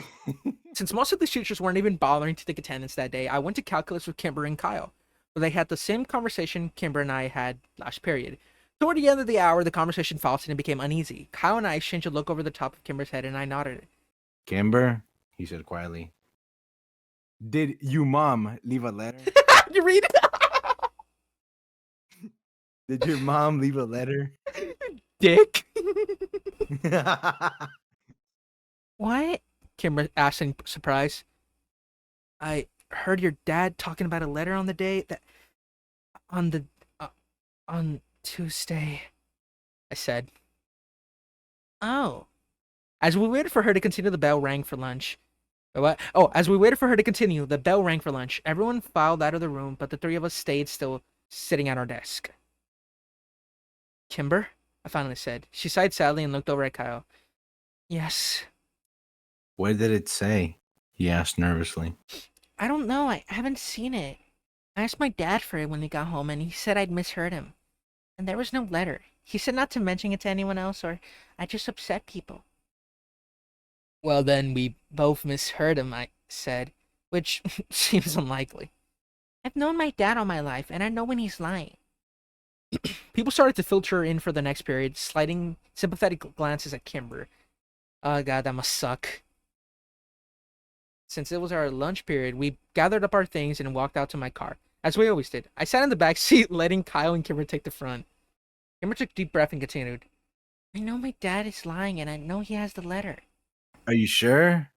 Since most of the teachers weren't even bothering to take attendance that day, I went to calculus with Kimber and Kyle. But they had the same conversation Kimber and I had last period. Toward the end of the hour, the conversation faltered and became uneasy. Kyle and I exchanged a look over the top of Kimber's head, and I nodded. Kimber, he said quietly, did you mom leave a letter? You read it? Did your mom leave a letter? Dick. What? Kimber asked in surprise. I heard your dad talking about a letter on the day that on Tuesday, I said. Oh. As we waited for her to continue, the bell rang for lunch. What? Oh, as we waited for her to continue, the bell rang for lunch. Everyone filed out of the room, but the three of us stayed still, sitting at our desk. Kimber? I finally said. She sighed sadly and looked over at Kyle. Yes. What did it say? He asked nervously. I don't know. I haven't seen it. I asked my dad for it when he got home, and he said I'd misheard him. And there was no letter. He said not to mention it to anyone else, or I'd just upset people. Well, then we both misheard him, I said, which seems unlikely. I've known my dad all my life, and I know when he's lying. People started to filter in for the next period, sliding sympathetic glances at Kimber. Oh god, that must suck. Since it was our lunch period, we gathered up our things and walked out to my car, as we always did. I sat in the back seat, letting Kyle and Kimber take the front. Kimber took a deep breath and continued. I know my dad is lying, and I know he has the letter. Are you sure?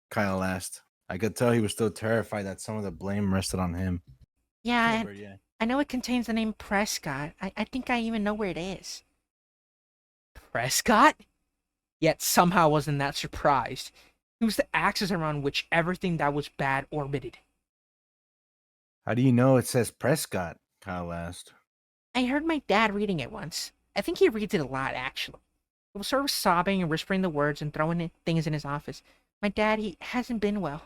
Kyle asked. I could tell he was still terrified that some of the blame rested on him. Yeah, Kimber, yeah. I know it contains the name Prescott. I think I even know where it is. Prescott? Yet somehow wasn't that surprised. It was the axis around which everything that was bad orbited. How do you know it says Prescott? Kyle asked. I heard my dad reading it once. I think he reads it a lot, actually. He was sort of sobbing and whispering the words and throwing things in his office. My dad, he hasn't been well.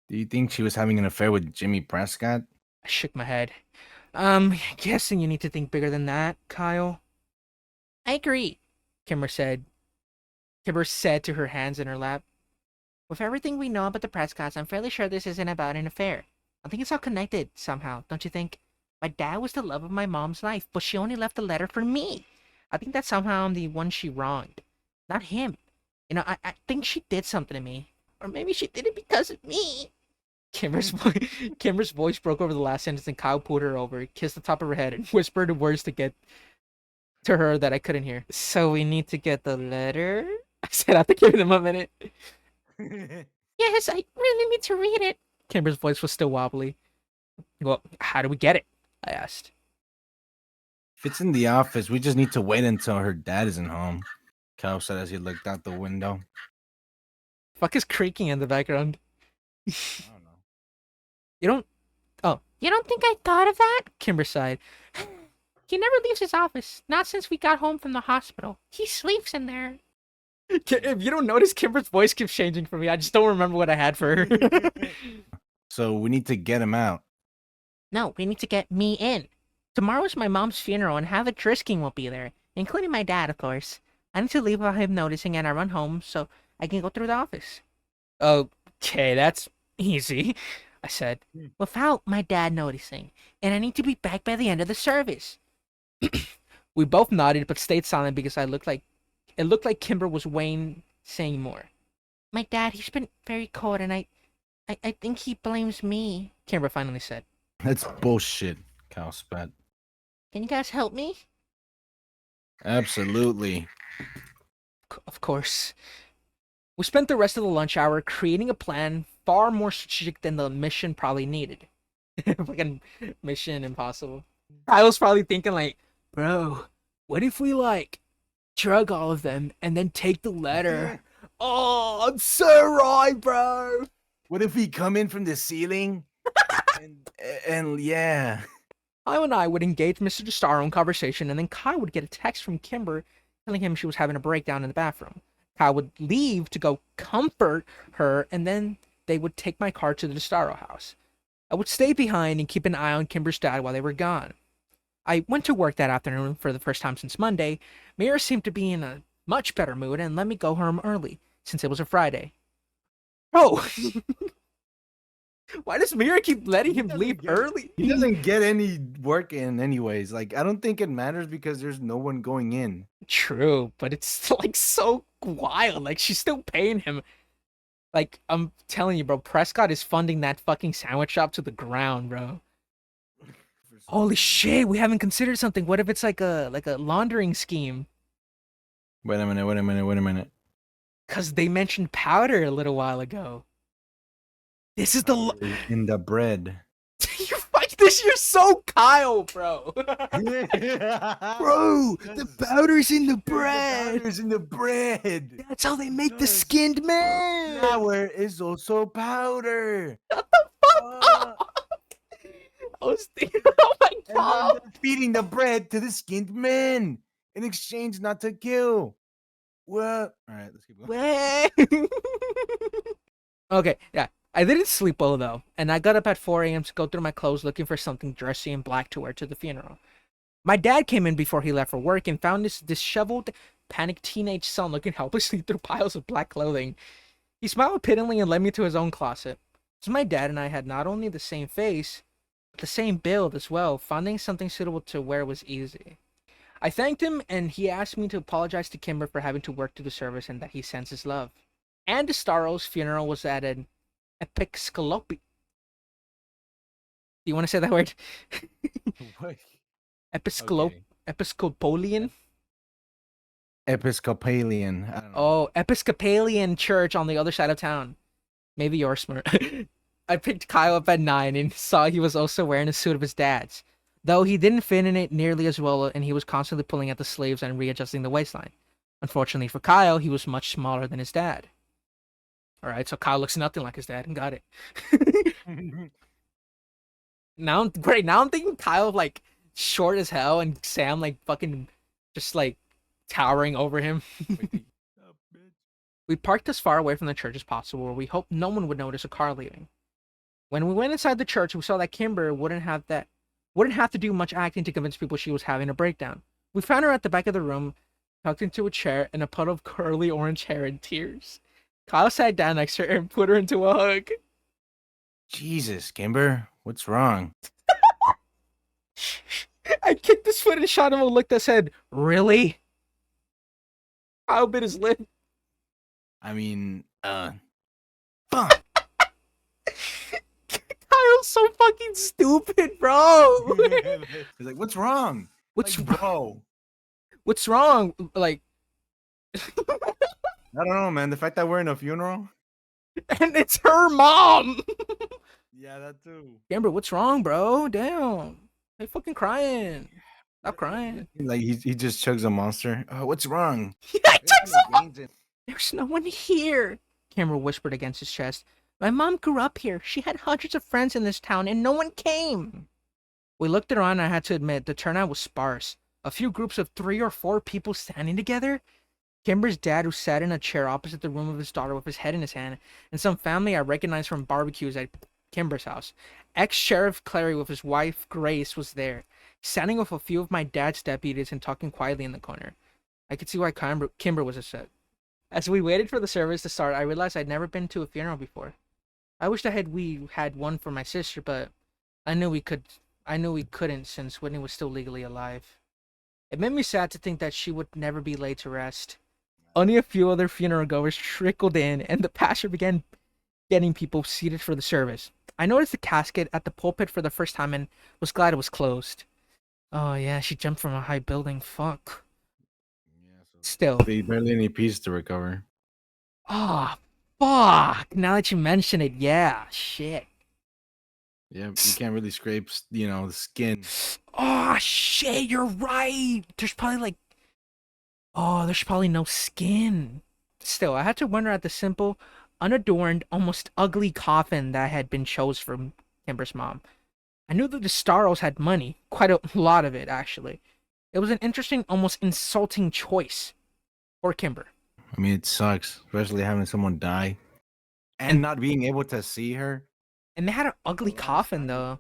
Do you think she was having an affair with Jimmy Prescott? I shook my head. Guessing you need to think bigger than that, Kyle. I agree, Kimber said. Kimber said to her hands in her lap. With everything we know about the Prescotts, I'm fairly sure this isn't about an affair. I think it's all connected somehow, don't you think? My dad was the love of my mom's life, but she only left a letter for me. I think that somehow I'm the one she wronged, not him. I think she did something to me. Or maybe she did it because of me. Kimber's voice broke over the last sentence, and Kyle pulled her over, kissed the top of her head, and whispered words to get to her that I couldn't hear. So we need to get the letter? I said after giving him a minute. Yes, I really need to read it. Kimber's voice was still wobbly. Well, how do we get it? I asked. If it's in the office, we just need to wait until her dad isn't home, Kyle said as he looked out the window. Fuck is creaking in the background. I don't know. You don't. Oh, you don't think I thought of that? Kimber sighed. He never leaves his office. Not since we got home from the hospital. He sleeps in there. If you don't notice, Kimber's voice keeps changing for me. I just don't remember what I had for her. So we need to get him out. No, we need to get me in. Tomorrow's my mom's funeral, and Havoc Drisking will be there, including my dad, of course. I need to leave without him noticing, and I run home so I can go through the office. Okay, that's easy, I said, without my dad noticing, and I need to be back by the end of the service. We both nodded, but stayed silent because it looked like Kimber was Wayne saying more. My dad, he's been very cold, and I think he blames me, Kimber finally said. That's bullshit, Kyle spat. Can you guys help me? Absolutely. Of course. We spent the rest of the lunch hour creating a plan far more strategic than the mission probably needed. Fucking Mission Impossible. I was probably thinking like, bro, what if we like drug all of them and then take the letter? Oh, I'm so right, bro. What if we come in from the ceiling? and yeah. Kyle and I would engage Mr. DeStaro in conversation, and then Kyle would get a text from Kimber telling him she was having a breakdown in the bathroom. Kyle would leave to go comfort her, and then they would take my car to the DeStaro house. I would stay behind and keep an eye on Kimber's dad while they were gone. I went to work that afternoon for the first time since Monday. Mira seemed to be in a much better mood and let me go home early, since it was a Friday. Oh! Why does Mira keep letting him leave early? He doesn't get any work in anyways. Like, I don't think it matters because there's no one going in. True, but it's like so wild. Like, she's still paying him. Like, I'm telling you, bro, Prescott is funding that fucking sandwich shop to the ground, bro. Holy shit, we haven't considered something. What if it's like a laundering scheme? Wait a minute. Cause they mentioned powder a little while ago. This is the In the bread. you fuck this. You're so Kyle, bro. Bro, The powder's in the bread. The powder's in the bread. That's how they make the skinned man. Flour is also powder. Shut the fuck Uh, up. I was thinking, oh my and god. then they're feeding the bread to the skinned men in exchange not to kill. What? All right, let's keep going. Okay, yeah. I didn't sleep well though, and I got up at 4 a.m. to go through my clothes looking for something dressy and black to wear to the funeral. My dad came in before he left for work and found this disheveled, panicked teenage son looking helplessly through piles of black clothing. He smiled pityingly and led me to his own closet. So my dad and I had not only the same face, but the same build as well. Finding something suitable to wear was easy. I thanked him, and he asked me to apologize to Kimber for having to work through the service and that he sends his love. And DeStaro's funeral was at an Episcopi. Do you want to say that word? What? Episcopalian? Episcopalian. I don't know. Oh, Episcopalian church on the other side of town. Maybe you're smart. I picked Kyle up at 9 and saw he was also wearing a suit of his dad's. Though he didn't fit in it nearly as well, and he was constantly pulling at the sleeves and readjusting the waistline. Unfortunately for Kyle, he was much smaller than his dad. Alright, so Kyle looks nothing like his dad, and got it. Now I'm thinking Kyle like short as hell and Sam like fucking just like towering over him. We parked as far away from the church as possible where we hoped no one would notice a car leaving. When we went inside the church, we saw that Kimber wouldn't have to do much acting to convince people she was having a breakdown. We found her at the back of the room, tucked into a chair in a puddle of curly orange hair and tears. Kyle sat down next to her and put her into a hug. Jesus, Kimber, what's wrong? I kicked his foot and shot him and licked his head. Really? Kyle bit his lip. I mean, fuck. Kyle's so fucking stupid, bro. He's like, what's wrong? What's Like, wrong? bro? What's wrong? Like, I don't know, man. The fact that we're in a funeral. and it's her mom. Yeah, that too. Amber, what's wrong, bro? Damn. Hey, fucking crying. Stop crying. Like he just chugs a monster. Oh, what's wrong? I took some. There's no one here. Cameron whispered against his chest. My mom grew up here. She had hundreds of friends in this town, and no one came. We looked around, and I had to admit, the turnout was sparse. A few groups of 3 or 4 people standing together. Kimber's dad, who sat in a chair opposite the room of his daughter with his head in his hand, and some family I recognized from barbecues at Kimber's house. Ex-Sheriff Clary with his wife, Grace, was there, standing with a few of my dad's deputies and talking quietly in the corner. I could see why Kimber was upset. As we waited for the service to start, I realized I'd never been to a funeral before. I wished we had one for my sister, but I knew we couldn't since Whitney was still legally alive. It made me sad to think that she would never be laid to rest. Only a few other funeral goers trickled in, and the pastor began getting people seated for the service. I noticed the casket at the pulpit for the first time and was glad it was closed. Oh yeah, she jumped from a high building. Fuck. Yeah, so Still. they barely any peace to recover. Ah, fuck. Now that you mention it, yeah, shit. Yeah, you can't really scrape, the skin. Oh shit, you're right. There's probably no skin. Still, I had to wonder at the simple, unadorned, almost ugly coffin that had been chose for Kimber's mom. I knew that the Staros had money, quite a lot of it, actually. It was an interesting, almost insulting choice for Kimber. I mean, it sucks, especially having someone die and not being able to see her. And they had an ugly coffin, though.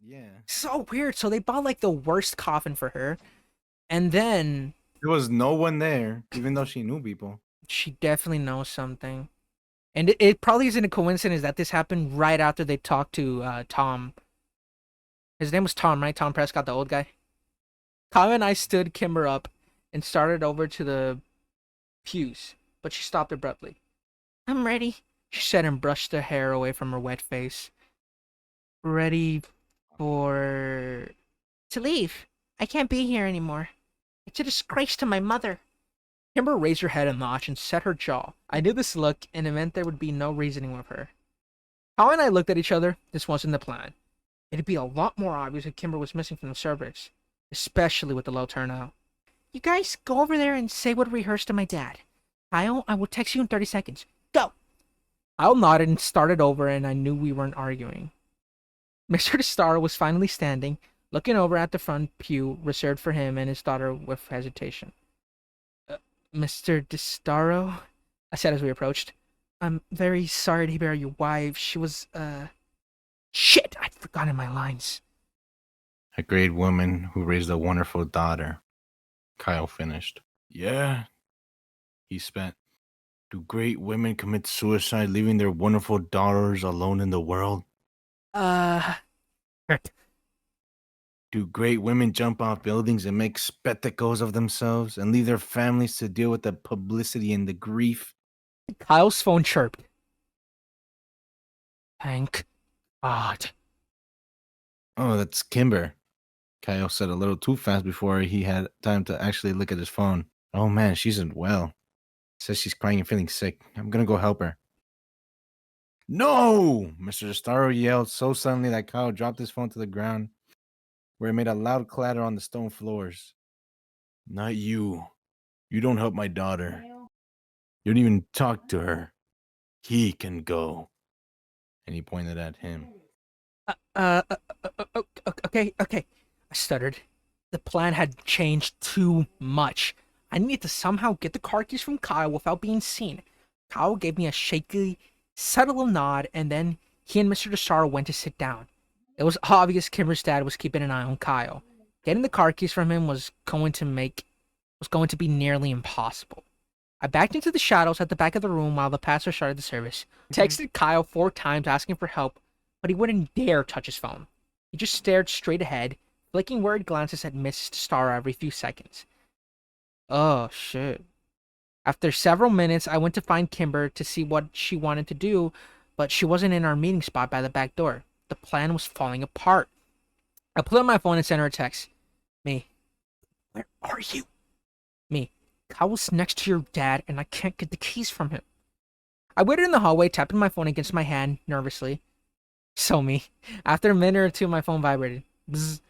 Yeah. So weird. So they bought, like, the worst coffin for her. And then There was no one there, even though she knew people. she definitely knows something. And it probably isn't a coincidence that this happened right after they talked to Tom. His name was Tom, right? Tom Prescott, the old guy. Kyle and I stood Kimber up and started over to the pews, but she stopped abruptly. I'm ready, she said and brushed the hair away from her wet face. Ready for... to leave. I can't be here anymore. It's a disgrace to my mother. Kimber raised her head a notch and set her jaw. I knew this look, and it meant there would be no reasoning with her. Kyle and I looked at each other. This wasn't the plan. It'd be a lot more obvious if Kimber was missing from the service, especially with the low turnout. You guys go over there and say what rehearsed to my dad. Kyle, I will text you in 30 seconds. Go! Kyle nodded and started over, and I knew we weren't arguing. Mr. DeStaro was finally standing, looking over at the front pew reserved for him and his daughter with hesitation. Mr. DeStaro? I said as we approached. I'm very sorry to hear your wife. She was, Shit! I'd forgotten my lines. A great woman who raised a wonderful daughter. Kyle finished. Yeah. He spent. Do great women commit suicide, leaving their wonderful daughters alone in the world? Do great women jump off buildings and make spectacles of themselves and leave their families to deal with the publicity and the grief? Kyle's phone chirped. Thank God. Oh, that's Kimber. Kyle said a little too fast before he had time to actually look at his phone. Oh man, she's unwell. Says she's crying and feeling sick. I'm gonna go help her. No! Mr. Starro yelled so suddenly that Kyle dropped his phone to the ground, where it made a loud clatter on the stone floors. Not you. You don't help my daughter. You don't even talk to her. He can go. And he pointed at him. Okay. I stuttered. The plan had changed too much. I needed to somehow get the car keys from Kyle without being seen. Kyle gave me a shaky, subtle nod, and then he and Mr. DeStaro went to sit down. It was obvious Kimber's dad was keeping an eye on Kyle. Getting the car keys from him was going to be nearly impossible. I backed into the shadows at the back of the room while the pastor started the service. Texted Kyle 4 times asking for help, but he wouldn't dare touch his phone. He just stared straight ahead, flicking worried glances at Miss Star every few seconds. Oh, shit. After several minutes, I went to find Kimber to see what she wanted to do, but she wasn't in our meeting spot by the back door. The plan was falling apart. I pulled out my phone and sent her a text. Me. Where are you? Me. Kyle's next to your dad, and I can't get the keys from him. I waited in the hallway, tapping my phone against my hand nervously. So me. After a minute or two, my phone vibrated. Bzz.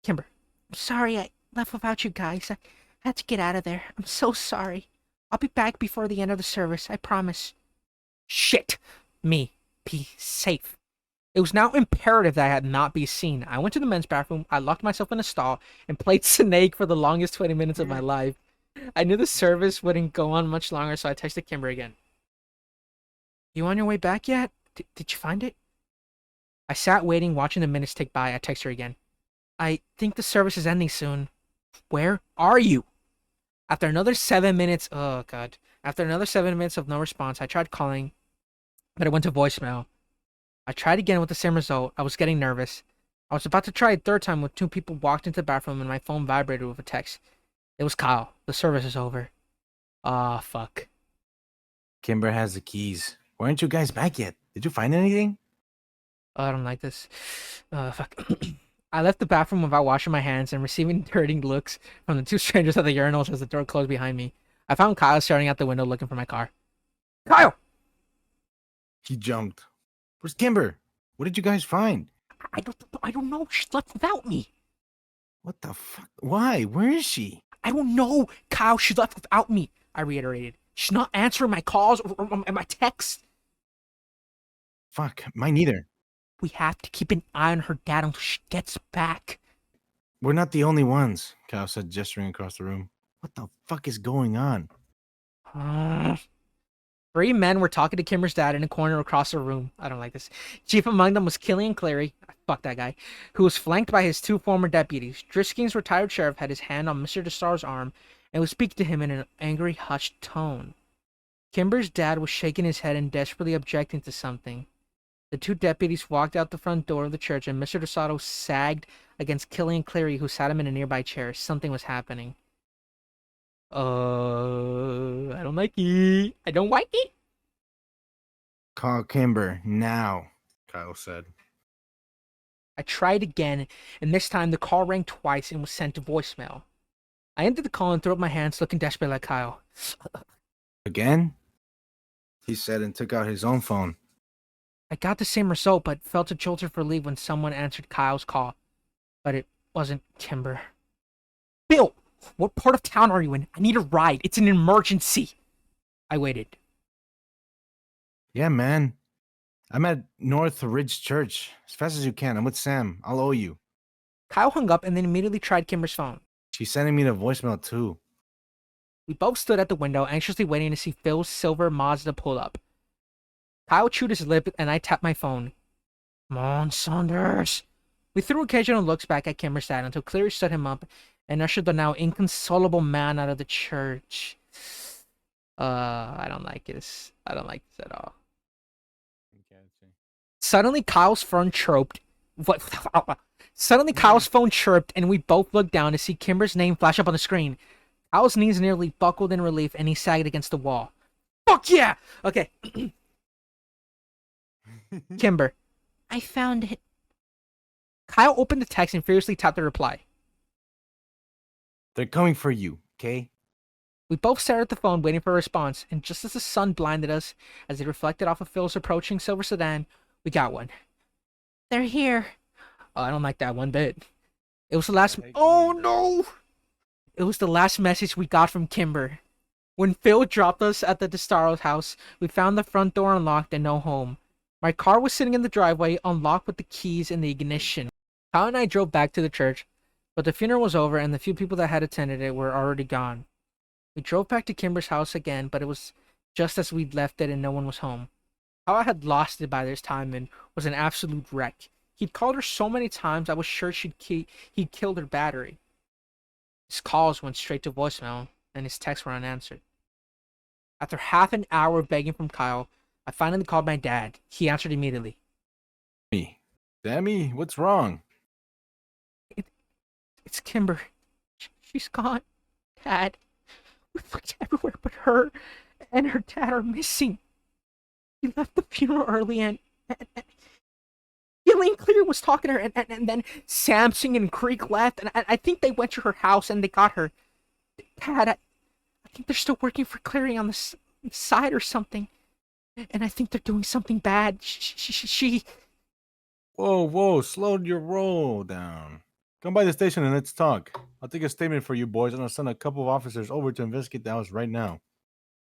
Kimber. I'm sorry I left without you guys. I had to get out of there. I'm so sorry. I'll be back before the end of the service, I promise. Shit! Me. Be safe. It was now imperative that I had not be seen. I went to the men's bathroom, I locked myself in a stall, and played Snake for the longest 20 minutes of my life. I knew the service wouldn't go on much longer, so I texted Kimber again. You on your way back yet? Did you find it? I sat waiting, watching the minutes tick by. I text her again. I think the service is ending soon. Where are you? After another 7 minutes, oh god. After another 7 minutes of no response, I tried calling, but it went to voicemail. I tried again with the same result. I was getting nervous. I was about to try a third time when two people walked into the bathroom and my phone vibrated with a text. It was Kyle. The service is over. Ah, fuck. Kimber has the keys. Why aren't you guys back yet? Did you find anything? Oh, I don't like this. Fuck. I left the bathroom without washing my hands and receiving dirty looks from the two strangers at the urinals as the door closed behind me. I found Kyle staring out the window looking for my car. Kyle! He jumped. Where's Kimber? What did you guys find? I don't know. She left without me. What the fuck? Why? Where is she? I don't know. Kyle, she left without me. I reiterated. She's not answering my calls or my texts. Fuck, mine neither. We have to keep an eye on her dad until she gets back. We're not the only ones, Kyle said, gesturing across the room. What the fuck is going on? Three men were talking to Kimber's dad in a corner across the room. I don't like this. Chief among them was Killian Clary, fuck that guy, who was flanked by his two former deputies. Driskin's retired sheriff had his hand on Mr. DeStar's arm and was speaking to him in an angry, hushed tone. Kimber's dad was shaking his head and desperately objecting to something. The two deputies walked out the front door of the church, and Mr. DeSato sagged against Killian Clary, who sat him in a nearby chair. Something was happening. I don't like it. I don't like it. Call Kimber now, Kyle said. I tried again, and this time the call rang twice and was sent to voicemail. I ended the call and threw up my hands, looking desperate like Kyle. Again? He said and took out his own phone. I got the same result, but felt a jolt of relief when someone answered Kyle's call. But it wasn't Kimber. Bill! What part of town are you in? I need a ride. It's an emergency. I waited. Yeah, man. I'm at North Ridge Church. As fast as you can. I'm with Sam. I'll owe you. Kyle hung up and then immediately tried Kimber's phone. She's sending me the voicemail, too. We both stood at the window, anxiously waiting to see Phil's silver Mazda pull up. Kyle chewed his lip, and I tapped my phone. Come on, Saunders. We threw occasional looks back at Kimber's dad until Cleary stood him up and ushered the now inconsolable man out of the church. I don't like this. I don't like this at all. Suddenly, Kyle's phone chirped. Suddenly, Kyle's phone chirped, and we both looked down to see Kimber's name flash up on the screen. Kyle's knees nearly buckled in relief, and he sagged against the wall. Fuck yeah! Okay. Kimber. I found it. Kyle opened the text and furiously tapped the reply. They're coming for you, okay? We both stared at the phone, waiting for a response, and just as the sun blinded us, as it reflected off of Phil's approaching silver sedan, we got one. They're here. Oh, I don't like that one bit. It was the last... Oh, no! It was the last message we got from Kimber. When Phil dropped us at the DeStaro's house, we found the front door unlocked and no home. My car was sitting in the driveway, unlocked with the keys in the ignition. Kyle and I drove back to the church, but the funeral was over and the few people that had attended it were already gone. We drove back to Kimber's house again, but it was just as we'd left it and no one was home. Kyle had lost it by this time and was an absolute wreck. He'd called her so many times I was sure he'd killed her battery. His calls went straight to voicemail, and his texts were unanswered. After half an hour begging from Kyle, I finally called my dad. He answered immediately. Me. Sammy, what's wrong? It's Kimber. She's gone. Dad. We've looked everywhere but her and her dad are missing. He left the funeral early and Elaine Clear was talking to her and then Samson and Creek left and I think they went to her house and they got her. Dad, I think they're still working for Clary on the side or something. And I think they're doing something bad. She... Whoa, whoa, slow your roll down. Come by the station and let's talk. I'll take a statement for you boys and I'll send a couple of officers over to investigate the house right now.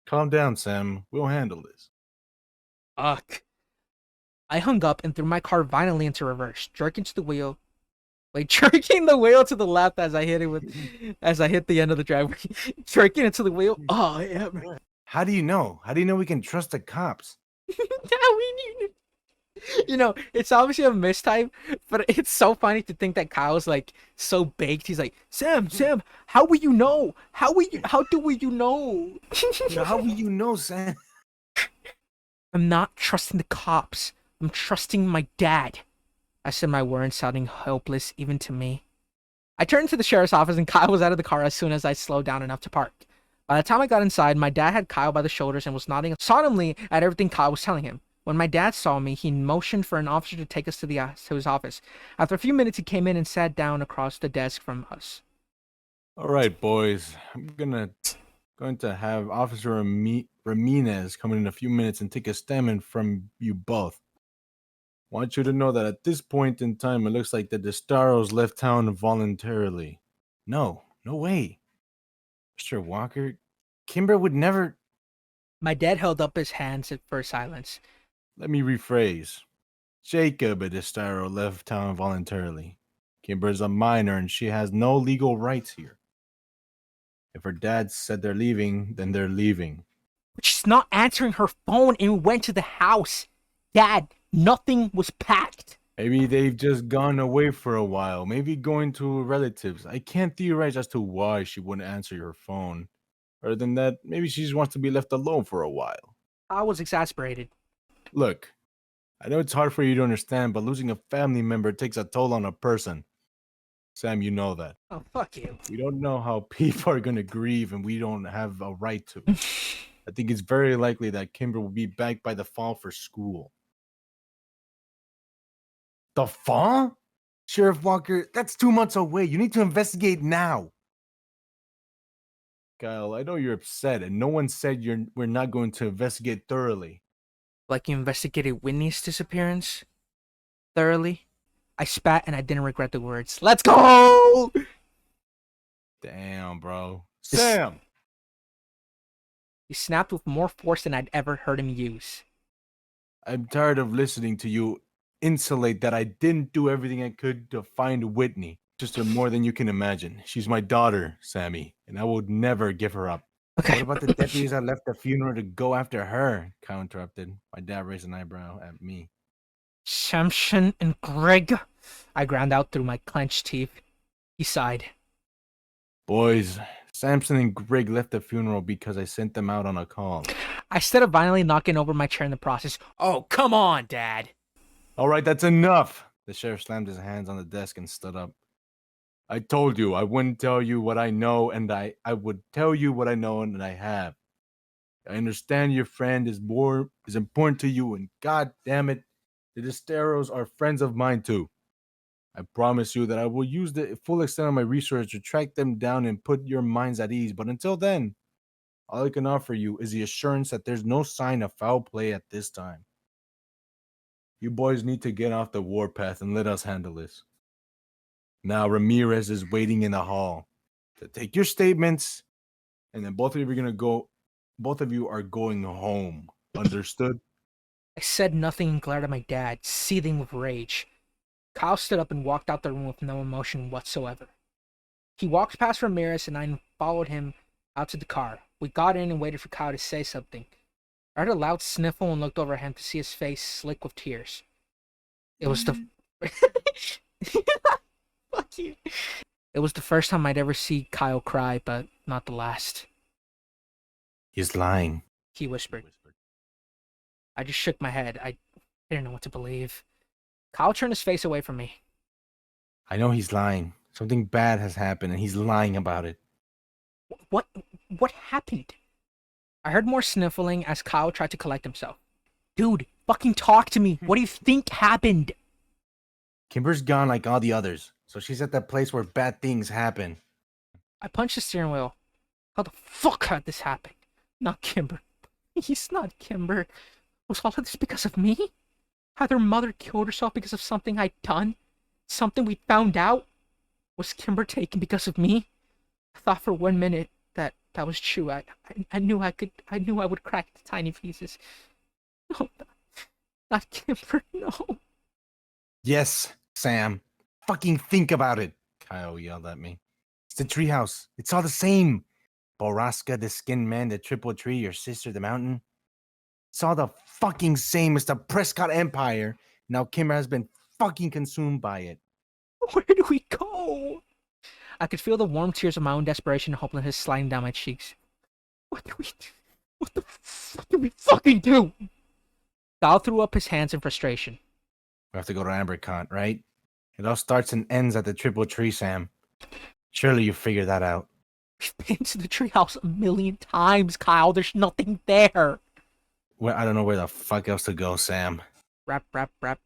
Calm down, Sam. We'll handle this. Fuck. I hung up and threw my car violently into reverse, jerking to the wheel. Wait, jerking the wheel to the left as I hit the end of the driveway. Jerking it to the wheel. Oh, yeah. How do you know? How do you know we can trust the cops? It's obviously a mistype, but it's so funny to think that Kyle's like so baked. He's like, Sam, how will you know? How do you know? How will you know, Sam? I'm not trusting the cops. I'm trusting my dad. I said my words sounding hopeless even to me. I turned to the sheriff's office and Kyle was out of the car as soon as I slowed down enough to park. By the time I got inside, my dad had Kyle by the shoulders and was nodding solemnly at everything Kyle was telling him. When my dad saw me, he motioned for an officer to take us to his office. After a few minutes, he came in and sat down across the desk from us. All right, boys. I'm going to have Officer Ramirez come in a few minutes and take a statement from you both. I want you to know that at this point in time, it looks like the Destaros left town voluntarily. No way. Mr. Walker, Kimber would never... My dad held up his hands for silence. Let me rephrase. Jacob Destaro left town voluntarily. Kimber's a minor and she has no legal rights here. If her dad said they're leaving, then they're leaving. But she's not answering her phone and went to the house. Dad, nothing was packed. Maybe they've just gone away for a while. Maybe going to relatives. I can't theorize as to why she wouldn't answer your phone. Other than that, maybe she just wants to be left alone for a while. I was exasperated. Look, I know it's hard for you to understand, but losing a family member takes a toll on a person. Sam, you know that. Oh, fuck you. We don't know how people are going to grieve, and we don't have a right to. I think it's very likely that Kimber will be back by the fall for school. The fall? Sheriff Walker, that's 2 months away. You need to investigate now. Kyle, I know you're upset, and no one said we're not going to investigate thoroughly. Like you investigated Whitney's disappearance? Thoroughly? I spat and I didn't regret the words. Let's go! Damn, bro. Sam! He snapped with more force than I'd ever heard him use. I'm tired of listening to you insulate that I didn't do everything I could to find Whitney. Sister more than you can imagine. She's my daughter, Sammy, and I would never give her up. Okay. What about the deputies that left the funeral to go after her? Kyle interrupted. My dad raised an eyebrow at me. Samson and Greg. I ground out through my clenched teeth. He sighed. Boys, Samson and Greg left the funeral because I sent them out on a call. I stood up violently, knocking over my chair in the process. Oh, come on, Dad. All right, that's enough. The sheriff slammed his hands on the desk and stood up. I told you I wouldn't tell you what I know, and I would tell you what I know and I have. I understand your friend is important to you, and god damn it, the Destaros are friends of mine too. I promise you that I will use the full extent of my research to track them down and put your minds at ease, but until then, all I can offer you is the assurance that there's no sign of foul play at this time. You boys need to get off the warpath and let us handle this. Now Ramirez is waiting in the hall to take your statements, and then both of you are going home. Understood? I said nothing and glared at my dad, seething with rage. Kyle stood up and walked out the room with no emotion whatsoever. He walked past Ramirez and I followed him out to the car. We got in and waited for Kyle to say something. I heard a loud sniffle and looked over at him to see his face slick with tears. It was the... Fuck you. It was the first time I'd ever see Kyle cry, but not the last. He's lying, He whispered. I just shook my head. I didn't know what to believe. Kyle turned his face away from me. I know he's lying. Something bad has happened and he's lying about it. What what happened? I heard more sniffling as Kyle tried to collect himself. Dude, fucking talk to me. What do you think happened? Kimber's gone like all the others. So she's at that place where bad things happen. I punched the steering wheel. How the fuck had this happened? Not Kimber. He's not Kimber. Was all of this because of me? Had her mother killed herself because of something I'd done? Something we found out? Was Kimber taken because of me? I thought for 1 minute that was true. I knew I would crack the tiny pieces. No, not Kimber, no. Yes, Sam. Fucking think about it. Kyle yelled at me. It's the treehouse. It's all the same. Borrasca, the skin man, the triple tree, your sister, the mountain. It's all the fucking same as the Prescott Empire. Now Kimber has been fucking consumed by it. Where do we go? I could feel the warm tears of my own desperation and hopelessness sliding down my cheeks. What do we do? What the fuck do we fucking do? Kyle threw up his hands in frustration. We have to go to Ambercont, right? It all starts and ends at the triple tree, Sam. Surely you figured that out. We've been to the treehouse 1,000,000 times, Kyle. There's nothing there. Well, I don't know where the fuck else to go, Sam. Rap, rap, rap.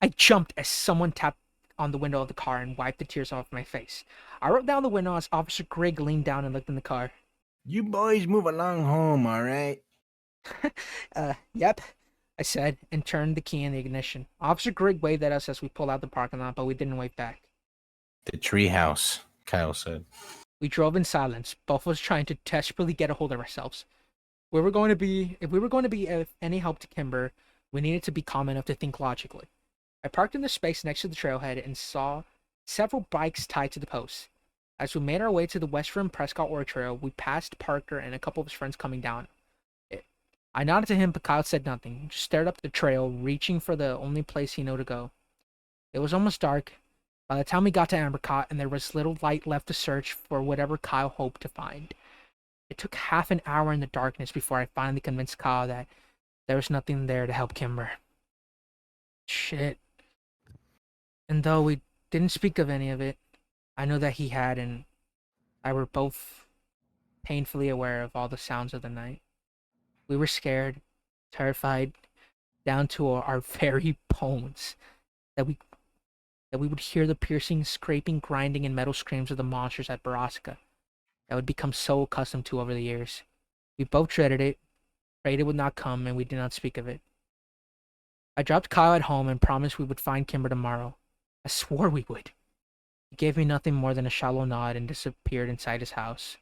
I jumped as someone tapped on the window of the car and wiped the tears off my face. I rolled down the window as Officer Grigg leaned down and looked in the car. You boys move along home, all right? Yep, I said, and turned the key in the ignition. Officer Grigg waved at us as we pulled out the parking lot, but we didn't wave back. The treehouse, Kyle said. We drove in silence, both of us trying to desperately get a hold of ourselves. If we were going to be of any help to Kimber, we needed to be calm enough to think logically. I parked in the space next to the trailhead and saw several bikes tied to the posts. As we made our way to the West Rim Prescott Ore Trail, we passed Parker and a couple of his friends coming down. I nodded to him, but Kyle said nothing, just stared up the trail, reaching for the only place he knew to go. It was almost dark by the time we got to Ambercott, and there was little light left to search for whatever Kyle hoped to find. It took half an hour in the darkness before I finally convinced Kyle that there was nothing there to help Kimber. Shit. And though we didn't speak of any of it, I know that he had, and I were both painfully aware of all the sounds of the night. We were scared, terrified, down to our very bones, that we would hear the piercing, scraping, grinding, and metal screams of the monsters at Borrasca that would become so accustomed to over the years. We both dreaded it, prayed it would not come, and we did not speak of it. I dropped Kyle at home and promised we would find Kimber tomorrow. I swore we would. He gave me nothing more than a shallow nod and disappeared inside his house.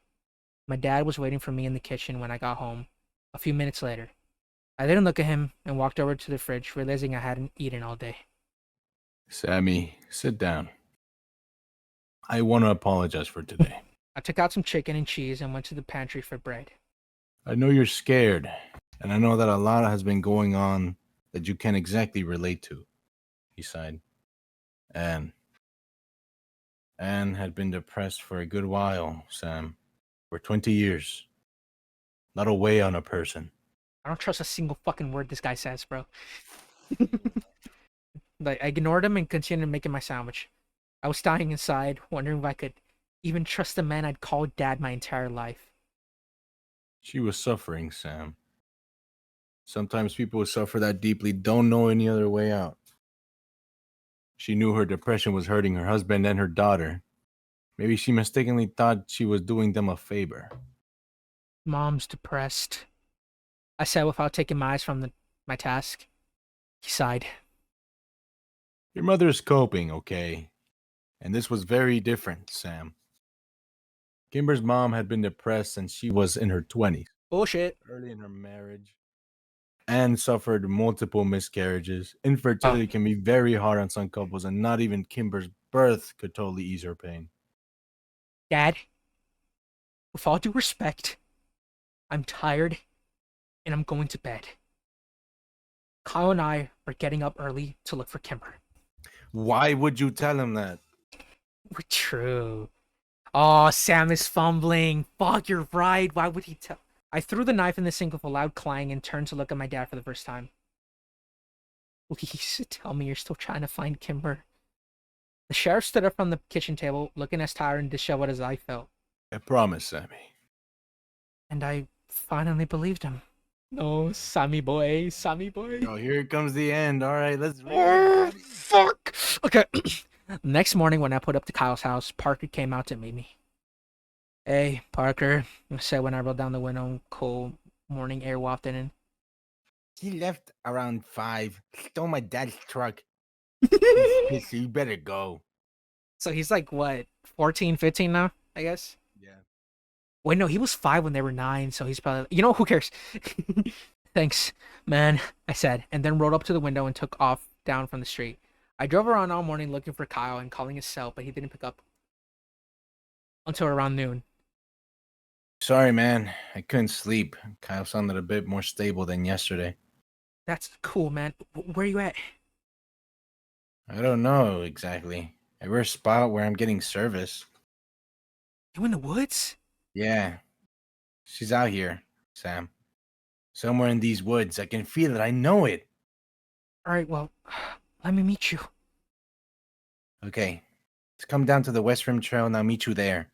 My dad was waiting for me in the kitchen when I got home, a few minutes later. I didn't look at him and walked over to the fridge, realizing I hadn't eaten all day. Sammy, sit down. I want to apologize for today. I took out some chicken and cheese and went to the pantry for bread. I know you're scared, and I know that a lot has been going on that you can't exactly relate to, he sighed. Anne had been depressed for a good while, Sam. For 20 years. That'll weigh on a person. I don't trust a single fucking word this guy says, bro. Like, I ignored him and continued making my sandwich. I was dying inside, wondering if I could even trust the man I'd called dad my entire life. She was suffering, Sam. Sometimes people who suffer that deeply don't know any other way out. She knew her depression was hurting her husband and her daughter. Maybe she mistakenly thought she was doing them a favor. Mom's depressed, I said without taking my eyes from my task. He sighed. Your mother's coping, okay? And this was very different, Sam. Kimber's mom had been depressed since she was in her 20s. Bullshit. Early in her marriage. Anne suffered multiple miscarriages. Infertility can be very hard on some couples, and not even Kimber's birth could totally ease her pain. Dad, with all due respect, I'm tired and I'm going to bed. Kyle and I are getting up early to look for Kimber. Why would you tell him that? We're true. Oh, Sam is fumbling. Fuck, you're right. Why would he tell? I threw the knife in the sink with a loud clang and turned to look at my dad for the first time. Please tell me you're still trying to find Kimber. The sheriff stood up from the kitchen table, looking as tired and disheveled as I felt. I promise, Sammy. And I finally believed him. No, Sammy boy, Sammy boy. Oh, here comes the end. All right, let's read Oh, it. fuck! Okay. Next morning, when I put up to Kyle's house, Parker came out to meet me. Hey, Parker, I said when I rolled down the window and cold morning air wafted in. He left around 5. Stole my dad's truck. He's pissed, so you better go. So he's like, what, 14, 15 now, I guess? Yeah. Wait, no, he was 5 when they were 9, so he's probably... You know, who cares? Thanks, man, I said, and then rolled up to the window and took off down from the street. I drove around all morning looking for Kyle and calling his cell, but he didn't pick up until around noon. Sorry, man. I couldn't sleep. Kyle sounded a bit more stable than yesterday. That's cool, man. Where are you at? I don't know exactly. I wear a spot where I'm getting service. You in the woods? Yeah. She's out here, Sam. Somewhere in these woods. I can feel it. I know it. All right, well, let me meet you. Okay. Let's come down to the West Rim Trail and I'll meet you there.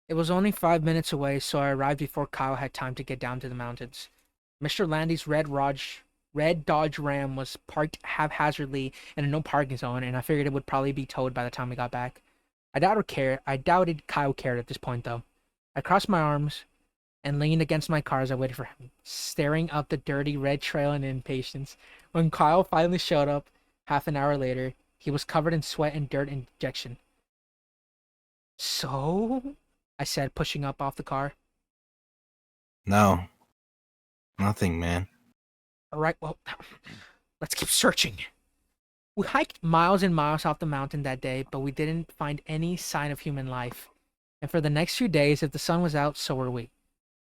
It was only 5 minutes away, so I arrived before Kyle had time to get down to the mountains. Mr. Landy's red Dodge Ram was parked haphazardly in a no parking zone, and I figured it would probably be towed by the time we got back. I doubted Kyle cared at this point, though. I crossed my arms and leaned against my car as I waited for him, staring up the dirty red trail in impatience. When Kyle finally showed up, half an hour later, he was covered in sweat and dirt and dejection. So? I said, pushing up off the car. No. Nothing, man. All right, well, let's keep searching. We hiked miles and miles off the mountain that day, but we didn't find any sign of human life. And for the next few days, if the sun was out, so were we.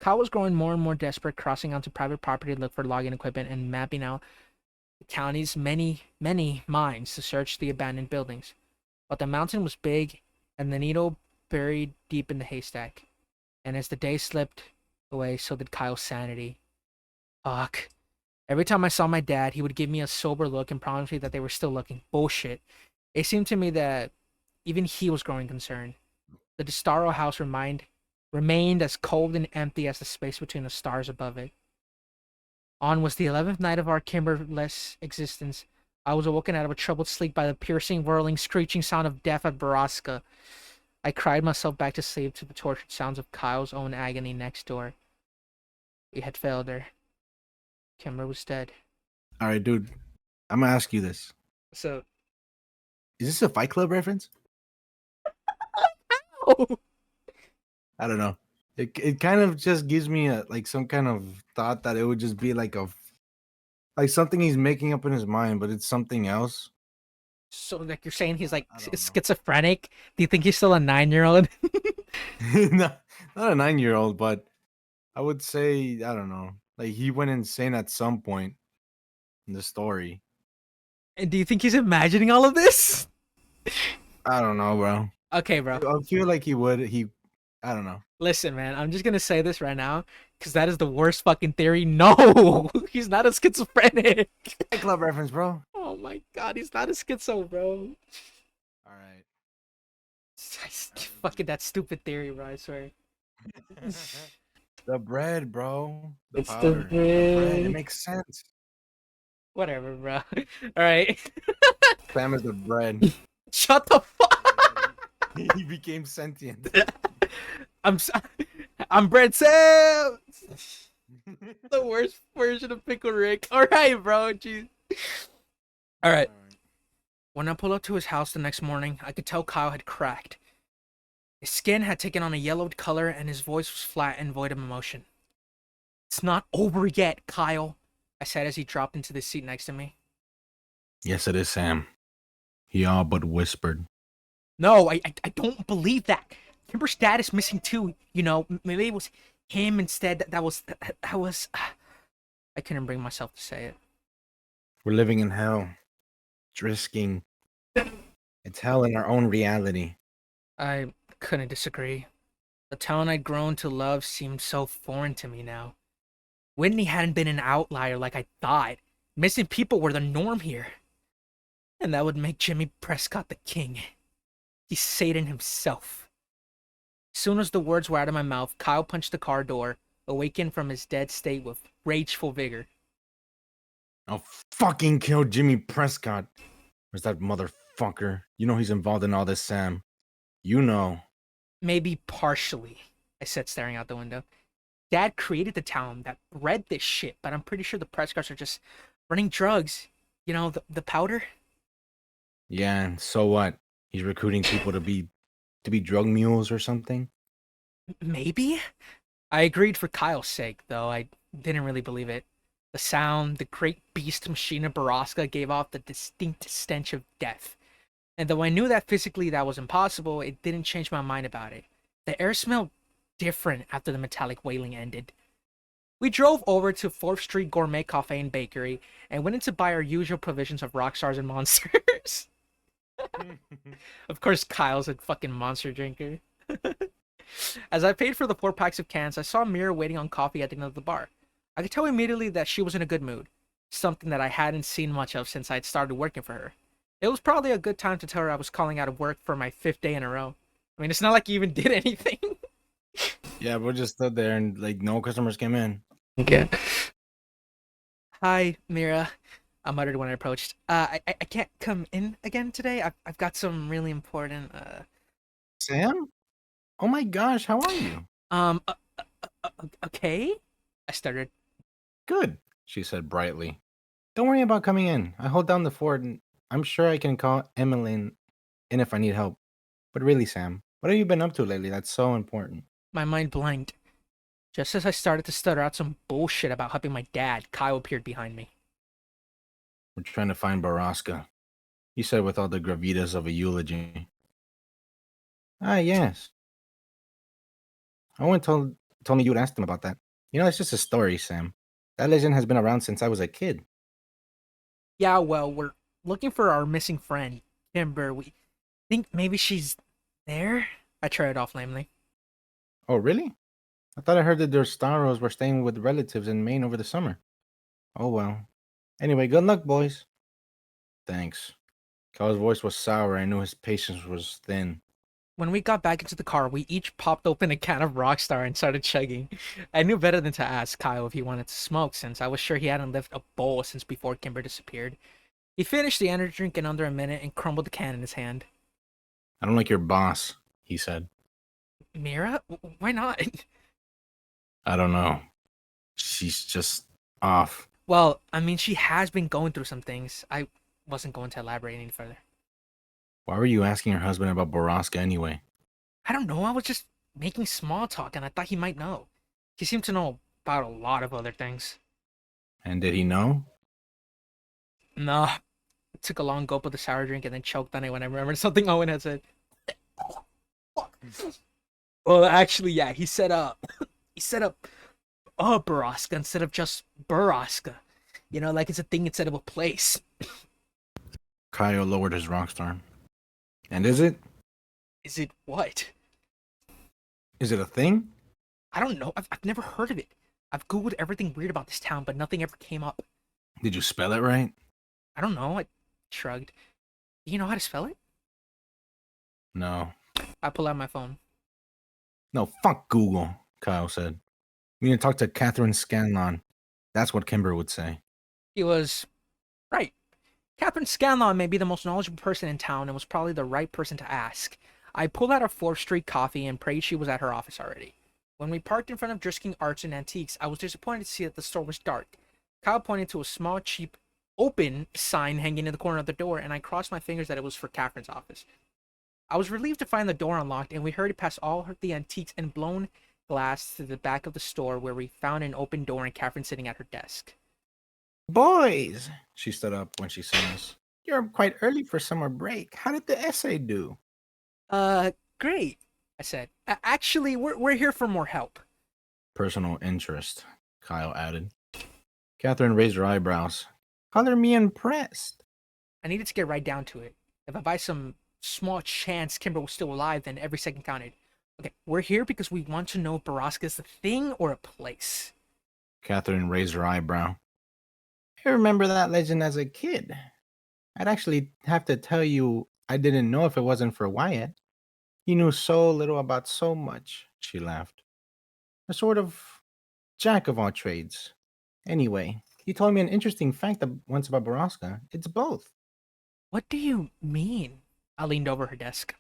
Kyle was growing more and more desperate, crossing onto private property to look for logging equipment and mapping out the county's many, many mines to search the abandoned buildings. But the mountain was big, and the needle buried deep in the haystack. And as the day slipped away, so did Kyle's sanity. Fuck. Every time I saw my dad, he would give me a sober look and promise me that they were still looking. Bullshit. It seemed to me that even he was growing concerned. The Destaro house remained as cold and empty as the space between the stars above it. On was the 11th night of our Kimberless existence. I was awoken out of a troubled sleep by the piercing, whirling, screeching sound of death at Borrasca. I cried myself back to sleep to the tortured sounds of Kyle's own agony next door. We had failed her. Kimber was dead. All right, dude. I'm going to ask you this. So, Is this a Fight Club reference? oh, I don't know. It kind of just gives me some kind of thought that it would just be like something he's making up in his mind, but it's something else. so like you're saying he's like I don't know. schizophrenic? Do you think he's still a 9-year-old? not a 9-year-old, but I would say, I don't know. Like he went insane at some point in the story. And do you think he's imagining all of this? I don't know, bro. Okay, bro. I feel like he would. I don't know. Listen, man, I'm just gonna say this right now, because that is the worst fucking theory. No, he's not a schizophrenic. Fight Club reference, bro. Oh my god, he's not a schizo, bro. All right. Fucking that stupid theory, bro, I swear. The bread, bro. The It's the powder. The bread. It bread. makes sense. Whatever, bro. Alright. Sam is the bread. Shut the fuck. He became sentient. I'm Brett Sam. The worst version of Pickle Rick. Alright, bro. Jeez. Alright. When I pulled up to his house the next morning, I could tell Kyle had cracked. His skin had taken on a yellowed color, and his voice was flat and void of emotion. It's not over yet, Kyle, I said as he dropped into the seat next to me. Yes, it is, Sam. He all but whispered. No, I don't believe that. Kimber's dad is missing too. You know, maybe it was him instead. That was. I couldn't bring myself to say it. We're living in hell. Drisking. It's hell in our own reality. I couldn't disagree. The town I'd grown to love seemed so foreign to me now. Whitney hadn't been an outlier like I thought. Missing people were the norm here. And that would make Jimmy Prescott the king. He's Satan himself. As soon as the words were out of my mouth, Kyle punched the car door, awakened from his dead state with rageful vigor. I'll fucking kill Jimmy Prescott. Where's that motherfucker? You know he's involved in all this, Sam. You know. Maybe partially, I said, staring out the window. Dad created the town that bred this shit, but I'm pretty sure the Prescotts are just running drugs. You know, the powder? Yeah, and so what? He's recruiting people to be drug mules or something? Maybe? I agreed for Kyle's sake, though I didn't really believe it. The sound, the great beast machine of Borrasca gave off the distinct stench of death. And though I knew that physically that was impossible, it didn't change my mind about it. The air smelled different after the metallic wailing ended. We drove over to 4th Street Gourmet Cafe and Bakery and went in to buy our usual provisions of rock stars and monsters. Of course, Kyle's a fucking monster drinker. As I paid for the 4 packs of cans, I saw Mira waiting on coffee at the end of the bar. I could tell immediately that she was in a good mood, something that I hadn't seen much of since I'd started working for her. It was probably a good time to tell her I was calling out of work for my 5th day in a row. I mean, it's not like you even did anything. Yeah, we just stood there and like no customers came in. Okay. Hi, Mira. I muttered when I approached. I can't come in again today. I've got some really important Sam? Oh my gosh, how are you? um uh, okay. I stuttered. Good, she said brightly. Don't worry about coming in. I hold down the fort and I'm sure I can call Emmeline in if I need help. But really, Sam, what have you been up to lately that's so important? My mind blanked. Just as I started to stutter out some bullshit about helping my dad, Kyle appeared behind me. We're trying to find Borrasca, he said with all the gravitas of a eulogy. Ah, yes. Owen told me you'd asked him about that. You know, it's just a story, Sam. That legend has been around since I was a kid. Yeah, well, we're looking for our missing friend, Kimber. We think maybe she's there? I tried off lamely. Oh, really? I thought I heard that their Staros were staying with relatives in Maine over the summer. Oh, well. Anyway, good luck, boys. Thanks. Kyle's voice was sour. I knew his patience was thin. When we got back into the car, we each popped open a can of Rockstar and started chugging. I knew better than to ask Kyle if he wanted to smoke, since I was sure he hadn't lifted a bowl since before Kimber disappeared. He finished the energy drink in under a minute and crumbled the can in his hand. I don't like your boss, he said. Mira? Why not? I don't know. She's just off. Well, I mean, she has been going through some things. I wasn't going to elaborate any further. Why were you asking your husband about Borrasca anyway? I don't know, I was just making small talk and I thought he might know. He seemed to know about a lot of other things. And did he know? No. I took a long gulp of the sour drink and then choked on it when I remembered something Owen had said. Well, actually, yeah, he set up a Borrasca instead of just Borrasca. You know, like it's a thing instead of a place. Kyle lowered his rockstar. And is it? Is it what? Is it a thing? I don't know. I've never heard of it. I've Googled everything weird about this town, but nothing ever came up. Did you spell it right? I don't know. I shrugged. Do you know how to spell it? No. I pull out my phone. No, fuck Google, Kyle said. We need to talk to Catherine Scanlon. That's what Kimber would say. He was right. Catherine Scanlon may be the most knowledgeable person in town and was probably the right person to ask. I pulled out a 4th Street coffee and prayed she was at her office already. When we parked in front of Drisking Arts and Antiques, I was disappointed to see that the store was dark. Kyle pointed to a small, cheap, open sign hanging in the corner of the door, and I crossed my fingers that it was for Catherine's office. I was relieved to find the door unlocked, and we hurried past all the antiques and blown glass to the back of the store where we found an open door and Catherine sitting at her desk. Boys, she stood up when she saw us. You're quite early for summer break. How did the essay do? Great, I said. Actually, we're here for more help. Personal interest, Kyle added. Catherine raised her eyebrows. Color me impressed. I needed to get right down to it. If I by some small chance Kimber was still alive, then every second counted. Okay, we're here because we want to know if Borrasca is a thing or a place. Catherine raised her eyebrow. I remember that legend as a kid. I'd actually have to tell you I didn't know if it wasn't for Wyatt. He knew so little about so much, she laughed. A sort of jack of all trades. Anyway, he told me an interesting fact once about Borrasca. It's both. What do you mean? I leaned over her desk.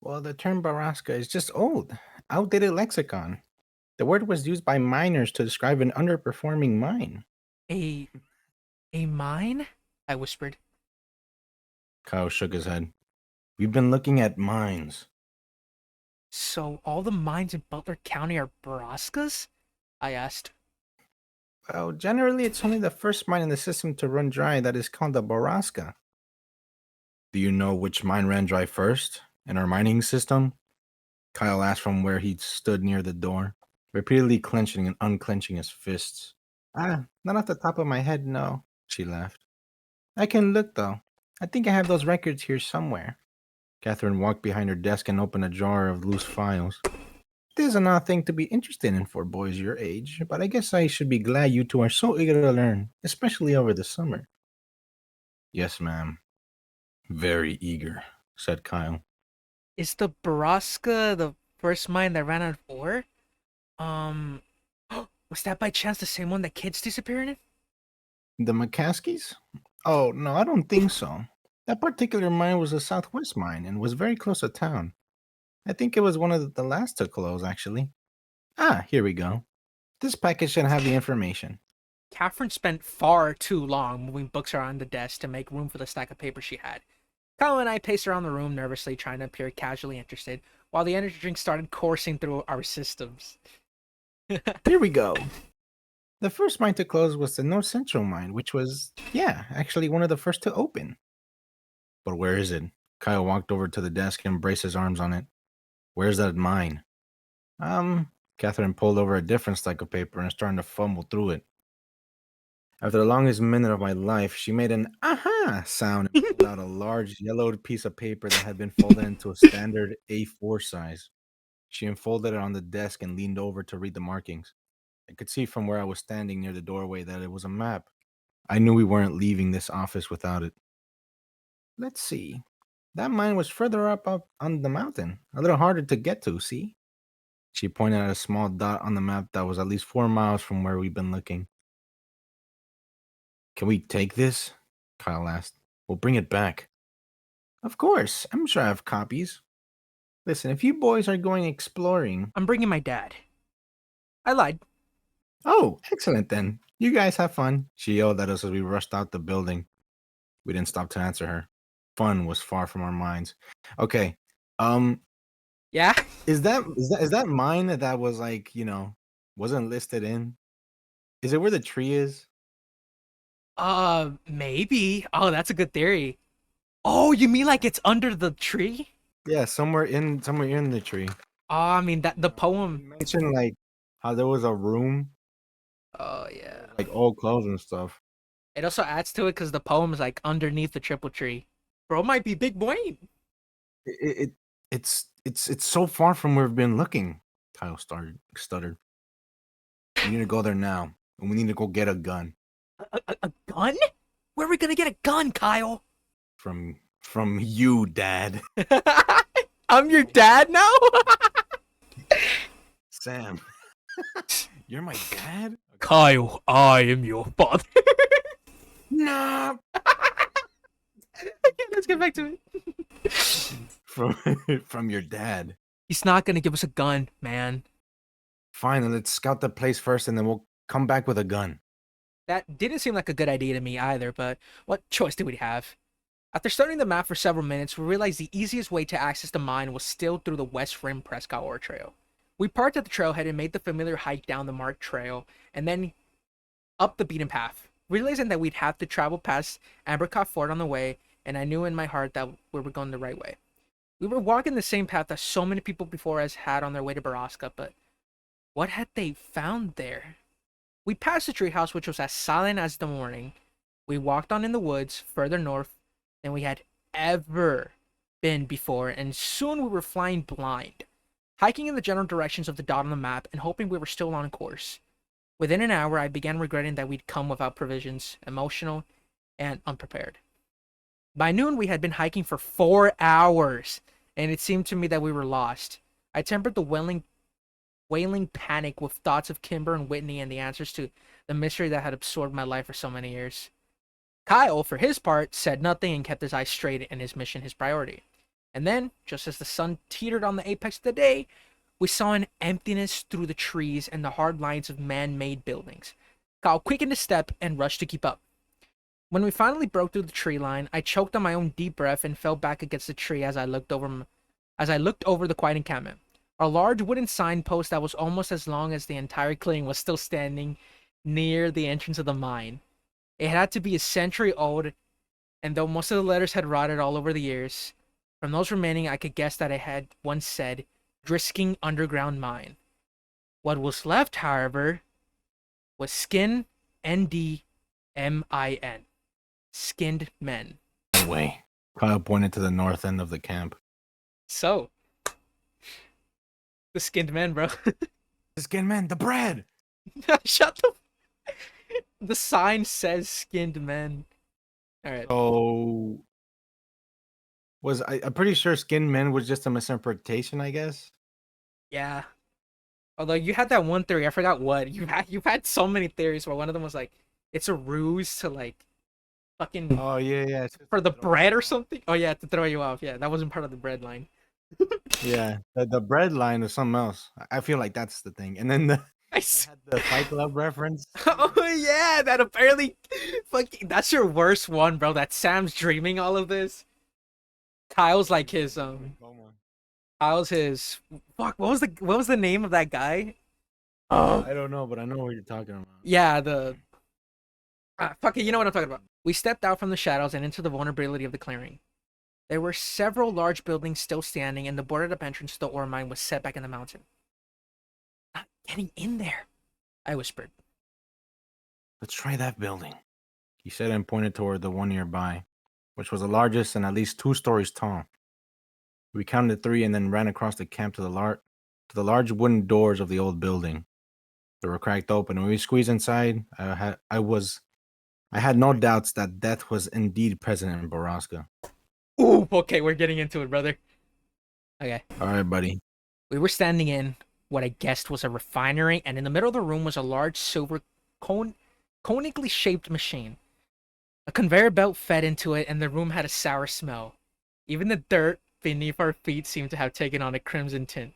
Well, the term Borrasca is just old, outdated lexicon. The word was used by miners to describe an underperforming mine. A mine? I whispered. Kyle shook his head. We've been looking at mines. So all the mines in Butler County are Borrascas? I asked. Well, generally, it's only the first mine in the system to run dry that is called a Borrasca. Do you know which mine ran dry first in our mining system? Kyle asked from where he stood near the door, repeatedly clenching and unclenching his fists. Not off the top of my head, no, she laughed. I can look, though. I think I have those records here somewhere. Catherine walked behind her desk and opened a drawer of loose files. This is an odd thing to be interested in for boys your age, but I guess I should be glad you two are so eager to learn, especially over the summer. Yes, ma'am. Very eager, said Kyle. Is the Borrasca the first mine that ran out of ore? Was that by chance the same one that kids disappeared in? The McCaskies? Oh, no, I don't think so. That particular mine was a southwest mine and was very close to town. I think it was one of the last to close, actually. Here we go. This package should have the information. Catherine spent far too long moving books around the desk to make room for the stack of papers she had. Kyle and I paced around the room nervously, trying to appear casually interested, while the energy drink started coursing through our systems. Here we go. The first mine to close was the North Central mine, which was, actually one of the first to open. But where is it? Kyle walked over to the desk and braced his arms on it. Where's that mine? Catherine pulled over a different stack of paper and started to fumble through it. After the longest minute of my life, she made an aha sound and pulled out a large yellowed piece of paper that had been folded into a standard A4 size. She unfolded it on the desk and leaned over to read the markings. I could see from where I was standing near the doorway that it was a map. I knew we weren't leaving this office without it. Let's see. That mine was further up on the mountain, a little harder to get to, see? She pointed at a small dot on the map that was at least 4 miles from where we'd been looking. Can we take this? Kyle asked. We'll bring it back. Of course. I'm sure I have copies. Listen, if you boys are going exploring... I'm bringing my dad. I lied. Oh, excellent then. You guys have fun. She yelled at us as we rushed out the building. We didn't stop to answer her. Fun was far from our minds. Okay. Yeah? Is that mine that was like, wasn't listed in? Is it where the tree is? Maybe. Oh, that's a good theory. Oh, you mean like it's under the tree? Yeah, somewhere in the tree. Oh, I mean that the You poem. mentioned like how there was a room, Oh yeah. like old clothes and stuff. It also adds to it because the poem is like underneath the triple tree. Bro might be big brain. It's so far from where we've been looking. Kyle stuttered. We need to go there now, and we need to go get a gun A gun? Where are we gonna get a gun, Kyle? from you, Dad. I'm your dad now? Sam, you're my dad? Kyle, I am your father. No. Okay, let's get back to it. From your dad. He's not gonna give us a gun, man. Fine, then let's scout the place first, and then we'll come back with a gun. That didn't seem like a good idea to me either, but what choice did we have? After studying the map for several minutes, we realized the easiest way to access the mine was still through the West Rim Prescott Ore Trail. We parked at the trailhead and made the familiar hike down the marked trail, and then up the beaten path, realizing that we'd have to travel past Ambercott Fort on the way, and I knew in my heart that we were going the right way. We were walking the same path that so many people before us had on their way to Borrasca, but what had they found there? We passed the treehouse, which was as silent as the morning. We walked on in the woods further north than we had ever been before, and soon we were flying blind, hiking in the general directions of the dot on the map and hoping we were still on course. Within an hour, I began regretting that we'd come without provisions, emotional and unprepared. By noon, we had been hiking for 4 hours, and it seemed to me that we were lost. I tempered the wailing panic with thoughts of Kimber and Whitney and the answers to the mystery that had absorbed my life for so many years. Kyle, for his part, said nothing and kept his eyes straight and his mission his priority. And then, just as the sun teetered on the apex of the day, we saw an emptiness through the trees and the hard lines of man-made buildings. Kyle quickened his step and rushed to keep up. When we finally broke through the tree line, I choked on my own deep breath and fell back against the tree as I looked over the quiet encampment. A large wooden signpost that was almost as long as the entire clearing was still standing near the entrance of the mine. It had to be a century old, and though most of the letters had rotted all over the years, from those remaining I could guess that it had once said, Drisking Underground Mine. What was left, however, was Skin NDMIN. Skinned men. That way. Kyle pointed to the north end of the camp. So, the skinned men, bro. The skinned men, the bread! Shut the. The sign says skinned men. Alright. Oh. I'm pretty sure skinned men was just a misinterpretation, I guess. Yeah. Although you had that one theory, I forgot what. You've had so many theories where one of them was like, it's a ruse to like fucking Oh, yeah. It's just for the to throw bread you or off. something. Oh yeah, to throw you off. Yeah, that wasn't part of the bread line. Yeah. The bread line is something else. I feel like that's the thing. And then I I s- had the Fight Club reference. Oh yeah, that apparently fucking that's your worst one, bro. That Sam's dreaming all of this. Kyle's like his Kyle's his fuck. What was the name of that guy? I don't know, but I know what you're talking about. Yeah, the fuck it, you know what I'm talking about. We stepped out from the shadows and into the vulnerability of the clearing. There were several large buildings still standing, and the boarded up entrance to the ore mine was set back in the mountain. Not getting in there, I whispered. Let's try that building. He said and pointed toward the one nearby, which was the largest and at least 2 stories tall. We counted 3 and then ran across the camp to the large wooden doors of the old building. They were cracked open, and when we squeezed inside, I had no doubts that death was indeed present in Borrasca. Ooh, okay, we're getting into it, brother. Okay. All right, buddy. We were standing in what I guessed was a refinery, and in the middle of the room was a large silver conically shaped machine. A conveyor belt fed into it, and the room had a sour smell. Even the dirt beneath our feet seemed to have taken on a crimson tint.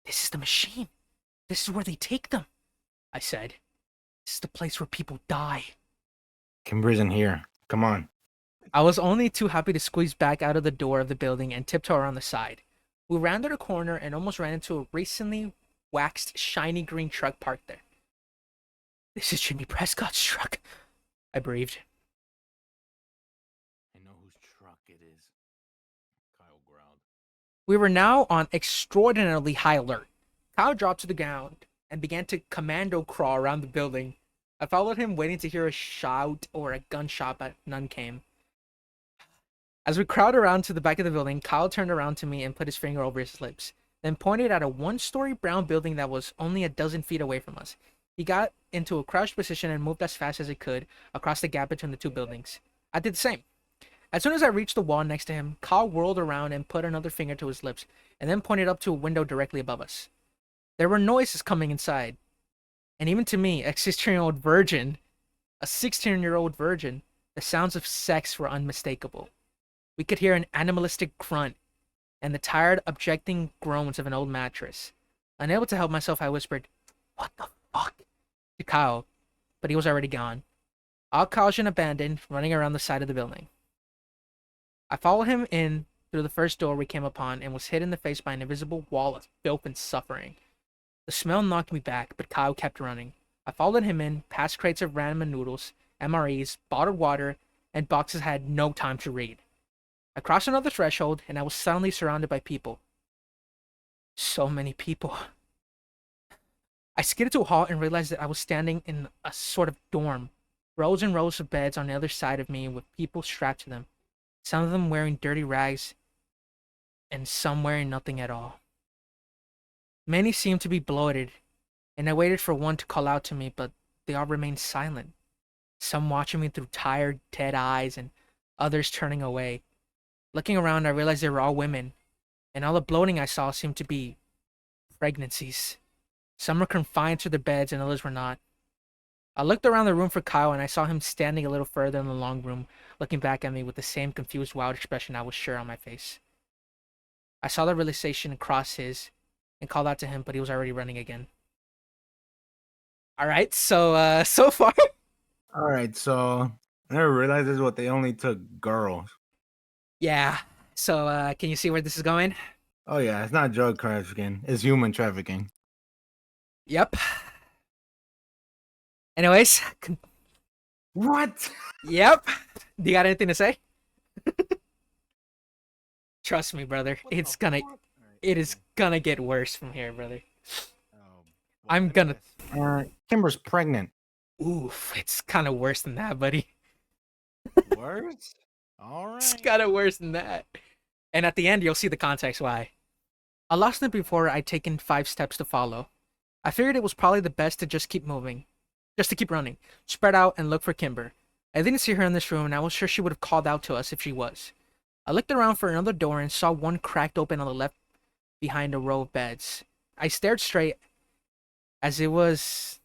This is the machine. This is where they take them, I said. This is the place where people die. Kimber's in here. Come on. I was only too happy to squeeze back out of the door of the building and tiptoe around the side. We rounded a corner and almost ran into a recently waxed shiny green truck parked there. This is Jimmy Prescott's truck, I breathed. I know whose truck it is. Kyle growled. We were now on extraordinarily high alert. Kyle dropped to the ground and began to commando crawl around the building. I followed him, waiting to hear a shout or a gunshot, but none came. As we crowded around to the back of the building, Kyle turned around to me and put his finger over his lips, then pointed at a one-story brown building that was only a dozen feet away from us. He got into a crouched position and moved as fast as he could across the gap between the 2 buildings. I did the same. As soon as I reached the wall next to him, Kyle whirled around and put another finger to his lips, and then pointed up to a window directly above us. There were noises coming inside, and even to me, a 16-year-old virgin, the sounds of sex were unmistakable. We could hear an animalistic grunt and the tired, objecting groans of an old mattress. Unable to help myself, I whispered, "What the fuck?" to Kyle, but he was already gone. All caution abandoned, running around the side of the building. I followed him in through the first door we came upon and was hit in the face by an invisible wall of filth and suffering. The smell knocked me back, but Kyle kept running. I followed him in, past crates of ramen noodles, MREs, bottled water, and boxes I had no time to read. I crossed another threshold, and I was suddenly surrounded by people. So many people. I skidded to a halt and realized that I was standing in a sort of dorm. Rows and rows of beds on the other side of me with people strapped to them. Some of them wearing dirty rags, and some wearing nothing at all. Many seemed to be bloated, and I waited for one to call out to me, but they all remained silent. Some watching me through tired, dead eyes, and others turning away. Looking around, I realized they were all women, and all the bloating I saw seemed to be pregnancies. Some were confined to their beds and others were not. I looked around the room for Kyle and I saw him standing a little further in the long room, looking back at me with the same confused, wild expression I was sure on my face. I saw the realization cross his and called out to him, but he was already running again. Alright, so so far. All right, so I never realized this is what they only took girls. Yeah. So can you see where this is going? Oh yeah, it's not drug trafficking; it's human trafficking. Yep. Anyways, What? yep. Do you got anything to say? Trust me, brother. What It's the gonna fuck? All right, it is okay. gonna get worse from here, brother. Oh, I'm what gonna is- Kimber's pregnant. Oof, it's kind of worse than that, buddy. Worse? All It's right. kind of worse than that. And at the end, you'll see the context why. I lost it before I'd taken 5 steps to follow. I figured it was probably the best to just keep moving, just to keep running, spread out and look for Kimber. I didn't see her in this room, and I was sure she would have called out to us if she was. I looked around for another door and saw one cracked open on the left behind a row of beds. I stared straight as it was.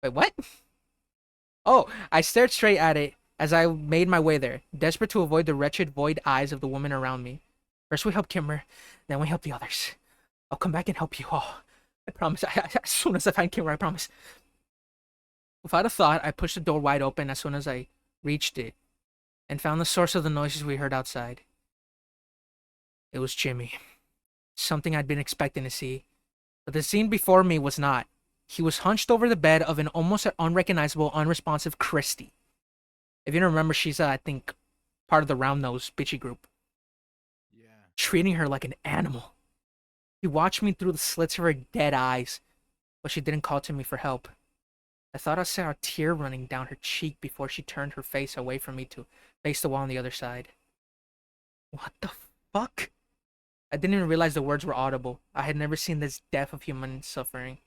Wait, what? Oh, I stared straight at it as I made my way there, desperate to avoid the wretched, void eyes of the women around me. First we help Kimber, then we help the others. I'll come back and help you all. I promise. As soon as I find Kimber, I promise. Without a thought, I pushed the door wide open as soon as I reached it and found the source of the noises we heard outside. It was Jimmy. Something I'd been expecting to see. But the scene before me was not. He was hunched over the bed of an almost unrecognizable, unresponsive Christy. If you don't remember, she's, I think, part of the round nose bitchy group. Yeah. Treating her like an animal. She watched me through the slits of her dead eyes, but she didn't call to me for help. I thought I saw a tear running down her cheek before she turned her face away from me to face the wall on the other side. What the fuck? I didn't even realize the words were audible. I had never seen this depth of human suffering.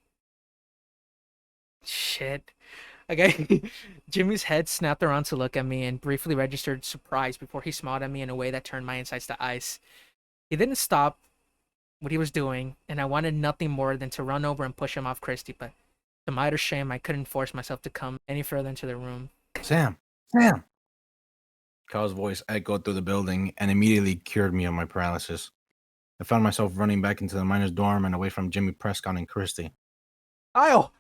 Shit. Okay. Jimmy's head snapped around to look at me and briefly registered surprise before he smiled at me in a way that turned my insides to ice. He didn't stop what he was doing, and I wanted nothing more than to run over and push him off Christy, but to my utter shame, I couldn't force myself to come any further into the room. Sam. Sam. Kyle's voice echoed through the building and immediately cured me of my paralysis. I found myself running back into the miner's dorm and away from Jimmy Prescott and Christy. Kyle!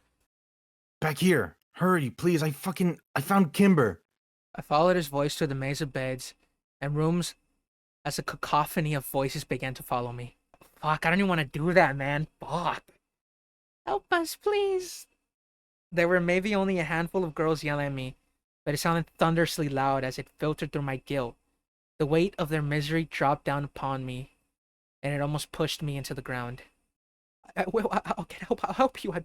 Back here. Hurry, please. I found Kimber. I followed his voice through the maze of beds and rooms as a cacophony of voices began to follow me. Fuck, I don't even want to do that, man. Fuck. Help us, please. There were maybe only a handful of girls yelling at me, but it sounded thunderously loud as it filtered through my guilt. The weight of their misery dropped down upon me, and it almost pushed me into the ground. I'll get help. I'll help you. I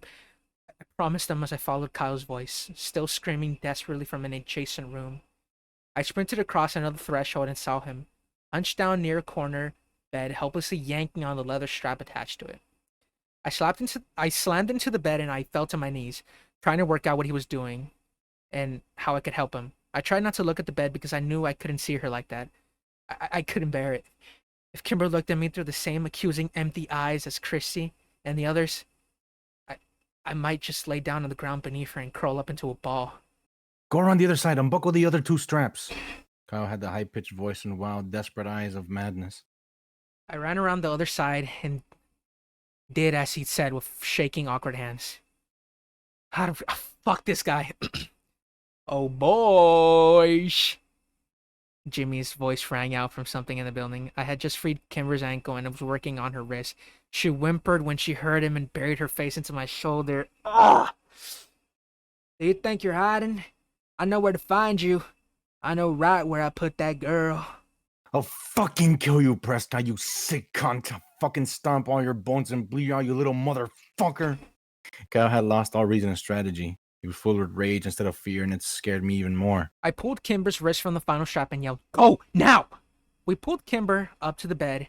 promised them as I followed Kyle's voice, still screaming desperately from an adjacent room. I sprinted across another threshold and saw him, hunched down near a corner bed, helplessly yanking on the leather strap attached to it. I slammed into the bed and I fell to my knees, trying to work out what he was doing and how I could help him. I tried not to look at the bed because I knew I couldn't see her like that. I couldn't bear it. If Kimber looked at me through the same accusing, empty eyes as Christy and the others, I might just lay down on the ground beneath her and curl up into a ball. Go around the other side. Unbuckle the other 2 straps. Kyle had the high-pitched voice and wild, desperate eyes of madness. I ran around the other side and did as he said with shaking, awkward hands. Fuck this guy. Oh boy. Jimmy's voice rang out from something in the building. I had just freed Kimber's ankle and was working on her wrist. She whimpered when she heard him and buried her face into my shoulder. Ah! Do you think you're hiding? I know where to find you. I know right where I put that girl. I'll fucking kill you, Prescott, you sick cunt. I'll fucking stomp all your bones and bleed out, you little motherfucker. Kyle had lost all reason and strategy. He was full of rage instead of fear, and it scared me even more. I pulled Kimber's wrist from the final strap and yelled, "Go, now!" We pulled Kimber up to the bed,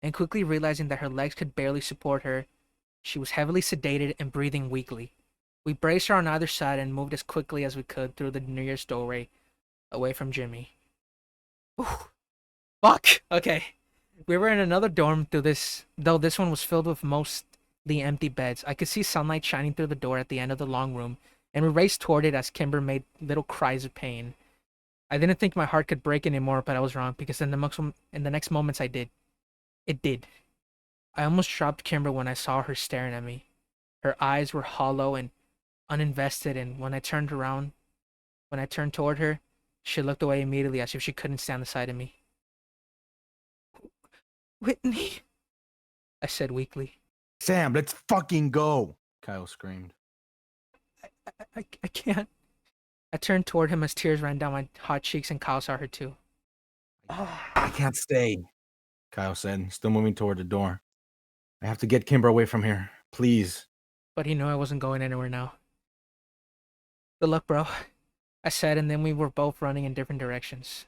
and quickly realizing that her legs could barely support her, she was heavily sedated and breathing weakly. We braced her on either side and moved as quickly as we could through the nearest doorway, away from Jimmy. Ooh, fuck. Okay. We were in another dorm though this one was filled with mostly empty beds. I could see sunlight shining through the door at the end of the long room, and we raced toward it as Kimber made little cries of pain. I didn't think my heart could break anymore, but I was wrong because in the next moments I did. It did. I almost dropped Kimber when I saw her staring at me. Her eyes were hollow and uninvested, and when I turned toward her, she looked away immediately as if she couldn't stand the sight of me. Whitney, I said weakly. Sam, let's fucking go, Kyle screamed. I can't. I turned toward him as tears ran down my hot cheeks, and Kyle saw her too. I can't stay, Kyle said, still moving toward the door. I have to get Kimber away from here, please. But he knew I wasn't going anywhere now. Good luck, bro, I said, and then we were both running in different directions.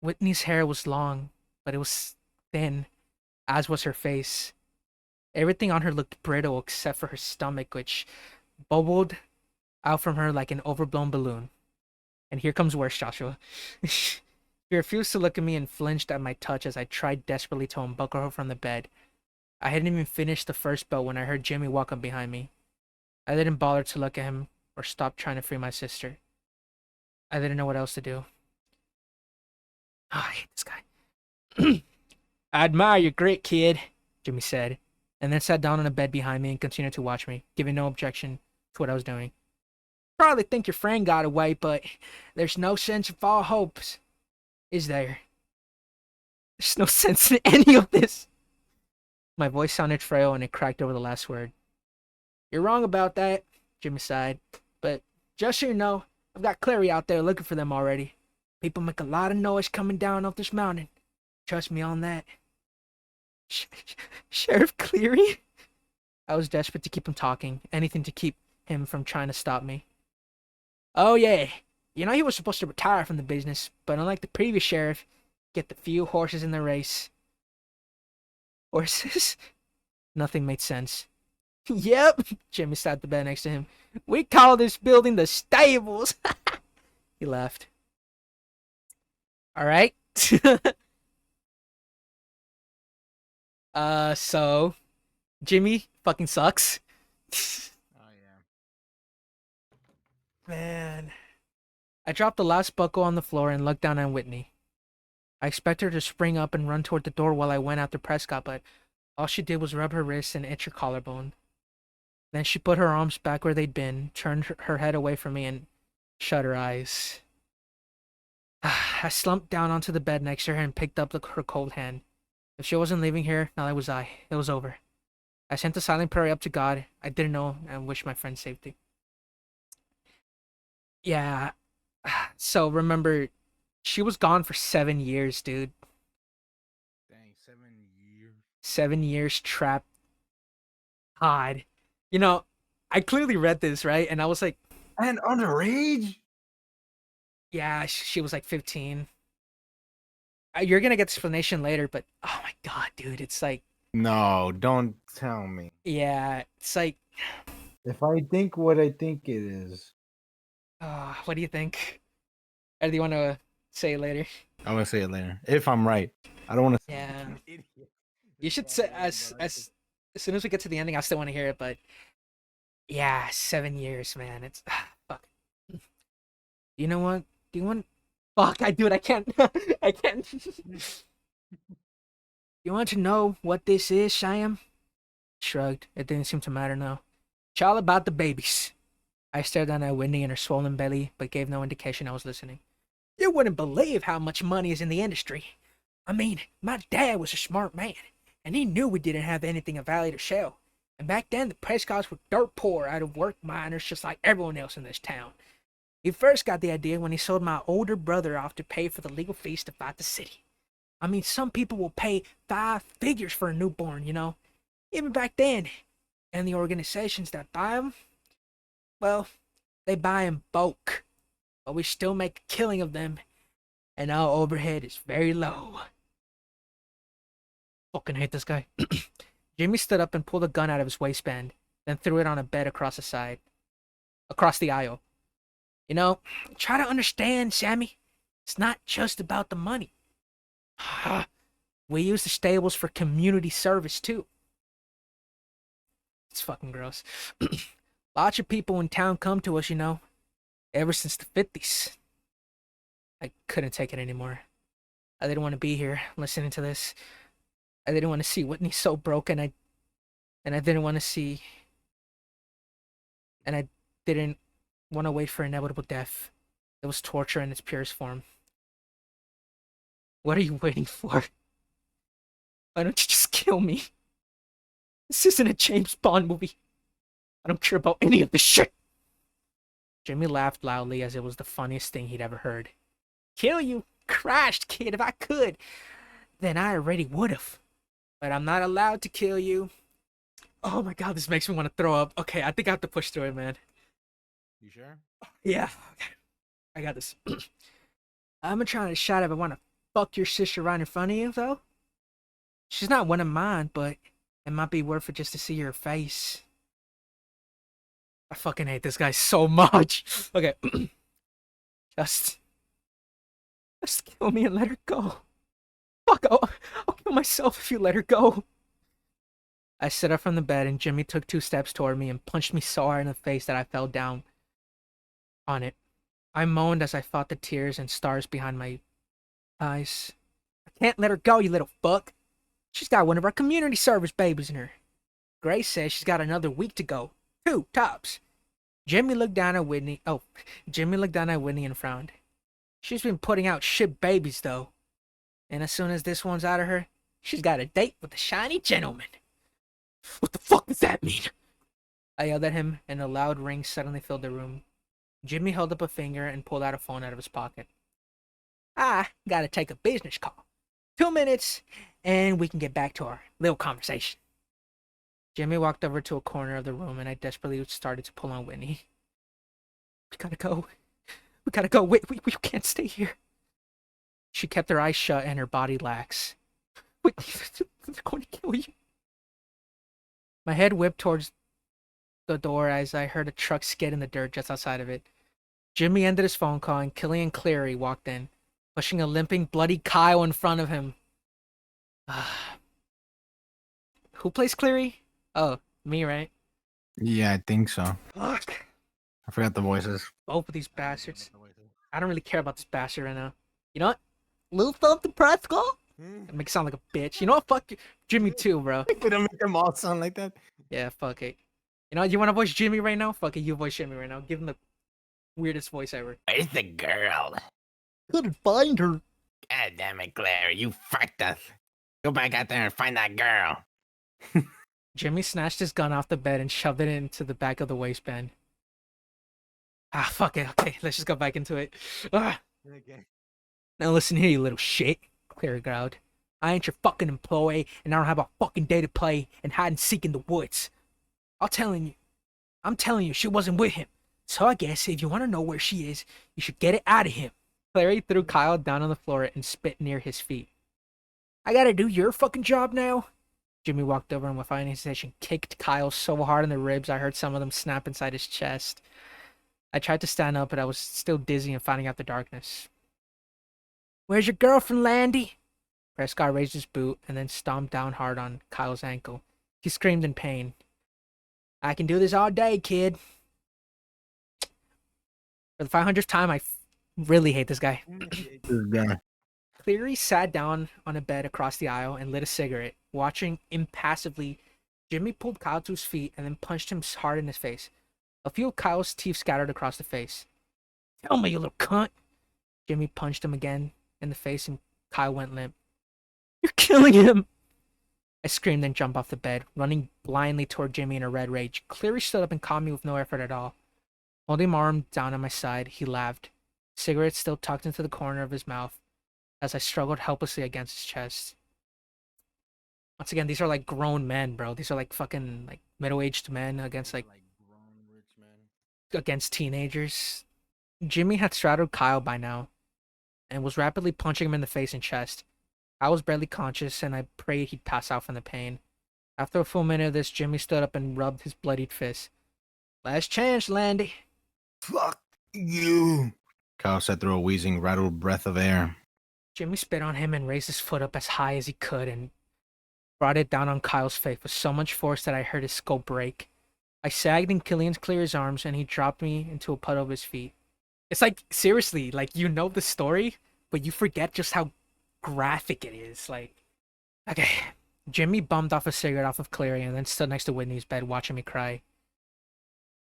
Whitney's hair was long, but it was thin, as was her face. Everything on her looked brittle except for her stomach, which bubbled out from her like an overblown balloon. And here comes worse, Joshua. She refused to look at me and flinched at my touch as I tried desperately to unbuckle her from the bed. I hadn't even finished the first belt when I heard Jimmy walk up behind me. I didn't bother to look at him or stop trying to free my sister. I didn't know what else to do. Oh, I hate this guy. I admire your grit, kid, Jimmy said, and then sat down on a bed behind me and continued to watch me, giving no objection to what I was doing. Probably think your friend got away, but there's no sense of all hopes, is there? There's no sense in any of this. My voice sounded frail and it cracked over the last word. You're wrong about that, Jimmy sighed, but just so you know, I've got Clary out there looking for them already. People make a lot of noise coming down off this mountain. Trust me on that. Sheriff Cleary? I was desperate to keep him talking, anything to keep him from trying to stop me. Oh yeah, you know he was supposed to retire from the business, but unlike the previous sheriff, get the few horses in the race. Horses? Nothing made sense. Yep, Jimmy sat at the bed next to him. We call this building the stables. He laughed. All right. So Jimmy fucking sucks. Oh, yeah. Man. I dropped the last buckle on the floor and looked down at Whitney. I expected her to spring up and run toward the door while I went after Prescott, but all she did was rub her wrist and itch her collarbone. Then she put her arms back where they'd been, turned her head away from me, and shut her eyes. I slumped down onto the bed next to her and picked up her cold hand. If she wasn't leaving here, neither was I. It was over. I sent a silent prayer up to God. I didn't know and wished my friend safety. Yeah. So remember, she was gone for 7 years, dude. Dang, 7 years. 7 years trapped. God. You know, I clearly read this, right? And I was like, And underage? yeah, she was like 15. You're gonna get the explanation later, but oh my god, dude, it's like, No, don't tell me. yeah, it's like, If I think what I think it is. what do you think? Or do you want to say it later? I'm gonna say it later. If I'm right. I don't want to say Yeah. I'm an idiot. You should say as soon as we get to the ending, I still want to hear it, but yeah, 7 years, man. It's fuck. You know what? Do you want? Fuck, I do it. I can't. I can't. You want to know what this is, Shyam? Shrugged. It didn't seem to matter now. It's all about the babies. I stared down at Whitney and her swollen belly, but gave no indication I was listening. You wouldn't believe how much money is in the industry. I mean, my dad was a smart man, and he knew we didn't have anything of value to sell. And back then, the Prescotts were dirt poor out of work miners just like everyone else in this town. He first got the idea when he sold my older brother off to pay for the legal fees to fight the city. I mean, some people will pay 5 figures for a newborn, you know, even back then. And the organizations that buy them, well, they buy in bulk. But we still make a killing of them, and our overhead is very low. Fucking hate this guy. Jimmy stood up and pulled a gun out of his waistband, then threw it on a bed across the aisle. You know, try to understand, Sammy. It's not just about the money. We use the stables for community service too. It's fucking gross. Lots of people in town come to us, ever since the 50s. I couldn't take it anymore. I didn't want to be here listening to this. I didn't want to see Whitney so broken. I didn't want to see. And I didn't want to wait for inevitable death. It was torture in its purest form. What are you waiting for? Why don't you just kill me? This isn't a James Bond movie. I don't care about any of this shit. Jimmy laughed loudly as it was the funniest thing he'd ever heard. Kill you? Crashed, kid. If I could, then I already would have. But I'm not allowed to kill you. Oh my god, this makes me want to throw up. Okay, I think I have to push through it, man. You sure? Yeah. Okay. I got this. I'm gonna try to shot if I want to fuck your sister right in front of you, though. She's not one of mine, but it might be worth it just to see her face. I fucking hate this guy so much. Okay. Just kill me and let her go. Fuck, I'll kill myself if you let her go. I stood up from the bed and Jimmy took 2 steps toward me and punched me so hard in the face that I fell down on it. I moaned as I fought the tears and stars behind my eyes. I can't let her go, you little fuck. She's got one of our community service babies in her. Grace says she's got another week to go. 2 tops. Jimmy looked down at Whitney and frowned. She's been putting out shit babies, though. And as soon as this one's out of her, she's got a date with a shiny gentleman. What the fuck does that mean? I yelled at him, and a loud ring suddenly filled the room. Jimmy held up a finger and pulled out a phone out of his pocket. I gotta take a business call. 2 minutes, and we can get back to our little conversation. Jimmy walked over to a corner of the room, and I desperately started to pull on Whitney. We gotta go. We gotta go. We can't stay here. She kept her eyes shut and her body lax. Whitney, they're going to kill you. My head whipped towards the door as I heard a truck skid in the dirt just outside of it. Jimmy ended his phone call and Killian Cleary walked in, pushing a limping, bloody Kyle in front of him. Who plays Cleary? Oh, me, right? Yeah, I think so. Fuck. I forgot the voices. Both of these bastards. I don't really care about this bastard right now. You know what? Little something practical? It makes it sound like a bitch. You know what? Fuck you. Jimmy too, bro. Did I make them all sound like that? Yeah, fuck it. You know, you want to voice Jimmy right now? Fuck it, you voice Jimmy right now. Give him the weirdest voice ever. Where's the girl? Couldn't find her. God damn it, Claire. You fucked us. Go back out there and find that girl. Jimmy snatched his gun off the bed and shoved it into the back of the waistband. Fuck it. Okay, let's just go back into it. Okay. Now listen here, you little shit. Claire growled. I ain't your fucking employee, and I don't have a fucking day to play and hide and seek in the woods. I'm telling you, she wasn't with him. So I guess if you want to know where she is, you should get it out of him. Clary threw Kyle down on the floor and spit near his feet. I gotta do your fucking job now? Jimmy walked over and without any hesitation kicked Kyle so hard in the ribs I heard some of them snap inside his chest. I tried to stand up, but I was still dizzy and finding out the darkness. Where's your girlfriend, Landy? Prescott raised his boot and then stomped down hard on Kyle's ankle. He screamed in pain. I can do this all day, kid. For the 500th time, I really hate this guy. Cleary sat down on a bed across the aisle and lit a cigarette, watching impassively. Jimmy pulled Kyle to his feet and then punched him hard in his face. A few of Kyle's teeth scattered across the face. Tell me, you little cunt. Jimmy punched him again in the face and Kyle went limp. You're killing him! I screamed and jumped off the bed, running blindly toward Jimmy in a red rage. Cleary stood up and caught me with no effort at all. Holding my arm down on my side, he laughed, cigarette still tucked into the corner of his mouth, as I struggled helplessly against his chest. Once again, these are like grown men, bro. These are like fucking like middle-aged men against like grown rich men. against teenagers. Jimmy had straddled Kyle by now, and was rapidly punching him in the face and chest. I was barely conscious, and I prayed he'd pass out from the pain. After a full minute of this, Jimmy stood up and rubbed his bloodied fist. Last chance, Landy. Fuck you. Kyle said through a wheezing, rattled breath of air. Jimmy spit on him and raised his foot up as high as he could and brought it down on Kyle's face with so much force that I heard his skull break. I sagged in Killian's clear his arms and he dropped me into a puddle of his feet. It's like, seriously, like, you know the story, but you forget just how graphic it is. Like, okay. Jimmy bummed off a cigarette off of Clary and then stood next to Whitney's bed watching me cry.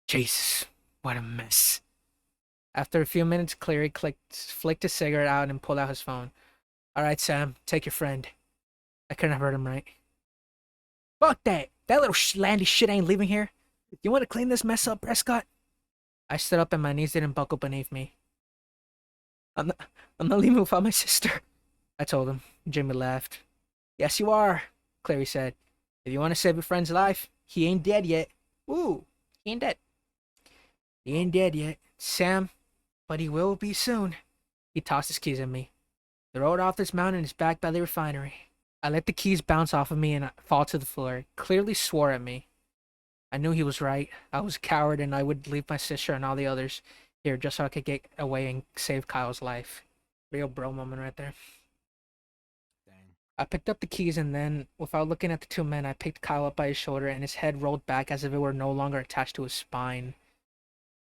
Jesus, what a mess. After a few minutes, Clary flicked a cigarette out and pulled out his phone. All right, Sam, take your friend. I couldn't have heard him right. Fuck that. That little landy shit ain't leaving here. You want to clean this mess up, Prescott? I stood up and my knees didn't buckle beneath me. I'm not leaving without my sister, I told him. Jimmy laughed. Yes, you are, Clary said. If you want to save your friend's life, he ain't dead yet. Ooh, he ain't dead. He ain't dead yet, Sam, but he will be soon. He tossed his keys at me. The road off this mountain is backed by the refinery. I let the keys bounce off of me and fall to the floor. He clearly swore at me. I knew he was right. I was a coward and I would leave my sister and all the others here just so I could get away and save Kyle's life. Real bro moment right there. Dang. I picked up the keys and then, without looking at the two men, I picked Kyle up by his shoulder and his head rolled back as if it were no longer attached to his spine.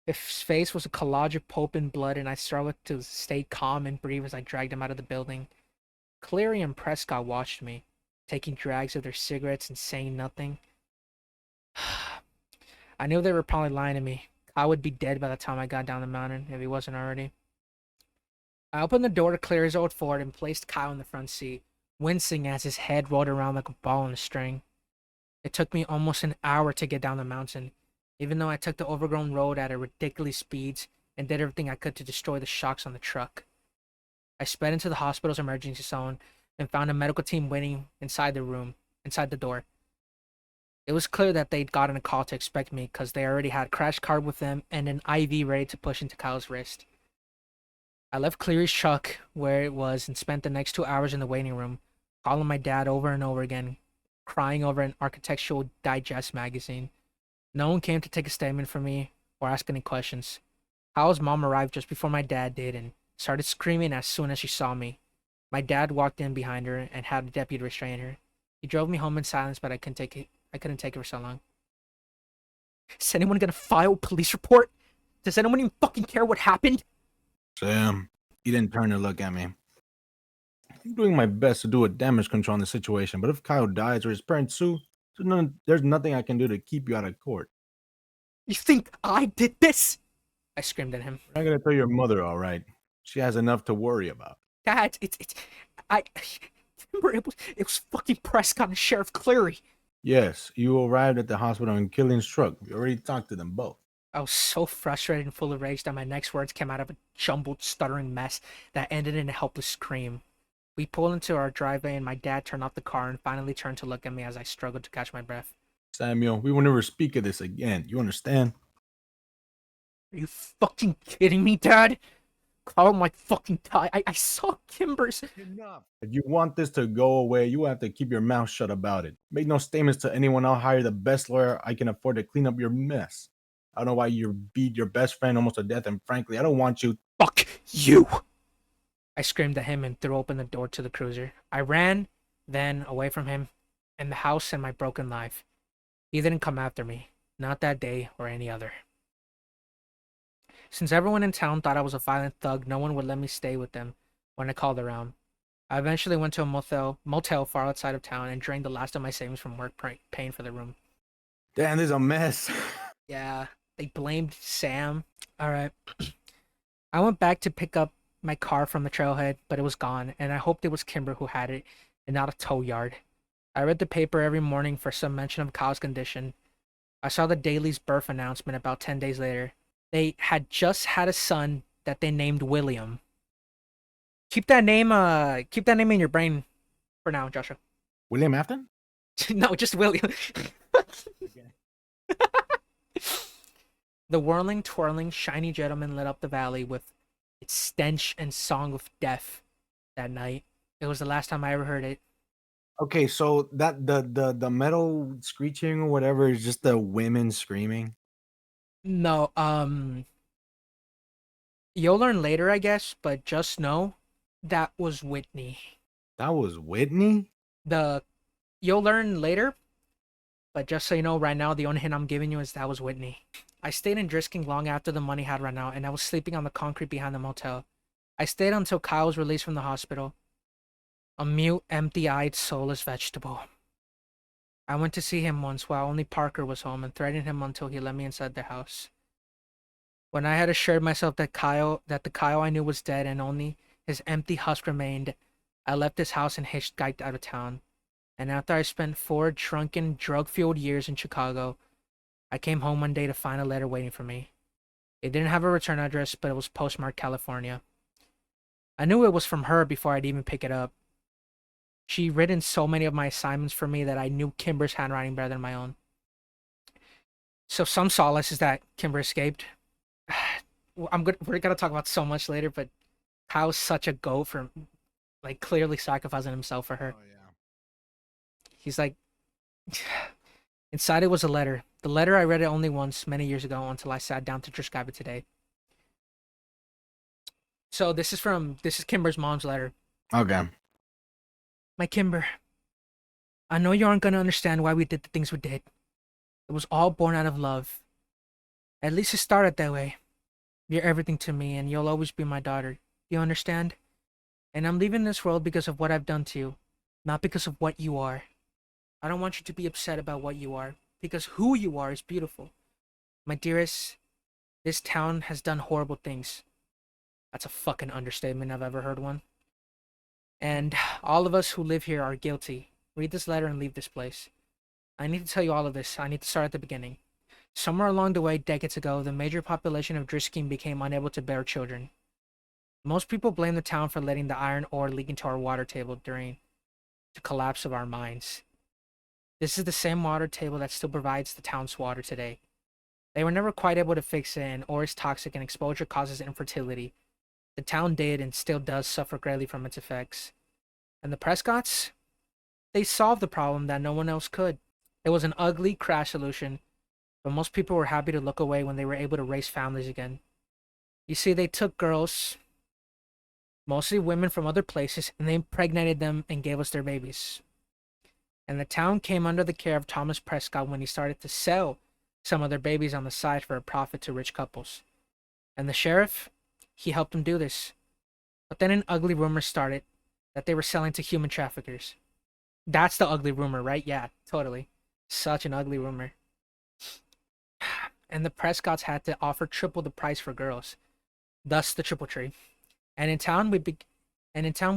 His face was a collage of pulp and blood and I struggled to stay calm and breathe as I dragged him out of the building. Clary and Prescott watched me, taking drags of their cigarettes and saying nothing. I knew they were probably lying to me. Kyle would be dead by the time I got down the mountain, if he wasn't already. I opened the door to Clary's old Ford and placed Kyle in the front seat, wincing as his head rolled around like a ball on a string. It took me almost an hour to get down the mountain, even though I took the overgrown road at a ridiculous speeds and did everything I could to destroy the shocks on the truck. I sped into the hospital's emergency zone and found a medical team waiting inside the door. It was clear that they'd gotten a call to expect me because they already had a crash cart with them and an IV ready to push into Kyle's wrist. I left Cleary's truck where it was and spent the next 2 hours in the waiting room, calling my dad over and over again, crying over an Architectural Digest magazine. No one came to take a statement from me or ask any questions. Kyle's mom arrived just before my dad did and started screaming as soon as she saw me. My dad walked in behind her and had a deputy restrain her. He drove me home in silence, but I couldn't take it for so long. Is anyone gonna file a police report? Does anyone even fucking care what happened? Sam, he didn't turn to look at me. I'm doing my best to do a damage control on the situation, but if Kyle dies or his parents sue, there's nothing I can do to keep you out of court. You think I did this? I screamed at him. I'm not gonna tell your mother, all right? She has enough to worry about. Dad, remember it was fucking Prescott and Sheriff Cleary. Yes, you arrived at the hospital in Killian's truck. We already talked to them both. I was so frustrated and full of rage that my next words came out of a jumbled, stuttering mess that ended in a helpless scream. We pulled into our driveway and my dad turned off the car and finally turned to look at me as I struggled to catch my breath. Samuel, we will never speak of this again. You understand? Are you fucking kidding me, Dad? Call my fucking tie. I saw Kimber's. Enough. If you want this to go away, you have to keep your mouth shut about it. Make no statements to anyone. I'll hire the best lawyer I can afford to clean up your mess. I don't know why you beat your best friend almost to death, and frankly, I don't want you. Fuck you! I screamed at him and threw open the door to the cruiser. I ran, then away from him, and the house and my broken life. He didn't come after me. Not that day or any other. Since everyone in town thought I was a violent thug, no one would let me stay with them when I called around. I eventually went to a motel far outside of town and drained the last of my savings from work paying for the room. Damn, this is a mess. Yeah, they blamed Sam. Alright. I went back to pick up my car from the trailhead, but it was gone, and I hoped it was Kimber who had it and not a tow yard. I read the paper every morning for some mention of Kyle's condition. I saw the Daily's birth announcement about 10 days later. They had just had a son that they named William. Keep that name in your brain for now, Joshua. William Afton? No, just William. The whirling, twirling, shiny gentleman lit up the valley with its stench and song of death that night. It was the last time I ever heard it. Okay, so that the metal screeching or whatever is just the women screaming. No, You'll learn later, I guess, but just know that was Whitney. That was Whitney? The You'll learn later, but just so you know, right now the only hint I'm giving you is that was Whitney. I stayed in Drisking long after the money had run out, and I was sleeping on the concrete behind the motel. I stayed until Kyle was released from the hospital. A mute, empty-eyed, soulless vegetable. I went to see him once while only Parker was home and threatened him until he let me inside the house. When I had assured myself that the Kyle I knew was dead and only his empty husk remained, I left his house and hitchhiked out of town. And after I spent 4 drunken, drug-fueled years in Chicago, I came home one day to find a letter waiting for me. It didn't have a return address, but it was postmarked California. I knew it was from her before I'd even pick it up. She'd written so many of my assignments for me that I knew Kimber's handwriting better than my own. So some solace is that Kimber escaped. We're gonna talk about so much later, but Kyle's such a goat for like clearly sacrificing himself for her. Oh yeah. He's like, inside it was a letter. The letter I read it only once many years ago until I sat down to transcribe it today. So this is Kimber's mom's letter. Okay. My Kimber, I know you aren't gonna understand why we did the things we did. It was all born out of love. At least it started that way. You're everything to me, and you'll always be my daughter. You understand? And I'm leaving this world because of what I've done to you, not because of what you are. I don't want you to be upset about what you are, because who you are is beautiful. My dearest, this town has done horrible things. That's a fucking understatement I've ever heard one. And all of us who live here are guilty. Read this letter and leave this place. I need to tell you all of this. I need to start at the beginning. Somewhere along the way, decades ago, the major population of Driskin became unable to bear children. Most people blame the town for letting the iron ore leak into our water table during the collapse of our mines. This is the same water table that still provides the town's water today. They were never quite able to fix it, and ore is toxic and exposure causes infertility. The town did and still does suffer greatly from its effects. And the Prescotts? They solved the problem that no one else could. It was an ugly crash solution, but most people were happy to look away when they were able to raise families again. You see, they took girls, mostly women from other places, and they impregnated them and gave us their babies. And the town came under the care of Thomas Prescott when he started to sell some of their babies on the side for a profit to rich couples. And the sheriff, he helped him do this. But then an ugly rumor started that they were selling to human traffickers. That's the ugly rumor, right? Yeah, totally. Such an ugly rumor. And the Prescotts had to offer triple the price for girls. Thus the triple tree. And in town we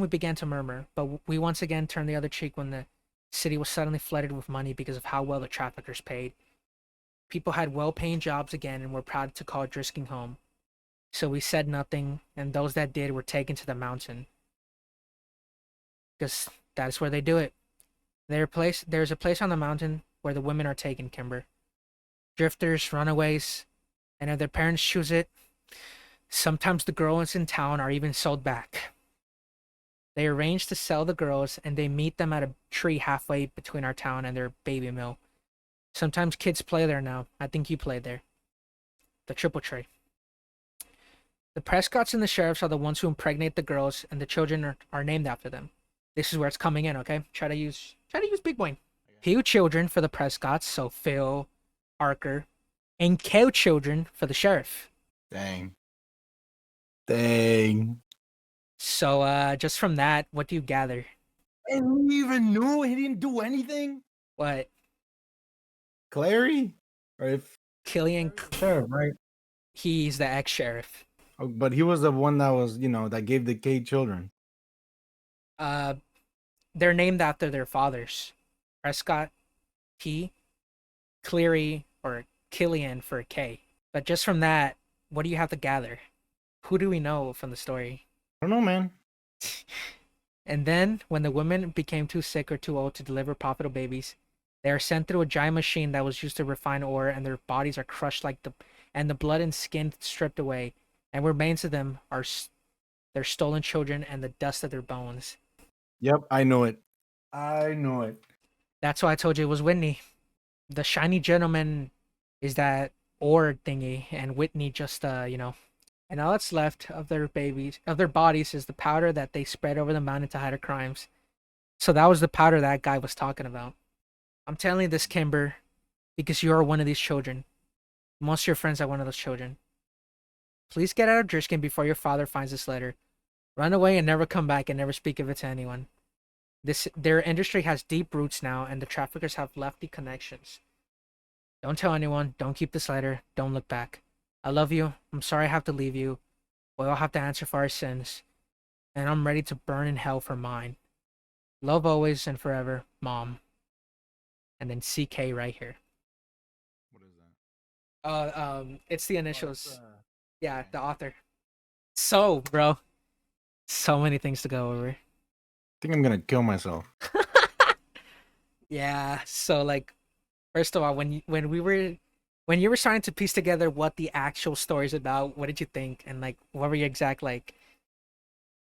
began to murmur, but we once again turned the other cheek when the city was suddenly flooded with money because of how well the traffickers paid. People had well-paying jobs again and were proud to call Drisking home. So we said nothing, and those that did were taken to the mountain. Because that's where they do it. There's a place on the mountain where the women are taken, Kimber. Drifters, runaways, and if their parents choose it, sometimes the girls in town are even sold back. They arrange to sell the girls, and they meet them at a tree halfway between our town and their baby mill. Sometimes kids play there now. I think you played there. The triple tree. The Prescotts and the sheriffs are the ones who impregnate the girls, and the children are named after them. This is where it's coming in, okay? Try to use big brain. Few children for the Prescotts, so Phil, Parker, and cow children for the sheriff. Dang. Dang. So, just from that, what do you gather? And he even knew he didn't do anything? What? Clary? Or if Killian, sure, right? he's the ex-sheriff. Oh, but he was the one that was, that gave the K children. They're named after their fathers. Prescott, P, Cleary, or Killian for a K. But just from that, what do you have to gather? Who do we know from the story? I don't know, man. And then, when the women became too sick or too old to deliver profitable babies, they are sent through a giant machine that was used to refine ore, and their bodies are crushed and the blood and skin stripped away, and what remains of them are their stolen children and the dust of their bones. Yep, I know it. I know it. That's why I told you it was Whitney. The shiny gentleman is that ore thingy, and Whitney just And all that's left of their bodies, is the powder that they spread over the mountain to hide their crimes. So that was the powder that guy was talking about. I'm telling you this, Kimber, because you are one of these children. Most of your friends are one of those children. Please get out of Drishkin before your father finds this letter. Run away and never come back and never speak of it to anyone. Their industry has deep roots now, and the traffickers have lefty connections. Don't tell anyone. Don't keep this letter. Don't look back. I love you. I'm sorry I have to leave you. We all have to answer for our sins. And I'm ready to burn in hell for mine. Love always and forever, Mom. And then CK right here. What is that? It's the Oh, initials. that's, Yeah, okay. the author. So, bro, so many things to go over. I think I'm gonna kill myself. Yeah. So, like, first of all, when you were starting to piece together what the actual story's about, what did you think? And like, what were your exact like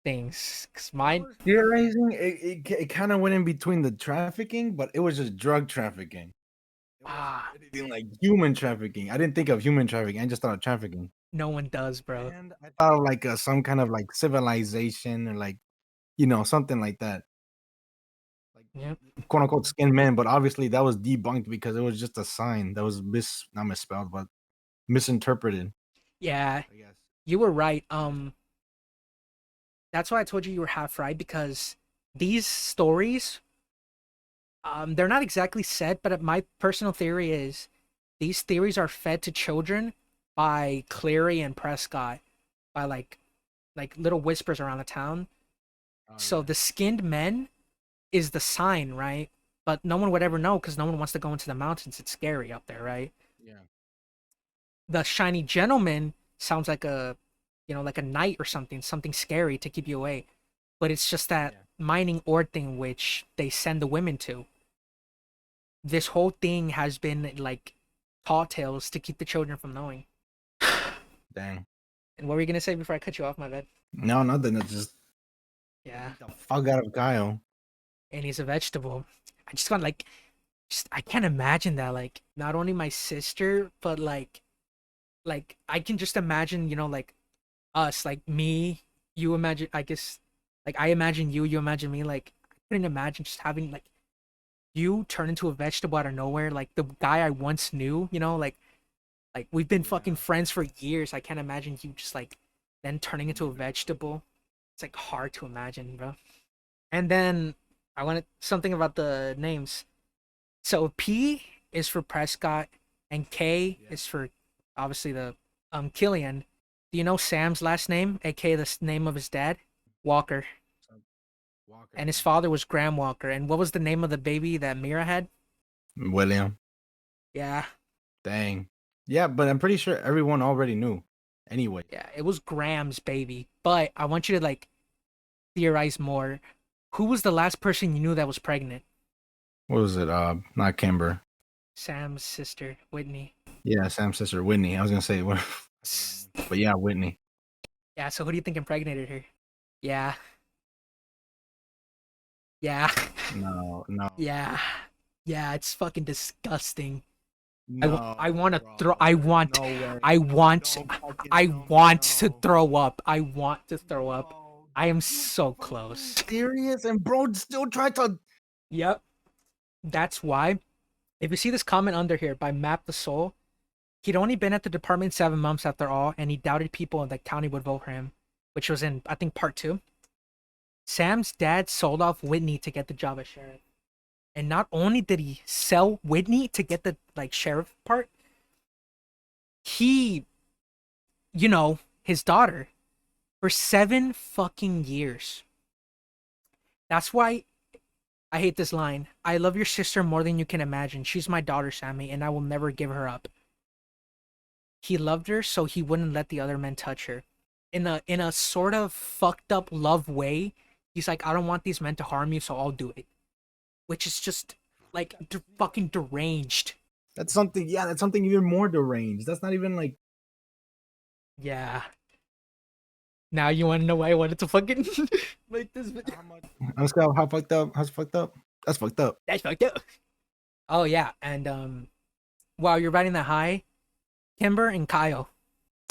things? Cause mine, Theorizing, it kind of went in between the trafficking, but it was just drug trafficking. It wasn't ah, anything like human trafficking. I didn't think of human trafficking. I just thought of trafficking. no one does, bro. And I thought of like some kind of like civilization or like, something like that. Like Yep. quote unquote skin men, but obviously that was debunked because it was just a sign that was not misspelled, but misinterpreted, Yeah, I guess. you were right. That's why I told you you were half right, because these stories, they're not exactly said, but my personal theory is these theories are fed to children by Cleary and Prescott, by like little whispers around the town. Oh, So yeah. the skinned men is the sign, right? But no one would ever know because no one wants to go into the mountains. It's scary up there, right? Yeah. The shiny gentleman sounds like a, like a knight or something scary to keep you away. But it's just that Yeah. mining ore thing which they send the women to. This whole thing has been like tall tales to keep the children from knowing. Dang. And what were you gonna say before I cut you off, my bad? No, nothing. It's just Yeah, beat the fuck out of Kyle. and he's a vegetable. I just want like, just I can't imagine that. Like, not only my sister, but like I can just imagine, like us, like me, you imagine, I guess, like I imagine you, you imagine me. Like, I couldn't imagine just having like you turn into a vegetable out of nowhere. Like the guy I once knew, like we've been Yeah. fucking friends for years. I can't imagine you just like then turning into a Yeah. vegetable. It's like hard to imagine, bro. And then I wanted something about the names. So P is for Prescott, and K Yeah. is for obviously the Killian. Do you know Sam's last name, aka the name of his dad? Walker. So, Walker. And his father was Graham Walker. And what was the name of the baby that Mira had? William. Yeah, Dang. Yeah, but I'm pretty sure everyone already knew. Anyway. yeah, it was Graham's baby. But I want you to like theorize more. Who was the last person you knew that was pregnant? What was it? Not Kimber. Sam's sister, Whitney. Yeah, Sam's sister, Whitney. I was gonna say what, but yeah, Whitney. Yeah, so who do you think impregnated her? Yeah. Yeah. No, no, Yeah. Yeah, it's fucking disgusting. I no, want to bro. throw There's no way. I want No fucking I no, want to no. throw up. I want to throw up. No, I am you so fucking close. serious? And bro still tried to. Yep. That's why if you see this comment under here by Map the Soul, he'd only been at the department 7 months after all, and he doubted people in the county would vote for him, which was in, I think, part 2. Sam's dad sold off Whitney to get the job as sheriff. And not only did he sell Whitney to get the like sheriff part, he, his daughter for 7 fucking years. That's why I hate this line. I love your sister more than you can imagine. She's my daughter, Sammy, and I will never give her up. He loved her so he wouldn't let the other men touch her. In a sort of fucked up love way, he's like, I don't want these men to harm you, so I'll do it. Which is just like fucking deranged. That's something. Yeah, that's something even more deranged. That's not even like. Yeah. Now you want to know why I wanted to fucking make this video? Let's go. How fucked up? How's fucked up? That's fucked up. That's fucked up. Oh yeah, and while you're riding that high, Kimber and Kyle.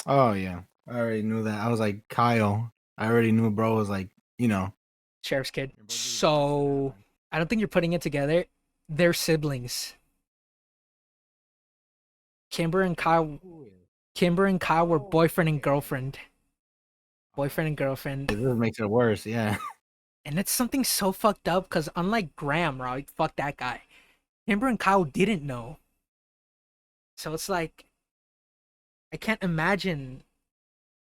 Oh yeah. I already knew that. I was like, Kyle. I already knew bro was like, you know. Sheriff's kid. Your bro just busted So out, I don't think you're putting it together. They're siblings. Kimber and Kyle. Kimber and Kyle were boyfriend and girlfriend. Boyfriend and girlfriend. This makes it worse, yeah. And it's something so fucked up because unlike Graham, right? Fuck that guy. Kimber and Kyle didn't know. So it's like I can't imagine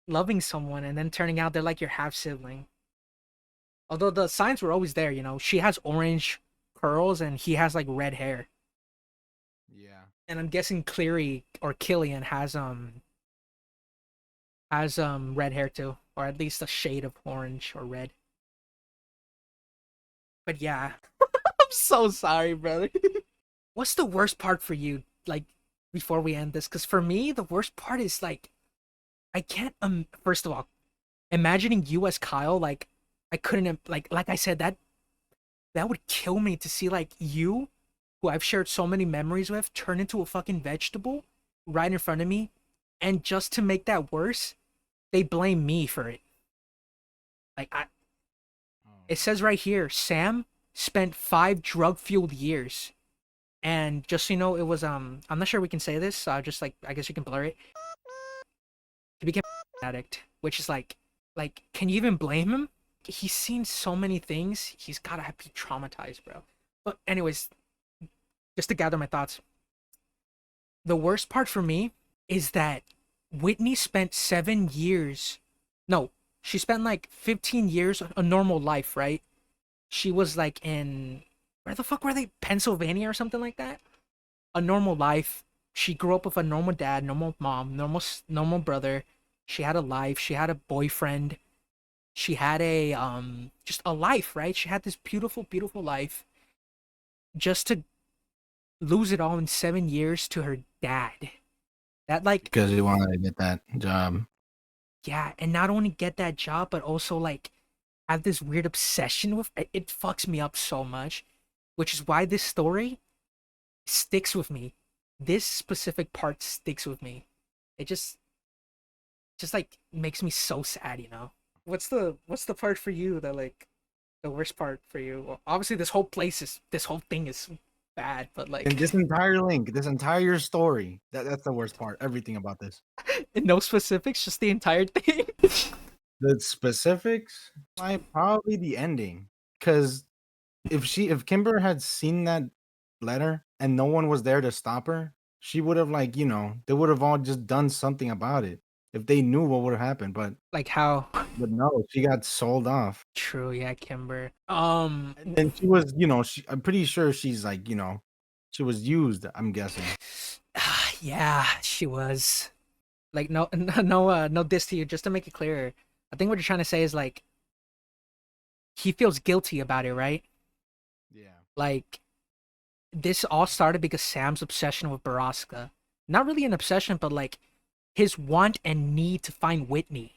loving someone and then turning out they're like your half sibling. Although the signs were always there, you know. She has orange curls and he has like red hair. Yeah. And I'm guessing Cleary or Killian has red hair too, or at least a shade of orange or red. But yeah, I'm so sorry, brother. What's the worst part for you? Like before we end this, because for me, the worst part is like I can't. First of all, imagining you as Kyle, like I couldn't. Like I said, that would kill me to see like you, who I've shared so many memories with, turn into a fucking vegetable right in front of me, and just to make that worse, they blame me for it. Like it says right here, Sam spent 5 drug-fueled years. And just so you know, it was I'm not sure we can say this, so just like I guess you can blur it. He became an addict, which is like can you even blame him? He's seen so many things. He's gotta be traumatized, bro. But anyways, just to gather my thoughts. The worst part for me is that Whitney spent 7 years. No, she spent like 15 years a normal life, right? She was like in where the fuck were they? Pennsylvania or something like that. A normal life. She grew up with a normal dad, normal mom, normal brother. She had a life. She had a boyfriend. She had a just a life, right? She had this beautiful life. Just to lose it all in 7 years to her dad. That like Because he wanted to get that job. yeah, and not only get that job, but also like have this weird obsession with it. It fucks me up so much, which is why this story sticks with me. This specific part sticks with me. It just like makes me so sad, you know. What's the part for you that like the worst part for you? Well, obviously this whole thing is bad, but like And this entire link, this entire story, that's the worst part. Everything about this. no specifics, just the entire thing. The specifics, like probably the ending. Because if Kimber had seen that letter and no one was there to stop her, she would have like, they would have all just done something about it. If they knew what would have happened, Like how but no, she got sold off. true, yeah, Kimber. And then she was, I'm pretty sure she's like, she was used, I'm guessing. Yeah, she was. Like no diss to you, just to make it clearer. I think what you're trying to say is like he feels guilty about it, right? Yeah. Like this all started because Sam's obsession with Borrasca. Not really an obsession, but like his want and need to find Whitney.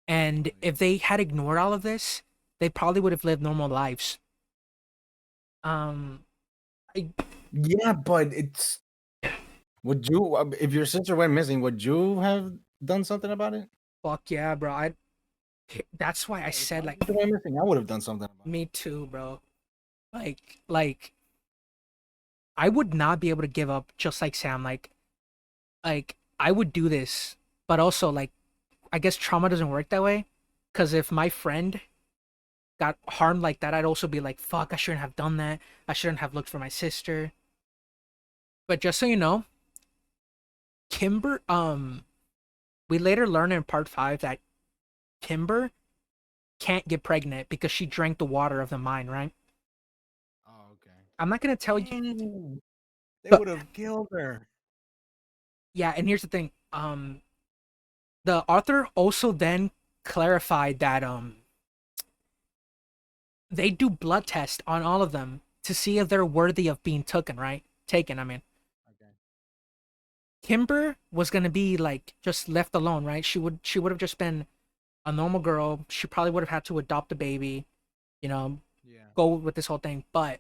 And if they had ignored all of this, they probably would have lived normal lives. Um, Yeah, but it's would you if your sister went missing, would you have done something about it? fuck yeah, bro. That's why I If said my like sister went missing, I would have done something about it. me too, bro. Like I would not be able to give up just like Sam. Like I would do this, but also like I guess trauma doesn't work that way. Cause if my friend got harmed like that, I'd also be like, fuck, I shouldn't have done that. I shouldn't have looked for my sister. But just so you know, Kimber, we later learn in part 5 that Kimber can't get pregnant because she drank the water of the mine, right? Oh, okay. I'm not gonna tell you. Dang, they But would have killed her. yeah, and here's the thing. The author also then clarified that they do blood tests on all of them to see if they're worthy of being taken, right? Taken, I mean. Okay. Kimber was gonna be like just left alone, right? She would have just been a normal girl. She probably would have had to adopt a baby, you know, Yeah. go with this whole thing. But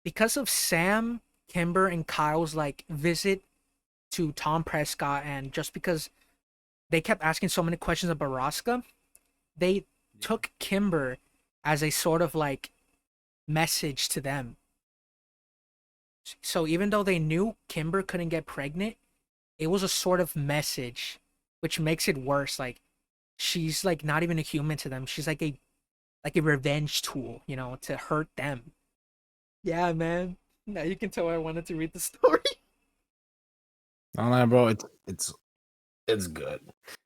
because of Sam, Kimber, and Kyle's like visit to Tom Prescott, and just because they kept asking so many questions of Borrasca. They took Kimber as a sort of like message to them. So even though they knew Kimber couldn't get pregnant, it was a sort of message, which makes it worse. Like she's like not even a human to them. She's like a revenge tool, you know, to hurt them. Yeah, man. Now you can tell I wanted to read the story. Oh no, bro, it's good.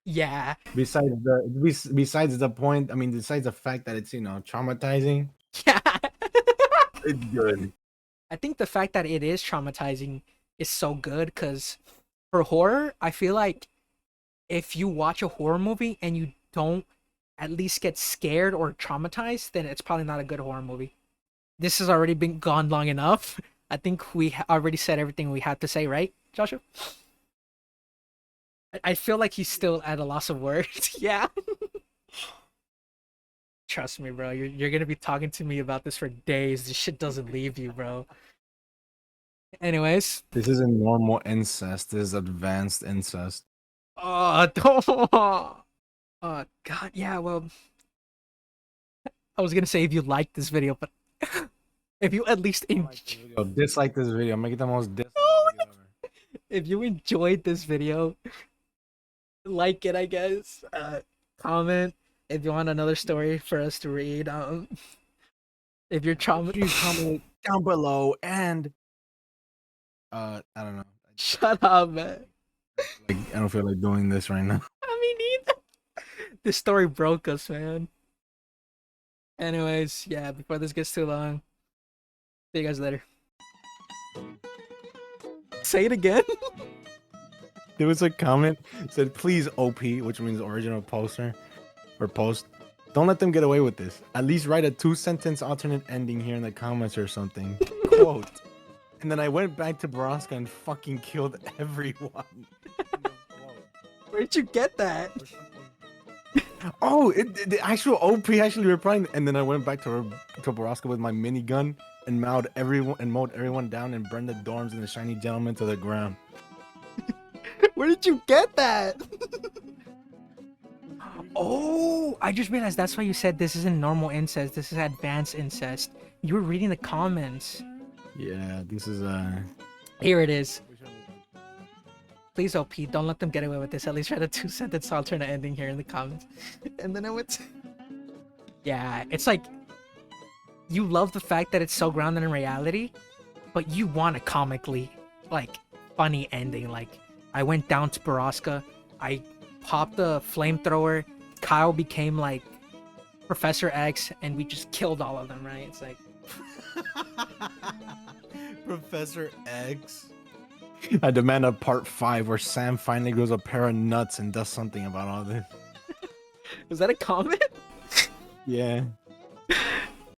Yeah. Besides the point, I mean, besides the fact that it's traumatizing, Yeah. it's good. I think the fact that it is traumatizing is so good because for horror, I feel like if you watch a horror movie and you don't at least get scared or traumatized, then it's probably not a good horror movie. This has already been gone long enough. I think we already said everything we had to say, right, Joshua? I feel like he's still at a loss of words. Yeah. Trust me, bro. You're gonna be talking to me about this for days. This shit doesn't leave you, bro. Anyways. This isn't normal incest. This is advanced incest. Oh, don't. Oh, God. Yeah, well, I was gonna say if you liked this video, but if you at least Dislike this video. Make it the most disliked video ever. if you enjoyed this video, like it, I guess. Comment if you want another story for us to read. If you're Please comment down below and I don't know. shut up, man. Like, I don't feel like doing this right now. I mean, neither. This story broke us, man. Anyways, yeah. Before this gets too long, see you guys later. Say it again. There was a comment said, "Please OP," which means original poster or post. Don't let them get away with this. At least write a 2-sentence alternate ending here in the comments or something. Quote. And then I went back to Borrasca and fucking killed everyone. Where'd you get that? Oh, the actual OP actually replied, and then I went back to Borrasca with my minigun and mowed everyone down and burned the dorms and the shiny gentleman to the ground. Where did you get that? Oh, I just realized that's why you said this isn't normal incest. This is advanced incest. You were reading the comments. Yeah, this is Here it is. Please, OP, don't let them get away with this. At least write a 2-sentence alternate ending here in the comments. And then I went. Yeah, it's like you love the fact that it's so grounded in reality, but you want a comically like funny ending. Like I went down to Borrasca, I popped the flamethrower. Kyle became like Professor X, and we just killed all of them. Right? It's like Professor X. I demand a part 5 where Sam finally grows a pair of nuts and does something about all this. was that a comment? Yeah.